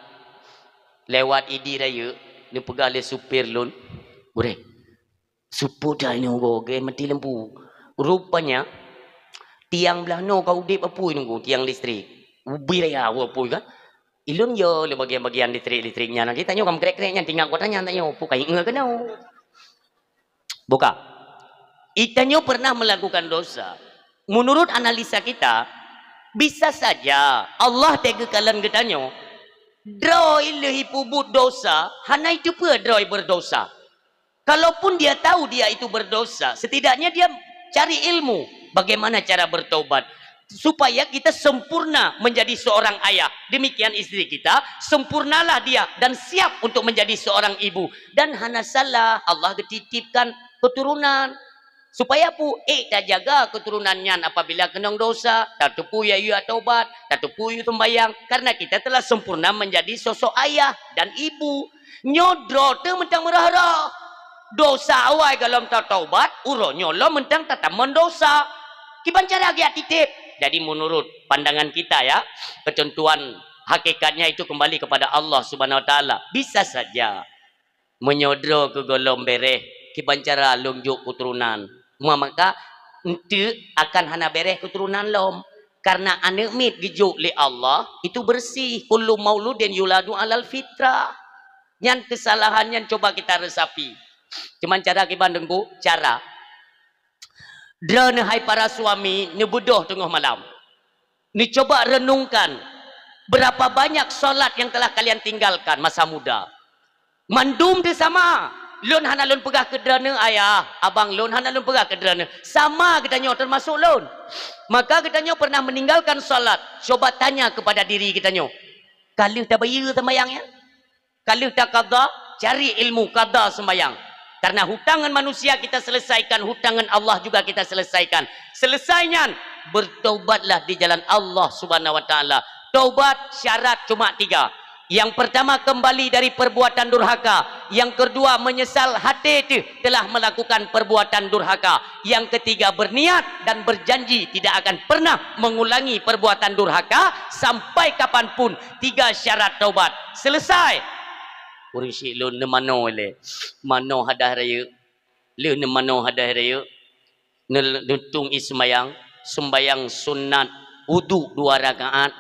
[SPEAKER 1] lewat idi raya ni pegang le supir lun. Gure. Supu dah ni goge mati lampu. Rupanya tiang belah no kau udip apui nunggu tiang listrik. Ubi raya apui kan? Ilun yo le bagian-bagian listrik-listriknya nanti tanya kamu krek-kreknya tinggal kau tanya tanya opo kai enggak kenau. Buka. Itanyo pernah melakukan dosa. Menurut analisa kita, bisa saja Allah tega kalan getanyo. Draw ilahi pubut dosa, hana itu pun draw berdosa. Kalaupun dia tahu dia itu berdosa, setidaknya dia cari ilmu bagaimana cara bertobat. Supaya kita sempurna menjadi seorang ayah. Demikian istri kita, sempurnalah dia dan siap untuk menjadi seorang ibu. Dan hana salah, Allah ketitipkan keturunan. Supaya pu tak jaga keturunannya apabila kenang dosa, tak tepu ya taubat, tak tepu ya sembayang. Karena kita telah sempurna menjadi sosok ayah dan ibu. Nyodro tu mentang merah-rah. Dosa awal kalau tak taubat, uronyo lo mentang tak mendosa. Kiban cara dia titip. Jadi menurut pandangan kita ya, ketentuan hakikatnya itu kembali kepada Allah Subhanahu Wa Taala. Bisa saja menyodro ke golong bereh, kiban cara lonjuk keturunan. Maka ente akan hana bereh keturunan lom. Karena anak mit gijuk li Allah itu bersih. Kullu mauludin yuladu alal fitrah. Yang kesalahan yang coba kita resapi. Cuman cara kiban dengku, cara. Drone hai para suami ni bodoh tengah malam. Ni coba renungkan berapa banyak solat yang telah kalian tinggalkan masa muda. Mandum dia sama. Lun hana lun pegah ke drone ayah, abang lun hana lun pegah ke drone. Sama katanya termasuk lun. Maka katanya pernah meninggalkan solat. Coba tanya kepada diri katanya. Kalau tak bayar sembahyangnya? Kalau tak qada, cari ilmu qada sembahyang. Karena hutangan manusia kita selesaikan, hutangan Allah juga kita selesaikan. Selesainya, bertaubatlah di jalan Allah Subhanahu Wa Taala. Taubat syarat cuma 3. Yang pertama kembali dari perbuatan durhaka. Yang kedua menyesal hati itu telah melakukan perbuatan durhaka. Yang ketiga berniat dan berjanji tidak akan pernah mengulangi perbuatan durhaka sampai kapanpun. 3 syarat taubat. Selesai. Urang syik lu ne mano le. Mano hadah raya. Lu ne mano hadah raya. Nutung ismayang. Sembayang sunat wudu 2 rakaat.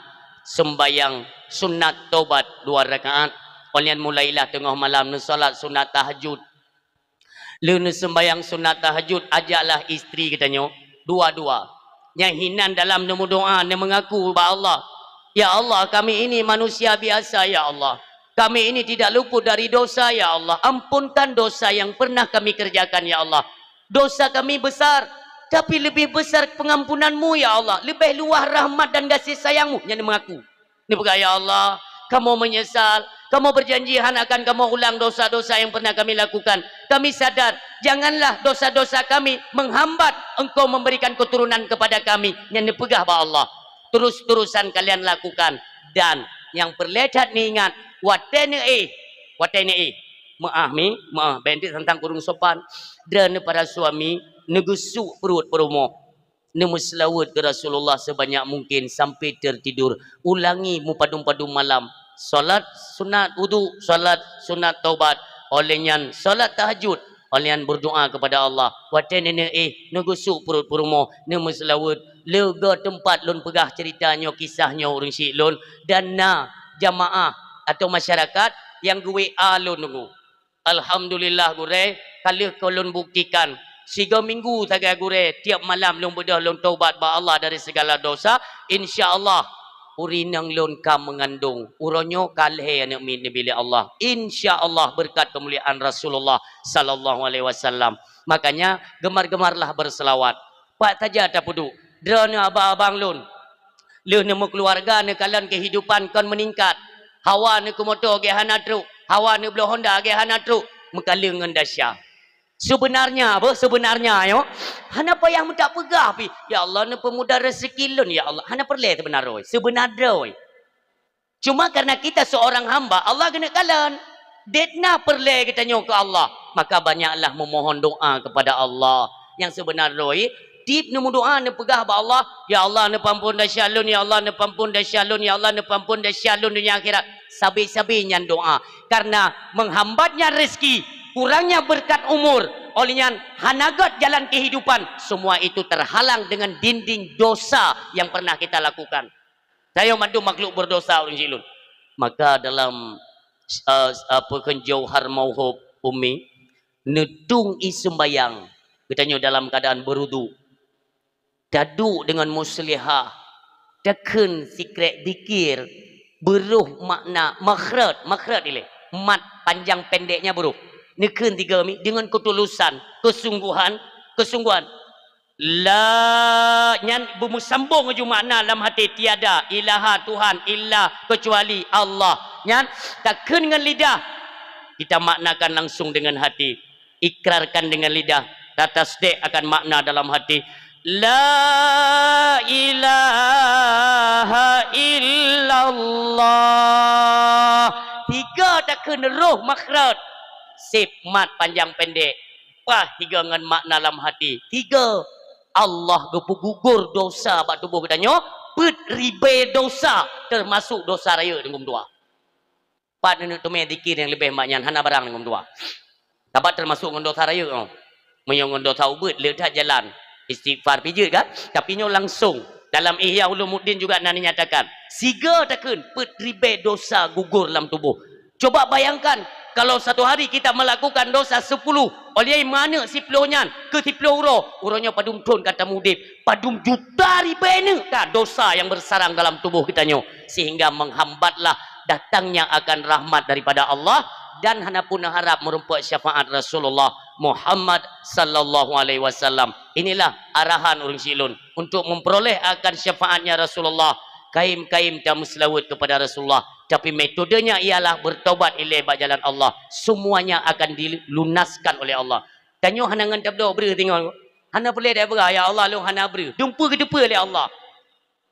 [SPEAKER 1] Sembayang sunat taubat 2 rakaat. Kalian mulailah tengah malam nu solat sunat tahajud. Lu ne sembayang sunat tahajud. Ajaklah isteri katanya. Dua-dua. Yang hinan dalam nemu doa. Ne mengaku kepada Allah. Ya Allah kami ini manusia biasa ya Allah. Kami ini tidak luput dari dosa ya Allah. Ampunkan dosa yang pernah kami kerjakan ya Allah. Dosa kami besar. Tapi lebih besar pengampunanmu ya Allah. Lebih luah rahmat dan kasih sayangmu. Yang mengaku. Ini bukan ya Allah. Kamu menyesal. Kamu berjanji akan kamu ulang dosa-dosa yang pernah kami lakukan. Kami sadar. Janganlah dosa-dosa kami menghambat engkau memberikan keturunan kepada kami. Yang dipegah pada Allah. Terus-terusan kalian lakukan. Dan yang perlehat ni ingat. Watene maaf bentik tentang kurung sopan dan para suami negusuk perut perumo nemuslawat ke Rasulullah sebanyak mungkin sampai tertidur. Ulangi padu malam salat sunat wudu, salat sunat taubat, olehnya salat tahajud, olehnya berdoa kepada Allah. Watene negusuk perut perumo nemuslawat lega tempat lun pegah ceritanya kisahnya orang syik lun dan jamaah atau masyarakat yang gue alun nunggu. Alhamdulillah gure kalau kolon buktikan 3 minggu tagai gure tiap malam lun bedah lun taubat ba Allah dari segala dosa, insyaallah urinang lun kam mengandung uronyo kalhe anak min bila Allah, insyaallah berkat kemuliaan Rasulullah sallallahu alaihi wasallam. Makanya gemar-gemarlah berselawat. Pak taja tak pudu drone abang lun lun nemu keluarga ne kalian kehidupan kon meningkat. Hawa ni kumoto ge hana truk, hawa ni belo Honda ge hana truk, mekaling ngan dasya. Sebenarnya apa? Sebenarnya yo, hana payah mu tak pegah pi. Ya Allah ni pemuda rezeki lun ya Allah. Hana perle tu benar oi. Sebenarnya oi. Cuma karena kita seorang hamba, Allah kena kalan. Detna perle kita nyo ke Allah. Maka banyaklah memohon doa kepada Allah. Yang sebenarnya, tip nemu doa, nemu pegah kepada Allah. Ya Allah, nemu pampun dah syalun. Ya Allah, nemu pampun dah syalun. Ya Allah, nemu pampun dah syalun dunia akhirat. Sabi-sabinya doa. Karena menghambatnya rezeki, kurangnya berkat umur, olehnya hanagat jalan kehidupan, semua itu terhalang dengan dinding dosa yang pernah kita lakukan. Saya mandu makhluk berdosa orang silun. Maka dalam jauhar mauhub umi, nedung isumbayang, katanya dalam keadaan berudu, dadu dengan muslihah, deken sikret dikir, beruh makna makhraj ile, mat panjang pendeknya beruh. Neken tiga mi dengan ketulusan, kesungguhan. La nyan bemusambung aju makna dalam hati, tiada ilaha Tuhan illa kecuali Allah. Nyan takkan dengan lidah, kita maknakan langsung dengan hati, ikrarkan dengan lidah, tasdek akan makna dalam hati. La ilaha illallah. Tiga takkan roh makhraj, sip mat panjang pendek. Pah tiga dengan makna dalam hati. Tiga, Allah gepu gugur dosa bak tubuh kita nyo, pet ribe dosa termasuk dosa raya dengan dua. Pat nenek tu dikir yang lebih banyak hana barang dengan dua. Dapat termasuk dengan dosa raya oh. Menyong dosa ubud letak jalan. Istighfar pijit kan? Tapi nyo langsung dalam Ihya Ulumuddin juga nak nyatakan, siga takun pet ribe dosa gugur dalam tubuh. Coba bayangkan kalau satu hari kita melakukan dosa 10, oleh mana 10 nyan ke 10 urangnya padum tun kata mudip, padum juta ribena ka dosa yang bersarang dalam tubuh kita nyo, sehingga menghambatlah datangnya akan rahmat daripada Allah, dan hana pun harap merumput syafaat Rasulullah Muhammad sallallahu alaihi wasallam. Inilah arahan orang silun untuk memperoleh akan syafaatnya Rasulullah. Kaim-kaim tak muslawat kepada Rasulullah, tapi metodenya ialah bertaubat ilai jalan Allah. Semuanya akan dilunaskan oleh Allah. Tanyo hana ngan tabdo ber tengok. Hana boleh dah berah ya Allah lu hana ber. Dumpa ke depa oleh Allah.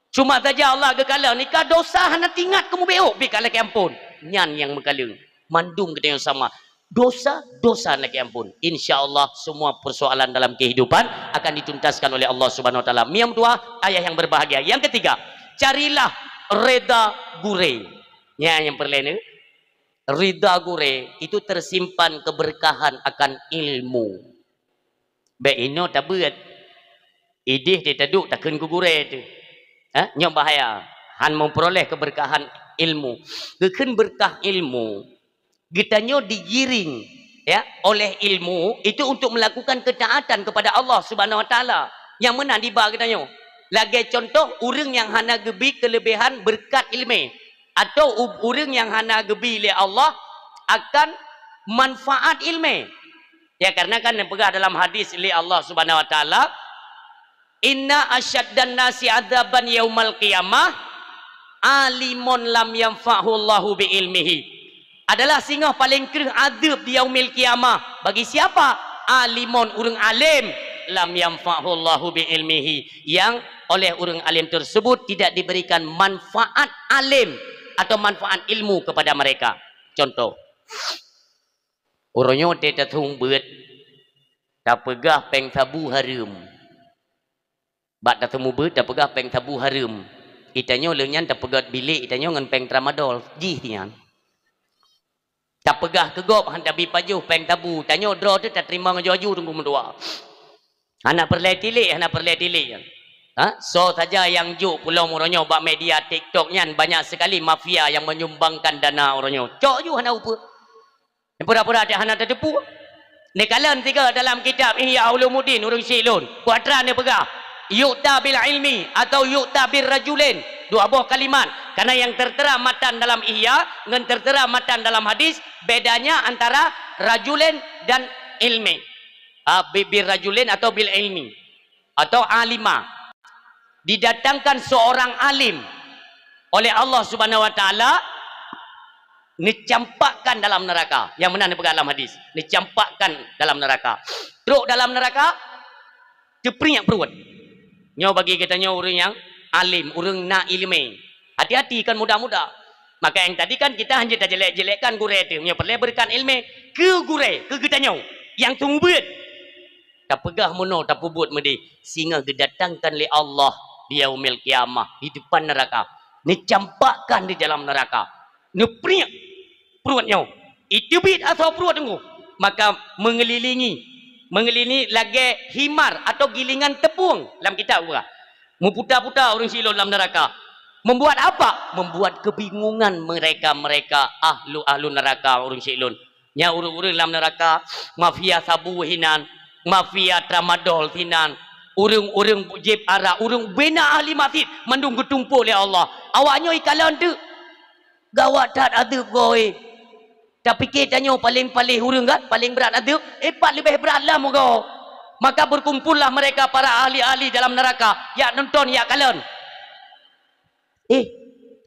[SPEAKER 1] Cuma saja Allah kekala nikah dosa hana tingat kamu beok bi kala ke ampun. Nyan yang mengkalung. Mandung kita yang sama. Dosa lagi ampun. Insya-Allah semua persoalan dalam kehidupan akan dituntaskan oleh Allah Subhanahu wa taala. Yang kedua, ayah yang berbahagia. Yang ketiga, carilah reda gure. Ya, yang perlain reda gure itu tersimpan keberkahan akan ilmu. Baik ino tak buat. Idih dia taduk takkan gure tu. Ha? Nyok bahaya. Han memperoleh keberkahan ilmu. Kekan berkah ilmu, gitanyo digiring ya oleh ilmu itu untuk melakukan ketaatan kepada Allah Subhanahu wa taala. Yang mana diba gitanyo? Lagi contoh, orang yang hana gebi kelebihan berkat ilmu, atau orang yang hana gebi oleh Allah akan manfaat ilmu. Ya karena kan yang pegah dalam hadis oleh Allah Subhanahu wa taala, inna asyaddan nasi adzaban yaumal qiyamah alimun lam yanfa'hu Allahu bi ilmihi. Adalah singgah paling kerah adab di yaumil qiyamah. Bagi siapa? Alimun, orang alim, lam yanfa'hu Allahu bi ilmihi, yang oleh orang alim tersebut tidak diberikan manfaat alim atau manfaat ilmu kepada mereka. Contoh, orangnya tidak tumbet, tak pegah peng tabu harum. Bak tak temu bet, tak pegah peng tabu harum. Itanya lenyan tak pegah bilik, itanya ngan peng tramadol, jih tian. Tak pegah kegop hantar bi pajuh peng tabu. Tanya draw tu tak terima ngaju-aju tunggu mendua. Anak perlai tilik. Ha? So saja yang juk pulau orangnya bak media TikToknya banyak sekali mafia yang menyumbangkan dana orangnya. Cok ju hana upa. Pura-pura ada hana terdepu. Nekalan tiga dalam kitab Ihya Ulumuddin urang silun. Kuadran dia pegah. Yu'ta bil ilmi atau yu'ta bir rajulin. Dua buah kalimat. Karena yang tertera matan dalam Ihya dengan tertera matan dalam hadis, bedanya antara rajulin dan ilmi. Bir rajulin atau bil ilmi atau alimah. Didatangkan seorang alim oleh Allah Subhanahu wa taala, dicampakkan dalam neraka. Yang mana pegang dalam hadis, dicampakkan dalam neraka. Teruk dalam neraka, diperingat perut. Nyo bagi kita nyo orang yang alim, orang nak ilmu. Hati-hati kan muda-muda. Maka yang tadi kan kita hanya dah jelek-jelekkan gurih tu. Yang perlu berikan ilmu ke gurih, ke getanyo. Yang tunggu buat. Tak pegah mono, tak pubut medi. Sehingga didatangkan oleh Allah di yaumil kiamah. Di depan neraka. Ni campakkan di dalam neraka. Ni priak perutnya. Itu bit atau perut tunggu. Maka mengelilingi lagi himar atau gilingan tepung. Dalam kitab pula. Memputar-putar orang silon dalam neraka. Membuat apa? Membuat kebingungan mereka ahlu neraka orang silon. Nya urang-urang dalam neraka, mafia sabu hinan, mafia tramadol hinan, urang-urang jeb arak, urang bina ahli masjid mandung ketumpul oleh Allah. Awaknya ikalan tu gawat tak ada koi. Tapi kitanya paling urang kan, paling berat ada, pat lebih berat lah moga. Maka berkumpullah mereka para ahli-ahli dalam neraka, ya nonton ya kalian.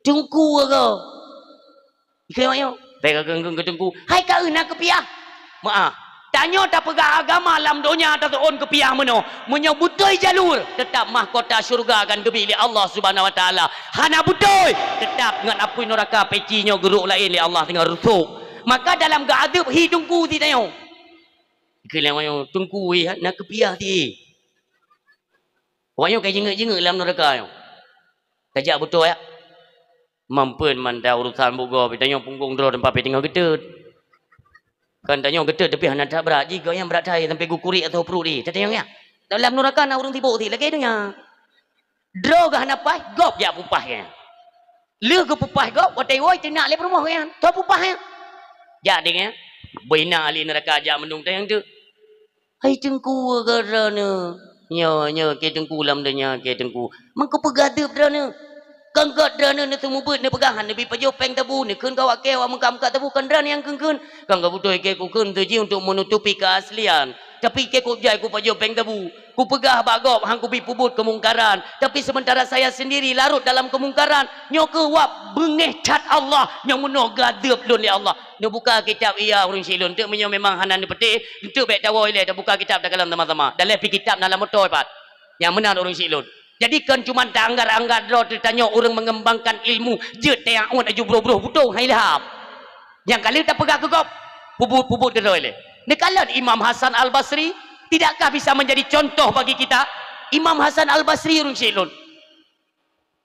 [SPEAKER 1] Tungku ke? Ikut pegang ke tungku. Hai kau nak kepiah? Maaf. Tanya tak pegang agama alam dunia tak on kepiah meno. Menyebutoi jalur tetap mahkota syurga akan kebili Allah Subhanahu wa taala. Hana butoi tetap ngan apui neraka pecinyo geruk lain li Allah tengah rusuk. Maka dalam gaadab hi tungku ti tanya. Ikut lawan tungku nak kepiah ti. Wayo kai jengek-jengek dalam neraka yo. Tajak betul ya. Mampun manda urusan boga tanya punggung dro tempat tinggal gedut. Kan tanya gedut tapi hana tak berat jika yang berat saya sampai gukuri atau perut ni. Tanya ya. Dalam neraka nak urang tibuk ti lagi dunya. Dro gah hana pai gop ya pupah ya. Le ke pupah gop watai woi tenak le rumah kan. Tu pupah ya. Ya dengan bina ali neraka aja mendung tayang tu. Hai tengku garana. Nya ke tengku lam danya ke tengku. Mangko pegadep drana. Kangkat drana ne temu bet ne pegahan ne bi pajo peng tabu ne keun kawak kewa mengka tabu kan drana yang keun. Kang butuh ke ku keun tu ji untuk menutupi keaslian. Tapi ke ku jai ku pajo peng tabu. Ku pegah bagop hang ku bi pubut kemungkaran. Tapi sementara saya sendiri larut dalam kemungkaran. Nyo ke wap bengeh cat Allah yang meno gadep lun li Allah. Ne buka kitab ia urang silun tu menyo memang hanan ne peti. Untuk baik tahu ile dah buka kitab dah kalam sama-sama. Dalam pi kitab dalam motor pat. Yang benar urang silun. Jadi kan cuma tak anggar-anggar draw ditanya orang mengembangkan ilmu je tayang on aju bro-bro butuh hai lahap. Yang kali tak pegah ke kop. Pubut draw ile. Ni kalan Imam Hasan Al-Basri tidakkah bisa menjadi contoh bagi kita? Imam Hasan Al-Basri urang silun.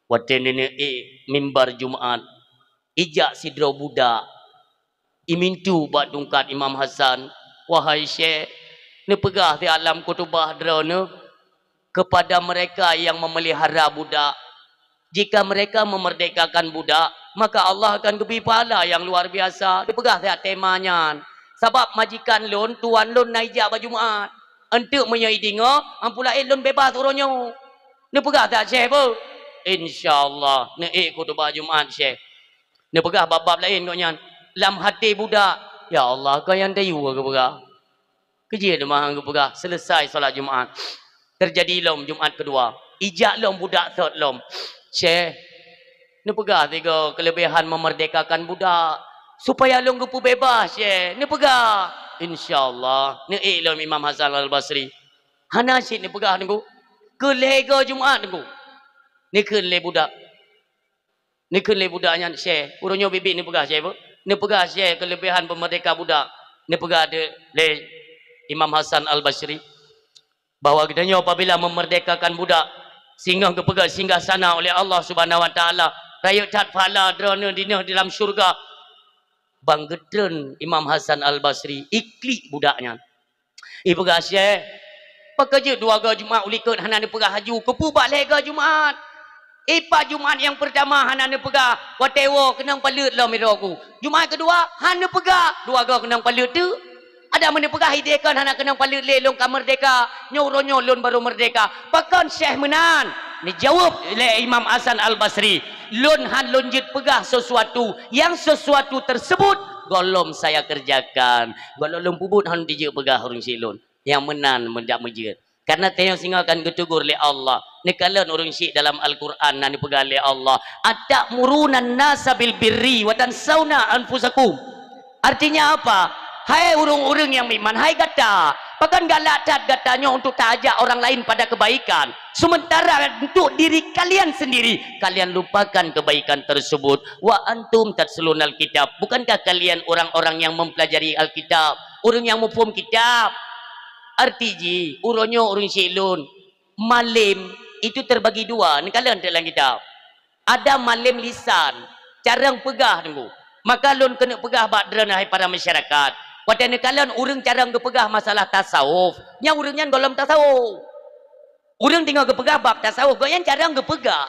[SPEAKER 1] Waten ni mimbar Jumaat. Ijak sidro budak. Imintu buat dungkat Imam Hasan. Wahai Syekh, ni pegah di alam kutubah draw ni kepada mereka yang memelihara budak. Jika mereka memerdekakan budak, maka Allah akan beri pahala yang luar biasa. Dipegah dia temanya. Sebab majikan lon, tuan lon naijak baju Jumaat. Untuk menyai dingo, ampula lon bebas uronyo. Ni pegah tak Syekh apa? InsyaAllah. Ni khutbah Jumaat Syekh. Ni pegah bab-bab lain koknya. Dalam hati budak. Ya Allah, kau yang dayu ke pegah. Kerja dia mahang ke pegah. Selesai solat Jumaat. Terjadi lom Jumaat kedua. Ijak lom budak third lom. Syekh, ni pegah tiga kelebihan memerdekakan budak. Supaya lom gupu bebas, Syekh. Ni pegah. InsyaAllah. Ni lom Imam Hasan Al-Basri. Hana syik ni pegah ni ku. Kelega Jumaat ni ku. Ni kenle budak. Ni kenle budaknya Syekh. Urunyo bibik ni pegah Syekh. Ni pegah Syekh kelebihan pemerdeka budak. Ni pegah de Imam Hasan Al-Basri. Bahawa katanya apabila memerdekakan budak sehingga kepegat singgah sana oleh Allah Subhanahu wa taala rakyat tat pahala drona dina dalam syurga banggetren Imam Hasan Al-Basri iklik budaknya pegah Syekh pekerja dua ga Jumaat ulikut hana ni pegah haju kepu bak lega Jumaat pak Jumaat yang pertama hana ni pegah watewo kenang palut lah miraku Jumaat kedua hana pegah dua ga kenang palut tu ada mana pegah hidekan anak kena palit lelong ka merdeka nyuruh lon baru merdeka pakan Syekh menan ni jawab oleh Imam Hasan Al-Basri lon han lonjit pegah sesuatu yang sesuatu tersebut golom saya kerjakan golom pubut han dijek pegah urang silon yang menan mendak mejit karena tayang singa akan getugur oleh Allah ni kalan urang syik dalam Al-Quran nan dipegah oleh Allah atamuruna nasa bil birri wa tansawna anfusakum artinya apa. Hai urung-urung yang iman, hai kata Bahkan galak katanya untuk tak ajak orang lain pada kebaikan. Sementara untuk diri kalian sendiri, kalian lupakan kebaikan tersebut. Wa antum tatslun alkitab. Bukankah kalian orang-orang yang mempelajari Alkitab? Orang yang mufhum kitab. Artiji, uronyo urun silun. Malim itu terbagi dua. Ni kalian dalam kitab. Ada malim lisan. Carang pegah tunggu. Maka lun kena pegah bakdrana para masyarakat. Pada kalian orang cara kepegah masalah tasawuf. Yang orangnya dalam tasawuf. Orang tinggal kepegah bab tasawuf. Yang cara kepegah.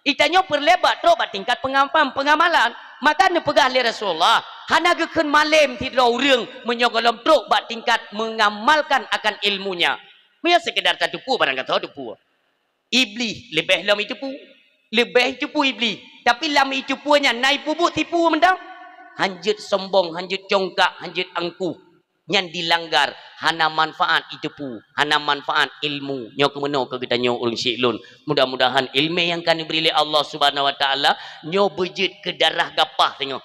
[SPEAKER 1] Itanya perlebat terus tingkat pengamalan. Maka ne pegah oleh Rasulullah. Hana geken malam tidak orang menyogolam terus tingkat mengamalkan akan ilmunya. Ia sekedar tak tipu barang kata tipu. Iblis lebih lam itu pu. Lebih tipu iblis. Tapi lam itu punya naik pubuk tipu mendang. Hanjut sombong, hanjut congkak, hanjut angkuh. Yang dilanggar, hana manfaat itu pu. Hana manfaat ilmu. Nyo kemana ke kita nyo orang syiklun. Mudah-mudahan ilmu yang kan diberi oleh Allah Subhanahu Wa Taala nyo berjit ke darah gapah tengok.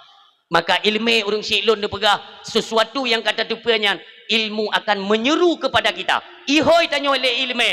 [SPEAKER 1] Maka ilmu orang syiklun dia pegah sesuatu yang kata tupanya ilmu akan menyeru kepada kita. Ihoi tanya oleh ilmu.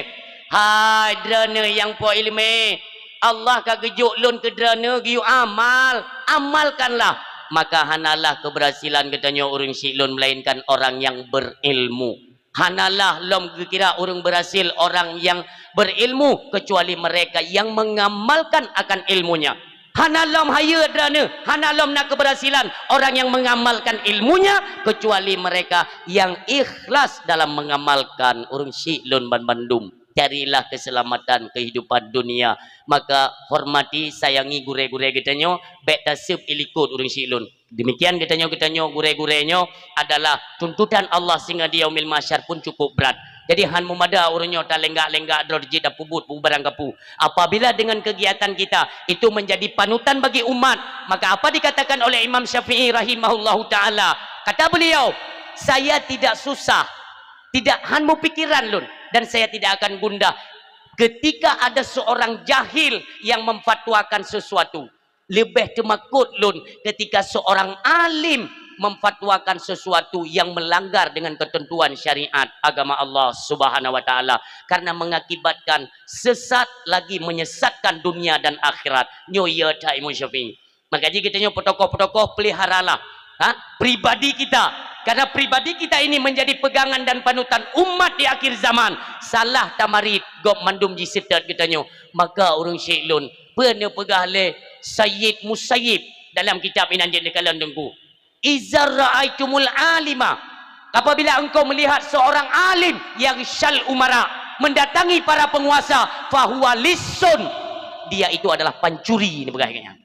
[SPEAKER 1] Hai drana yang po ilmu. Allah kagejuk lun ke drana giu amal. Amalkanlah. Maka hanalah keberhasilan katanya orang syiklun melainkan orang yang berilmu. Hanalah lom kira orang berhasil orang yang berilmu kecuali mereka yang mengamalkan akan ilmunya. Hanalom haya drana, hanalom nak keberhasilan orang yang mengamalkan ilmunya kecuali mereka yang ikhlas dalam mengamalkan. Orang syiklun bandum. Carilah keselamatan kehidupan dunia. Maka hormati, sayangi gure-gure kitanya. Baik tasib ilikut orang syiklun. Demikian kitanya gure-gurenya adalah tuntutan Allah sehingga di yaumil mahsyar pun cukup berat. Jadi han mumada orangnya tak lenggak-lenggak drojit dah pubut barang kapu. Apabila dengan kegiatan kita itu menjadi panutan bagi umat, maka apa dikatakan oleh Imam Syafi'i rahimahullahu taala? Kata beliau, saya tidak susah, tidak hanmu pikiran lun, dan saya tidak akan gundah ketika ada seorang jahil yang memfatwakan sesuatu. Lebih temakut lun ketika seorang alim memfatwakan sesuatu yang melanggar dengan ketentuan syariat agama Allah Subhanahu Wa Taala, karena mengakibatkan sesat lagi menyesatkan dunia dan akhirat. Nyo ya ta Imam Syafi'i. Maka jika kita nyo petokoh-petokoh peliharalah pribadi kita, karena pribadi kita ini menjadi pegangan dan panutan umat di akhir zaman. Salah tamarid gop mandum jisitat kita nyo. Maka orang syiklun pernah pegah le Sayyid Musayyib dalam kitab ini anjir kalian tengku. Izar ra'aitumul alima, apabila engkau melihat seorang alim yang syal umara mendatangi para penguasa, fahuwa lisun, dia itu adalah pancuri ni begahnya.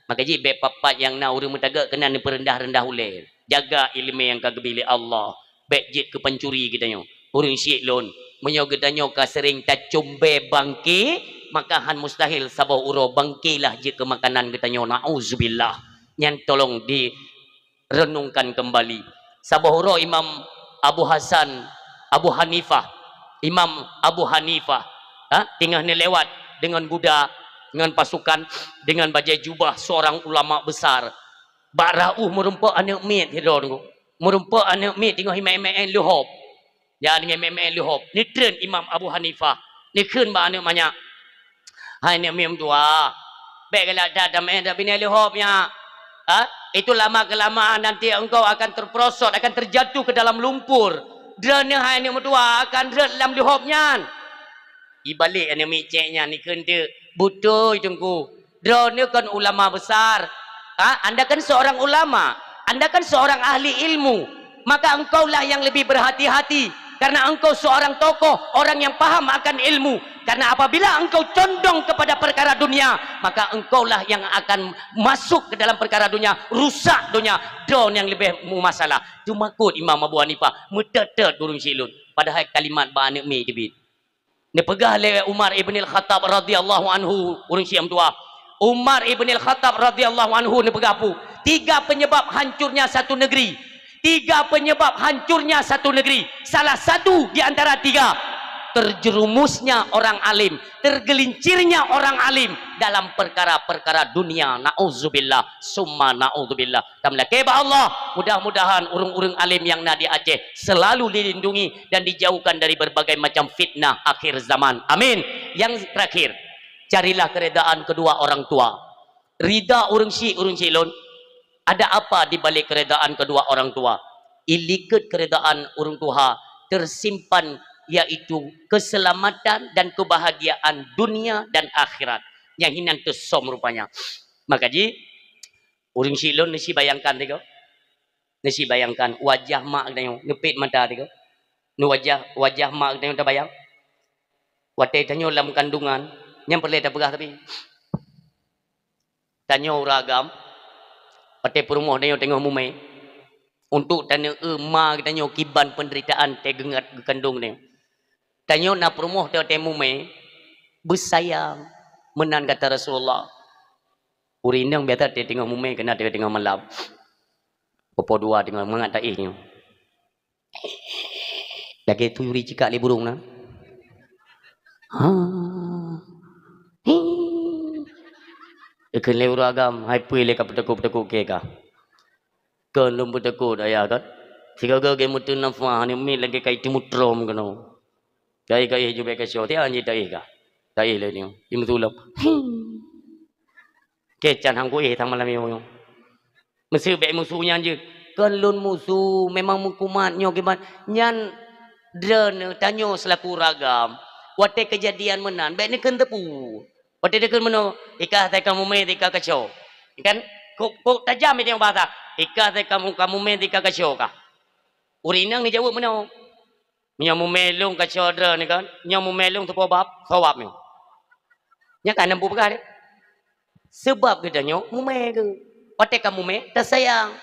[SPEAKER 1] Maka ji be papat yang na urang mentaga kena ni perendah-rendah ulil. Jaga ilmu yang kagabili Allah. Bek jit ke pancuri kitanya. Urang syiklun menyo kitanya ka sering tacumbe bangki, maka han mustahil sabah uro bangkilah jit ke makanan kitanya. Nauzubillah. Yang tolong direnungkan kembali. Sabahuro Imam Abu Hanifah, Imam Abu Hanifah, tinggal ni lewat dengan budak, dengan pasukan, dengan bajai jubah seorang ulama besar. Barauh merumpak anak mit hidur, merumpak anak mit tengok himai-himai luhop. Ya dengan himai luhop. Ni trend Imam Abu Hanifah. Ni keun ba anak banyak. Hai anak mit tua. Baiklah dah damai dah bini luhopnya. Itu lama kelamaan nanti engkau akan terperosot, akan terjatuh ke dalam lumpur. Drana hai ni mutua akan dalam lihopnya. Ibalik ane miceknya ni kente butuh tunggu. Drana kan ulama besar. Anda kan seorang ulama, Anda kan seorang ahli ilmu. Maka engkaulah yang lebih berhati-hati karena engkau seorang tokoh, orang yang paham akan ilmu. Karena apabila engkau condong kepada perkara dunia, maka engkaulah yang akan masuk ke dalam perkara dunia, rusak dunia, down yang lebih masalah. Itu makut Imam Abu Hanifah metetet burung syiklun. Padahal kalimat ba'anak mi dibit. Dia pegah oleh Umar ibn al-Khattab radhiyallahu anhu, burung syiam tua. Umar ibn al-Khattab radhiyallahu anhu ni pegah pu. 3 penyebab hancurnya satu negeri. 3 penyebab hancurnya satu negeri. Salah satu di antara 3. terjerumusnya orang alim, tergelincirnya orang alim dalam perkara-perkara dunia. Nauzubillah, summa nauzubillah. Tamla keba Allah, mudah-mudahan urung-urung alim yang nadi Aceh selalu dilindungi dan dijauhkan dari berbagai macam fitnah akhir zaman. Amin. Yang terakhir, carilah keredaan kedua orang tua. Rida urung silon. Ada apa di balik keredaan kedua orang tua? Iliket keredaan urung tua tersimpan, yaitu keselamatan dan kebahagiaan dunia dan akhirat. Yang hinan tu som rupanya. Maka ji urang silon nasi bayangkan tiko. Nasi bayangkan wajah mak dayo nepit mata tiko. Nu wajah mak dayo ta bayang. Wate tanyo dalam kandungan, nyam perle ta pegah tapi. Tanyo ragam. Wate perumoh dayo tengok mumai. Untuk tanya emak tanya kiban penderitaan te gengat kandung ni. Tanya na perumoh te temu me bersayang menan kata Rasulullah. Urinang biasa te tengok mume kena te tengok malam. Popo dua tengok mengat tak ihnya. Lagi tu yuri cikak li burung na. Ha. Ikan leu ragam hai pui le ka petekuk ke ka. Kan lum petekuk ayah kan. Sika ge mutun nafah ni mi lagi kai timutrom kano. Kai juga ke show dia anji dai ka. Dai le ni. Im tulap. Kecan hang ko thang malam yo. Mesti be musuhnya je. Kan lun musuh memang mukumatnya kiban. Nyan dren tanyo selaku ragam. Wate kejadian menan be ni kan tepu. Wate de kan meno ikah tai kamu me tika kacau. Kan kok tajam dia bahasa. Ikah tai kamu me tika kacau ka. Urinang ni jawab meno. Nyamu melung kacau dren ni kan. Nyamu melung tu pobab, sawab ni. Nya kan nampu perkara. Sebab katanya mume ke. Wate kamu me tak sayang.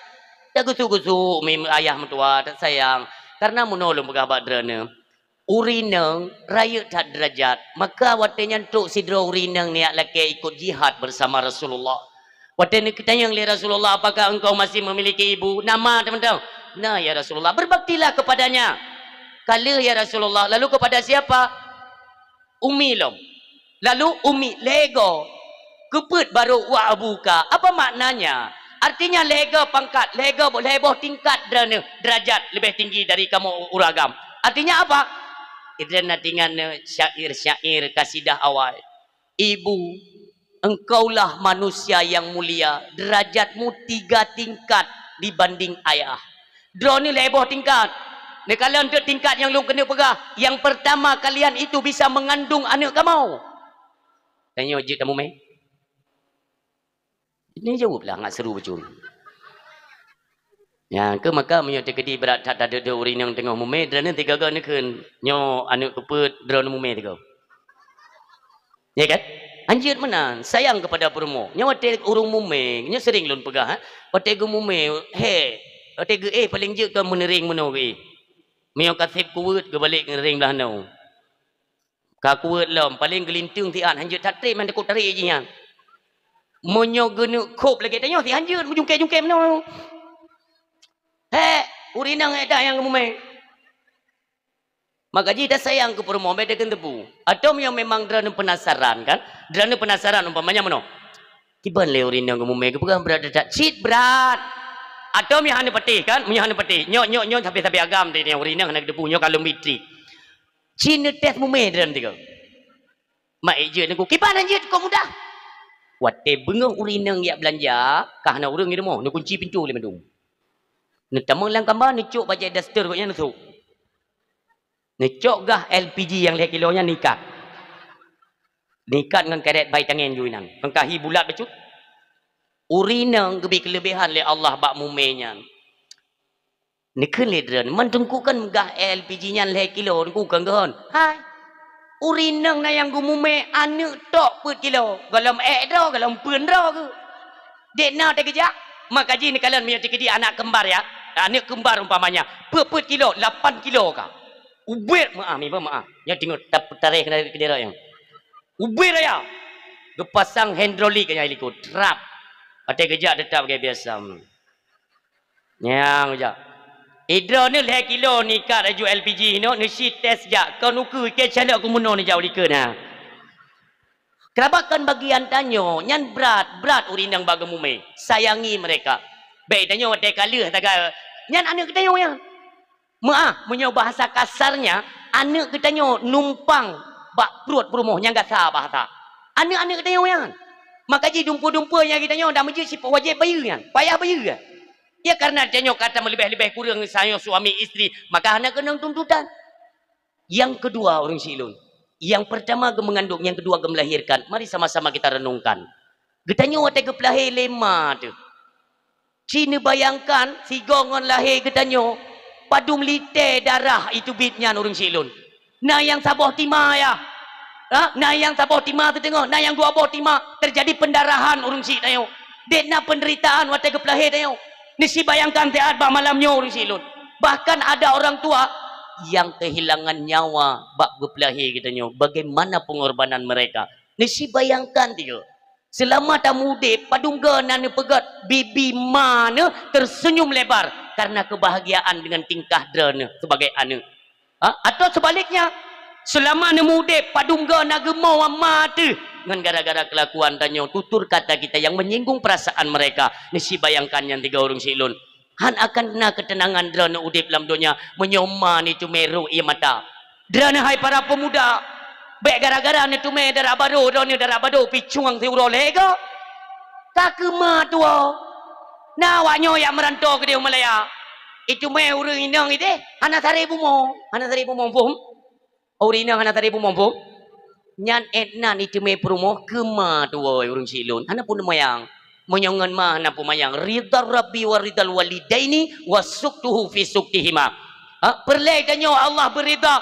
[SPEAKER 1] Tak gusu-gusu ayah mentua tak sayang. Karena menolong berkabat dren. Urinang raya tak derajat, maka watenya tok sidro urinang niat laki ikut jihad bersama Rasulullah. Watenya kita yang lihat Rasulullah, apakah engkau masih memiliki ibu? Nama teman-teman. Nah ya Rasulullah, berbaktilah kepadanya. Kala ya Rasulullah, lalu kepada siapa? Umi lom. Lalu umi lego. Keput baru wa abuka. Apa maknanya? Artinya lega pangkat, lega leboh tingkat derajat lebih tinggi dari kamu uragam. Artinya apa? Idran dengan syair-syair kasidah awal. Ibu, engkaulah manusia yang mulia. Derajatmu 3 tingkat dibanding ayah. Draw ni leboh tingkat. Ni kalau untuk tingkat yang lu kena pegah. Yang pertama kalian itu bisa mengandung anak kamu. Tanya je kamu meh. Ini jawablah ngak seru betul. Ya, ke maka menyotek kedi berat tak ada urin yang tengah mume drone 3 ga ni kan nyo anu keput drone mume 3. Ya kan? Anjir menan sayang kepada perumo. Nyo wate urung mume, nyo sering lun pegah ha. Wate ge mume, he. Wate ge paling je ke menering meno ge. Mio kasip kuwet ge balik ngering belah no. Ka kuwet lom paling gelintung tian anjir tak trem man tekuk tarik je nya. Monyo genu kop lagi tanyo ti anjir jungke-jungke meno. Urinang ada yang mume. Maka jika sayang ke perumahan beda kan tepu. Atau yang memang drone penasaran kan? Drone penasaran umpamanya mana? Kiban le urinang ke mume ke pegang berat tak cheat berat. Atau yang hanya peti kan? Yang hanya peti. Nyo sampai agam dia urinang nak depu nyo kalau mitri. Cina tes mume drone tiga. Mak je nak kiban anjir kau mudah. Wate bengah urinang ya belanja, kahna urang ni demo, nak kunci pintu le mandung. Ni tamang lang gambar ni cok baca duster koknya tu. Ni cok gah LPG yang 5 kilonya nikat. Nikat dengan karet bayi tangan juinan. Pengkahi bulat becut. Urinang gebi kelebihan le Allah bak mumenya. Ni kan ledran mantengkukan gah LPG nya 5 kilo ku kan gon. Hai. Urinang na yang gumume anu tok put kilo. Galam ro galam pun ro ke. Dek na tak kejak. Maka ji ni kalian punya dia anak kembar ya. Anak kembar umpamanya. Put kilo, 8 kilo kah. Ubir maaf ni maaf. Yang tengok tarik kena kedera yang. Ubir ya. Gepasang hidrolik kaya ikut trap. Ate kejak tetap kayak biasa. Yang kejak. Hidro ni 5 kilo ni kat raju LPG no ni si test jak. Kau nuku ke chala aku meno ni jauh lika nah. Kerabakan bagian tanyo nyan berat urindang bagamume. Sayangi mereka. Baik tanyo watai kala tagal nyan anak kita yang menyo bahasa kasarnya anak kita numpang bak perut perumoh yang gasa bahasa. Anak-anak kita yang maka ji dumpa-dumpa yang kita dah menjadi sifat wajib bayar kan. Payah bayar kan. Ya karena dia kata melebih-lebih kurang saya suami isteri, maka anak kena tuntutan. Yang kedua orang silun. Yang pertama mengandung, yang kedua melahirkan. Mari sama-sama kita renungkan. Getanya watai ke pelahir lema tu. Cina bayangkan si gongon lahir getanya padum liter darah itu bitnya orang silun. Nah yang sabah timah ya. Nah yang sabah timah tu tengok, nah yang dua bawah timah terjadi pendarahan orang si tayo. Dekna penderitaan watai ke pelahir tayo. Nisi bayangkan tiap malamnya orang silun. Bahkan ada orang tua yang kehilangan nyawa bak berpelahir katanya. Bagaimana pengorbanan mereka? Nisi bayangkan dia. Selama tamu dek padungga nana pegat bibi mana tersenyum lebar karena kebahagiaan dengan tingkah drana sebagai anak. Atau sebaliknya selama nemu dek padungga nagemau mati dengan gara-gara kelakuan tanya tutur kata kita yang menyinggung perasaan mereka. Nisi bayangkan yang 3 orang silun. Han akan kena ketenangan drana udip dalam dunia menyoma ni tumeru ia mata. Drana hai para pemuda. Baik gara-gara ni tume darah bado drana darah bado picuang tiuro lega. Kakema tua. Nah wanyo yang merantau ke dia Malaya. Itu me urang indang ite. Hana sare bumo. Hana sare bumo pum. Orina hana sare bumo pum. Nyan etna ni tume perumoh kema tua urang silun. Hana pun mayang. Menyongan mah hana pun mayang. Ridha rabbi wa ridal walidaini wa suktuhu fi suktihima. Perlai tanyo Allah berida.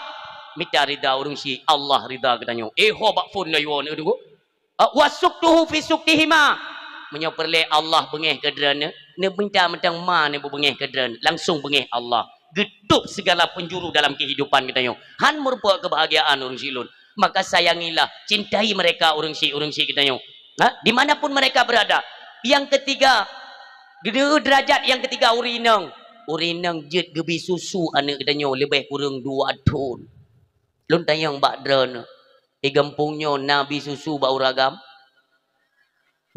[SPEAKER 1] Minta rida urang si Allah rida katanya. Ho bak phone na yon tunggu. Wa suktuhu fi suktihima. Menyo perlai Allah bengeh ke drana. Ne minta mentang ma ne bengeh ke drana. Langsung bengeh Allah. Getup segala penjuru dalam kehidupan katanya. Han merupakan kebahagiaan urang silun. Maka sayangilah, cintai mereka orang si katanya. Dimanapun mereka berada. Yang ketiga, derajat yang ketiga urinang. Urinang jet gebi susu anak katanya lebih kurang 2 ton. Lun tayang bak drana. Gampungnya nabi susu bak uragam.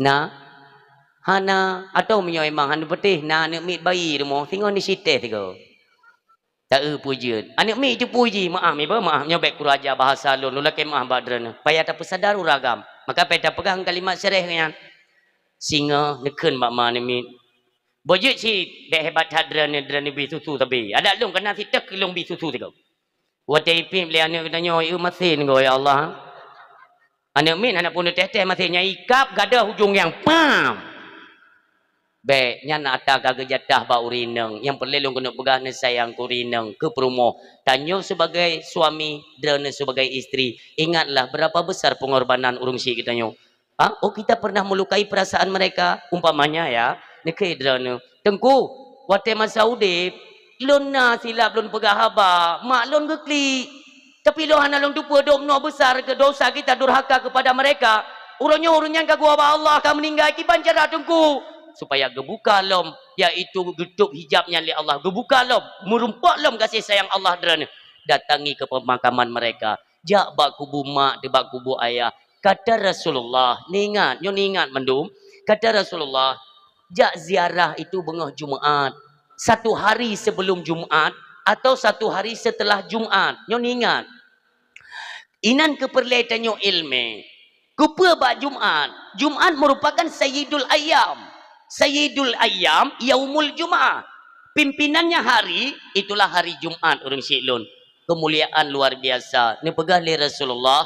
[SPEAKER 1] Nah, hana atau menyo emang hana petih na anak mit bayi demo. Tengok ni siteh tiga. Tak pujian. Anak mi itu puji. Maaf mi maaf nyobek kuraja bahasa lun. Lula ke maaf badrana. Payah tak pesadar uragam. Maka payah pegang kalimat sereh kan. Singa neken mak ma ni mi. Bojut si dek hebat hadrana drana bi susu tapi. Ada lung kena si tek lung bi susu tiga. Watai pim le anak katanya eu masin go ya Allah. Anak min anak pun teh-teh masinnya ikap gadah hujung yang pam. Baik, nyana ata gaga jatah ba urinang yang perlu kena pegah ne sayang kurinang ke perumoh. Tanyo sebagai suami, drana sebagai isteri. Ingatlah berapa besar pengorbanan urung si kita nyo. Oh kita pernah melukai perasaan mereka umpamanya ya. Nekai drana. Tengku, wate masa udip, lon na silap lon pegah haba, mak lon gekli. Tapi lo hana lon tupa domno besar ke dosa kita durhaka kepada mereka. Urunnya kagu Allah akan meninggal kiban cara tengku. Supaya gebuka lom yaitu getup hijabnya oleh Allah, gebuka lom merumpak lom kasih sayang Allah derana datangi ke pemakaman mereka jak bak kubu mak de bak kubu ayah. Kata Rasulullah ningat nyo ningat mendum kata Rasulullah jak ziarah itu bengah Jumaat 1 hari sebelum Jumaat atau 1 hari setelah Jumaat nyo ningat inan keperletannya ilmu kupa bak Jumaat merupakan sayyidul ayyam. Sayyidul Ayyam Yaumul Jum'ah. Pimpinannya hari itulah hari Jumat orang Syiklun. Kemuliaan luar biasa. Ni pegah li Rasulullah.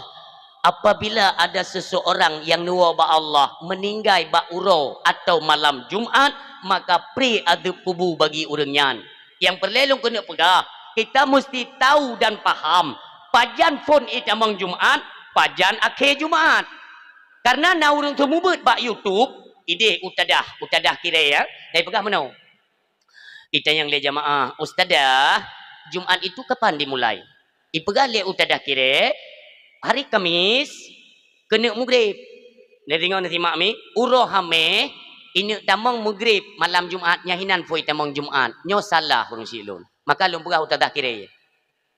[SPEAKER 1] Apabila ada seseorang yang nuwa ba Allah meninggal ba uro atau malam Jumat, maka pri ada pubu bagi orangnya. Yang perlu kena pegah, kita mesti tahu dan paham. Pajan phone itamang Jumat, pajan akhir Jumat. Karena na urang temubut ba YouTube ide utadah kira ya. Dari pegah mana? Kita yang le jamaah, ustadah, Jumat itu kapan dimulai? Ipegah le utadah kira hari Kamis kena maghrib. Ni tengok nasi mak mi, uroh hame ini tamang maghrib malam Jumat nyahinan foi tamang Jumat. Nyo salah urang silun. Maka lum pegah utah kira.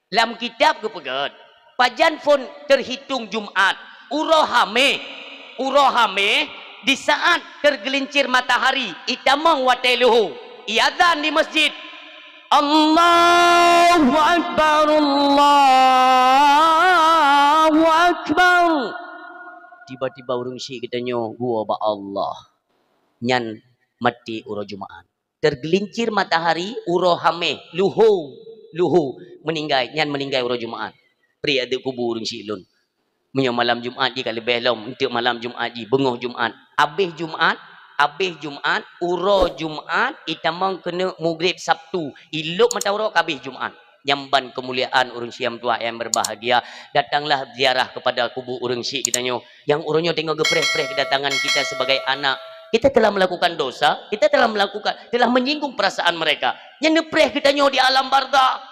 [SPEAKER 1] Dalam kitab ke pegat. Pajan pun terhitung Jumat. Urohame di saat tergelincir matahari. Itamang watailuhu. Iadzan di masjid. Allahu Akbar. Allahu Akbar. Tiba-tiba urung syik katanya, gua ba Allah. Nyan mati uro Jumaat. Tergelincir matahari uro hame luhu meninggal nyan meninggal uro Jumaat. Pri ada kubur urung syik lun. Menyo malam Jumaat di kalau lebih lom untuk malam Jumaat di bengoh Jumaat. Habis Jumaat uro Jumaat itamang kena maghrib Sabtu. Ilok mata uro habis Jumaat. Nyamban kemuliaan urang siam tua yang berbahagia, datanglah ziarah kepada kubur urang syik kitanya yang urangnya tengok gepreh-preh kedatangan kita sebagai anak. Kita telah melakukan dosa, kita telah menyinggung perasaan mereka. Yang nepreh kitanya di alam barzah.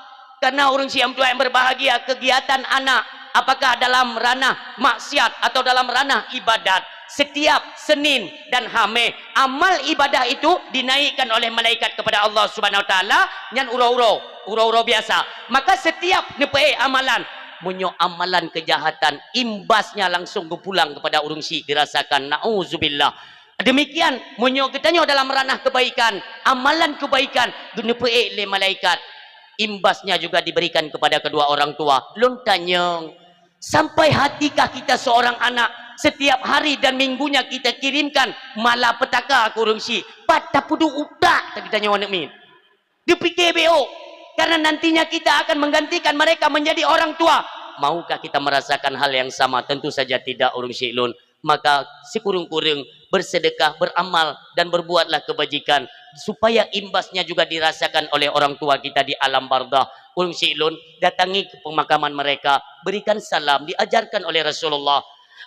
[SPEAKER 1] Karena urang siam tua yang berbahagia, kegiatan anak apakah dalam ranah maksiat atau dalam ranah ibadat, setiap Senin dan Khamis amal ibadah itu dinaikkan oleh malaikat kepada Allah Subhanahu wa taala nyan uro biasa. Maka setiap nepe amalan munyo amalan kejahatan imbasnya langsung berpulang kepada urung syik dirasakan. Nauzubillah. Demikian munyo kitanya dalam ranah kebaikan, amalan kebaikan nepe le malaikat imbasnya juga diberikan kepada kedua orang tua. Lun tanyang sampai hatikah kita seorang anak setiap hari dan minggunya kita kirimkan malapetaka ke urung syik patapudu utak kita nyawa nak min dipikir BO karena nantinya kita akan menggantikan mereka menjadi orang tua. Maukah kita merasakan hal yang sama? Tentu saja tidak urung syik lun. Maka sekurang-kurang bersedekah, beramal dan berbuatlah kebajikan supaya imbasnya juga dirasakan oleh orang tua kita di alam barzah. Urung syik lun datangi ke pemakaman mereka, berikan salam, diajarkan oleh Rasulullah.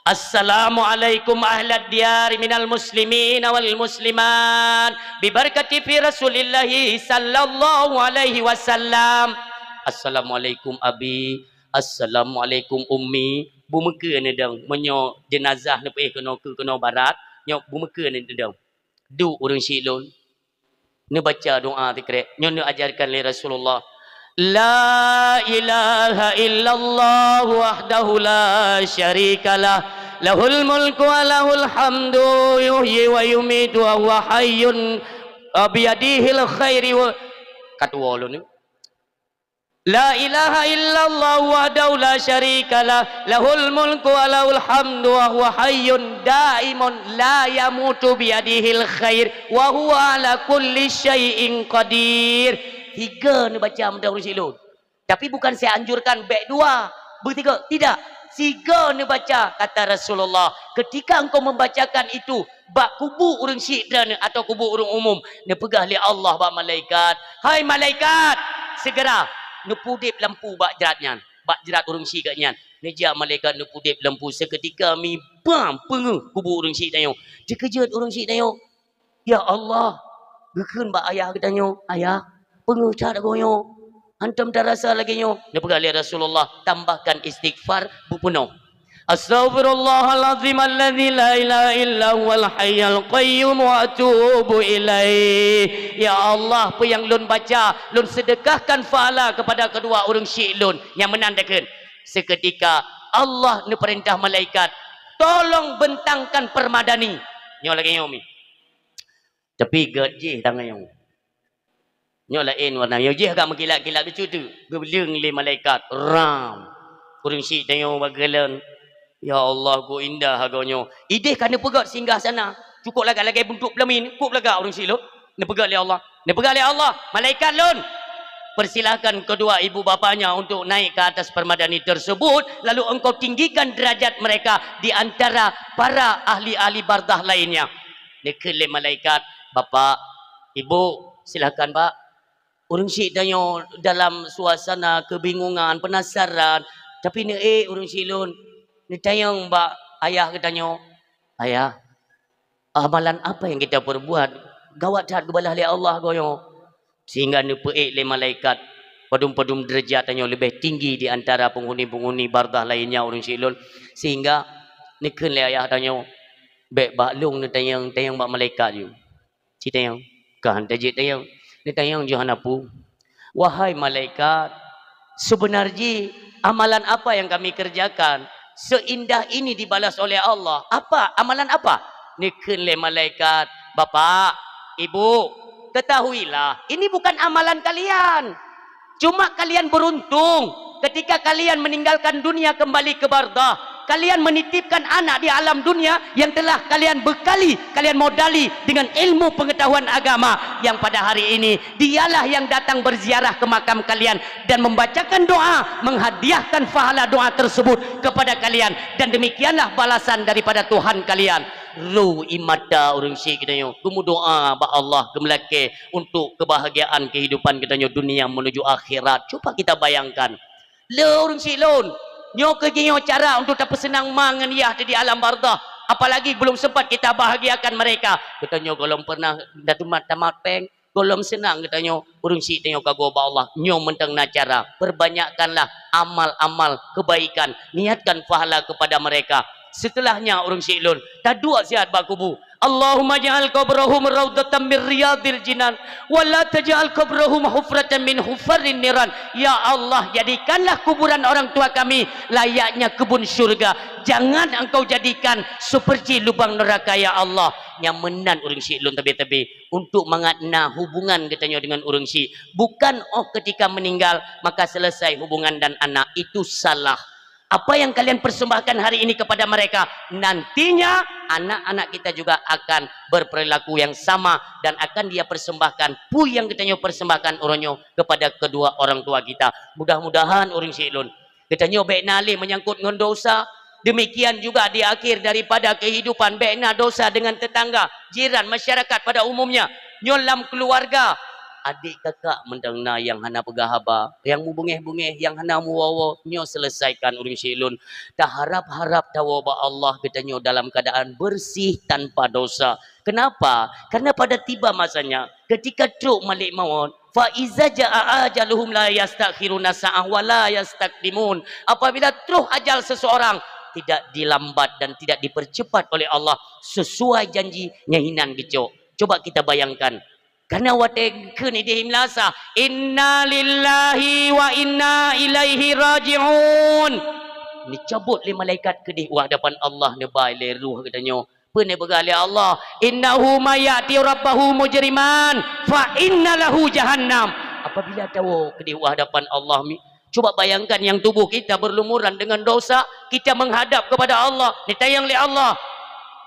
[SPEAKER 1] Assalamualaikum ahlad diyar minal muslimin wal muslimat bibarakati fi Rasulillah sallallahu alaihi wasallam. Assalamualaikum abi, assalamualaikum ummi. Bumeka ni dang menyo jenazah ni kena barat, nyo bumeka ni dang. Du urang syik lun. Ni baca doa zikrek, nyo ni ajarkan oleh Rasulullah. La ilaha illallah wahdahu la syarikalah lahul mulku wa lahul hamdu yuhyi wa yumitu wa huwa hayyun biyadihil khairi wa katwa lu ni. La ilaha illallah wahdahu la syarikalah lahul mulku wa lahul hamdu wa huwa hayyun daimun la yamutu biyadihil khair wa huwa ala kulli syai'in qadir. Tiga ni baca mudah urus ilun. Tapi bukan saya anjurkan baik dua, bertiga. Tidak. Tiga ni baca kata Rasulullah. Ketika engkau membacakan itu, bak kubu urang syik dan atau kubu urang umum, ne pegah li Allah bak malaikat. Hai malaikat, segera ne pudip lampu bak jeratnya. Bak jerat urang syik katnya. Ne ja malaikat ne pudip lampu seketika mi bam pengu kubu urang syik dayo. Dikejut urang syik dayo. Ya Allah, gekeun bak ayah katanya, ayah pengucat goyo antum terasa lagi nyo dia pegali Rasulullah tambahkan istighfar bupenuh. Astaghfirullahalazim alladzi la ilaha illa huwal hayyul qayyum wa atubu ilaih. Ya Allah, apa yang lun baca lun sedekahkan fahala kepada kedua orang syik lun yang menandakan seketika Allah ni perintah malaikat tolong bentangkan permadani nyo lagi nyo mi tapi gaji tangan nyo nyo lain warna yo je agak mengkilat-kilat lucu tu gebeleng le malaikat ram urang syik tayo bagalan. Ya Allah ku indah harganya ideh kana pegat singgah sana cukup lagi bentuk pelamin cukup lagi urang syik lo ne pegat le Allah malaikat lun persilahkan kedua ibu bapanya untuk naik ke atas permadani tersebut lalu engkau tinggikan derajat mereka di antara para ahli-ahli barzah lainnya. Dekat le malaikat, bapak ibu silakan pak. Urang syik danyo dalam suasana kebingungan, penasaran. Tapi ni urang syik lun. Ni tayang mbak ayah katanya, ayah, amalan apa yang kita perbuat? Gawat dah kebalah li Allah goyo. Sehingga ni peik le malaikat. Padum-padum derajat danyo lebih tinggi di antara penghuni-penghuni barzah lainnya urang syik lun. Sehingga ni keun le ayah danyo. Bek baklung ni tayang mbak malaikat you. Si tayang, kan tajik tayang. Ni tayang johanapu. Wahai malaikat, sebenarnya amalan apa yang kami kerjakan seindah ini dibalas oleh Allah? Apa? Amalan apa? Nikenle malaikat, Bapak, Ibu, ketahuilah, ini bukan amalan kalian. Cuma kalian beruntung ketika kalian meninggalkan dunia kembali ke barzah. Kalian menitipkan anak di alam dunia yang telah kalian bekali, kalian modali dengan ilmu pengetahuan agama, yang pada hari ini dialah yang datang berziarah ke makam kalian dan membacakan doa, menghadiahkan pahala doa tersebut kepada kalian, dan demikianlah balasan daripada Tuhan kalian. Ru imada orang syik kita nyo, kumu doa ba Allah gemelake untuk kebahagiaan kehidupan kita nyo dunia menuju akhirat. Coba kita bayangkan, le orang syik lon nyo keginyo cara untuk dapat senang mangan ya di alam barzah, apalagi belum sempat kita bahagiakan mereka. Katanya kalau pernah datumat tamat peng golom senang, katanya urung si tengok kago ba Allah nyo mentang na cara perbanyakkanlah amal-amal kebaikan, niatkan pahala kepada mereka. Setelahnya urung si ilun tadua sihat ba kubu, Allahumma ja'al qabrahum raudatan min riyadil jinan wa la taj'al qabrahum hufratan min hufarin niran. Ya Allah, jadikanlah kuburan orang tua kami layaknya kebun syurga, jangan engkau jadikan seperti lubang neraka ya Allah. Yang menan urang si lun tabe-tabe untuk mengakna hubungan katanya dengan urang si, bukan ketika meninggal maka selesai hubungan dan anak, itu salah. Apa yang kalian persembahkan hari ini kepada mereka, nantinya anak-anak kita juga akan berperilaku yang sama dan akan dia persembahkan pu yang kita persembahkan orangnya kepada kedua orang tua kita. Mudah-mudahan orang silun kita baik nali menyangkut dengan dosa, demikian juga di akhir daripada kehidupan baik na dosa dengan tetangga, jiran, masyarakat pada umumnya, nyolam keluarga, adik kakak mendangna yang hana pegahaba, yang mu bungeh-bungeh, yang hana mu wawo, nyo selesaikan urang silun. Tak harap-harap tawa ba Allah kita nyo dalam keadaan bersih tanpa dosa. Kenapa? Karena pada tiba masanya ketika truk malik maut, fa iza jaa ajaluhum la yastakhiruna sa'ah wa la yastaqdimun. Apabila truk ajal seseorang tidak dilambat dan tidak dipercepat oleh Allah sesuai janji nyahinan gitu. Coba kita bayangkan, karena watengkeun idihim lasa, inna lillahi wa inna ilaihi raji'un. Ni cabut li malaikat kedih hadapan Allah ne bai le ruh katanya. Pene begali Allah, innahu mayati rabbahu mujriman fa inna lahu jahannam. Apabila tahu kedih hadapan Allah, coba bayangkan yang tubuh kita berlumuran dengan dosa, kita menghadap kepada Allah, ditayang li Allah.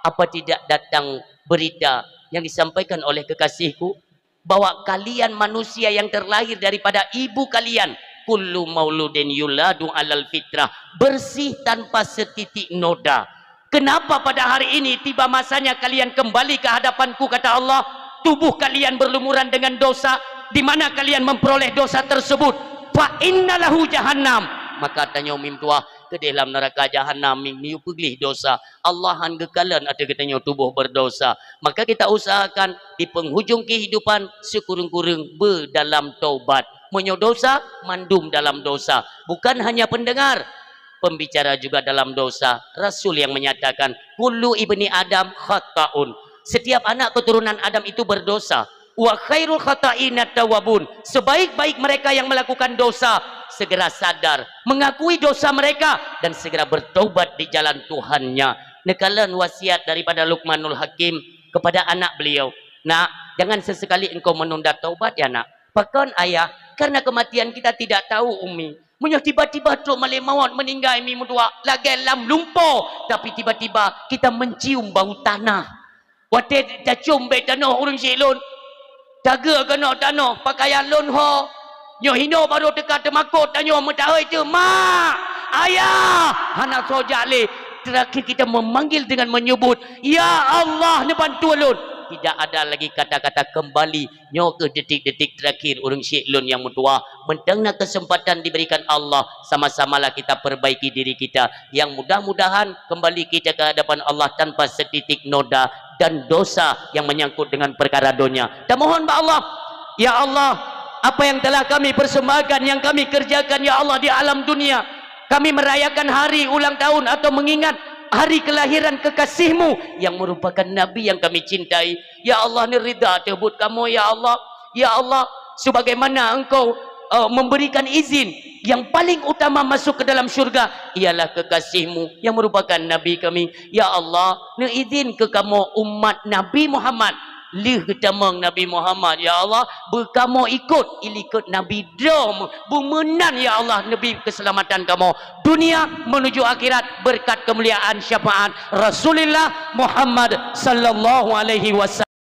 [SPEAKER 1] Apa tidak datang berita yang disampaikan oleh kekasihku bahwa kalian manusia yang terlahir daripada ibu kalian, kullu mauludin yuladu alal fitrah, bersih tanpa setitik noda. Kenapa pada hari ini tiba masanya kalian kembali ke hadapanku, kata Allah, tubuh kalian berlumuran dengan dosa, di mana kalian memperoleh dosa tersebut? Fa innalahu jahannam. Maka tanya mim tua ke dalam neraka jahanam miu peglih dosa. Allah han gekalan ada katanya tubuh berdosa. Maka kita usahakan di penghujung kehidupan sekurang-kurang berdalam taubat. Menyo dosa, mandum dalam dosa. Bukan hanya pendengar, pembicara juga dalam dosa. Rasul yang menyatakan kullu ibni Adam khata'un. Setiap anak keturunan Adam itu berdosa. Wa khairul khata'inat tawabun. Sebaik-baik mereka yang melakukan dosa segera sadar, mengakui dosa mereka dan segera bertobat di jalan Tuhannya. Nekalan wasiat daripada Luqmanul Hakim kepada anak beliau, nak, jangan sesekali engkau menunda taubat ya nak. Bahkan ayah, karena kematian kita tidak tahu umi. Munya tiba-tiba tu malik maut meninggal mi mudua lagi lam lumpuh, tapi tiba-tiba kita mencium bau tanah. Wate dah cium be tanah urang silun. Jaga kena tanah pakaian lon ho. Nyo hino baru dekat temakut tanyo mentahai tu mak, ayah, anak sojak terakhir kita memanggil dengan menyebut ya Allah ne bantu lun. Tidak ada lagi kata-kata kembali nyo ke detik-detik terakhir urang syekh lun yang mutua. Mentangna kesempatan diberikan Allah, sama-samalah kita perbaiki diri kita, yang mudah-mudahan kembali kita ke hadapan Allah tanpa setitik noda dan dosa yang menyangkut dengan perkara dunia. Dan mohon ba Allah, ya Allah, apa yang telah kami persembahkan, yang kami kerjakan ya Allah di alam dunia, kami merayakan hari ulang tahun atau mengingat hari kelahiran kekasihmu yang merupakan Nabi yang kami cintai. Ya Allah, ni ridha tebut kamu ya Allah. Ya Allah, sebagaimana engkau memberikan izin yang paling utama masuk ke dalam syurga ialah kekasihmu yang merupakan Nabi kami. Ya Allah, izin ke kamu umat Nabi Muhammad lih ketamang Nabi Muhammad. Ya Allah, berkamu ikut Nabi dom bumenan. Ya Allah, Nabi keselamatan kamu dunia menuju akhirat berkat kemuliaan syafaat Rasulullah Muhammad sallallahu alaihi wasallam.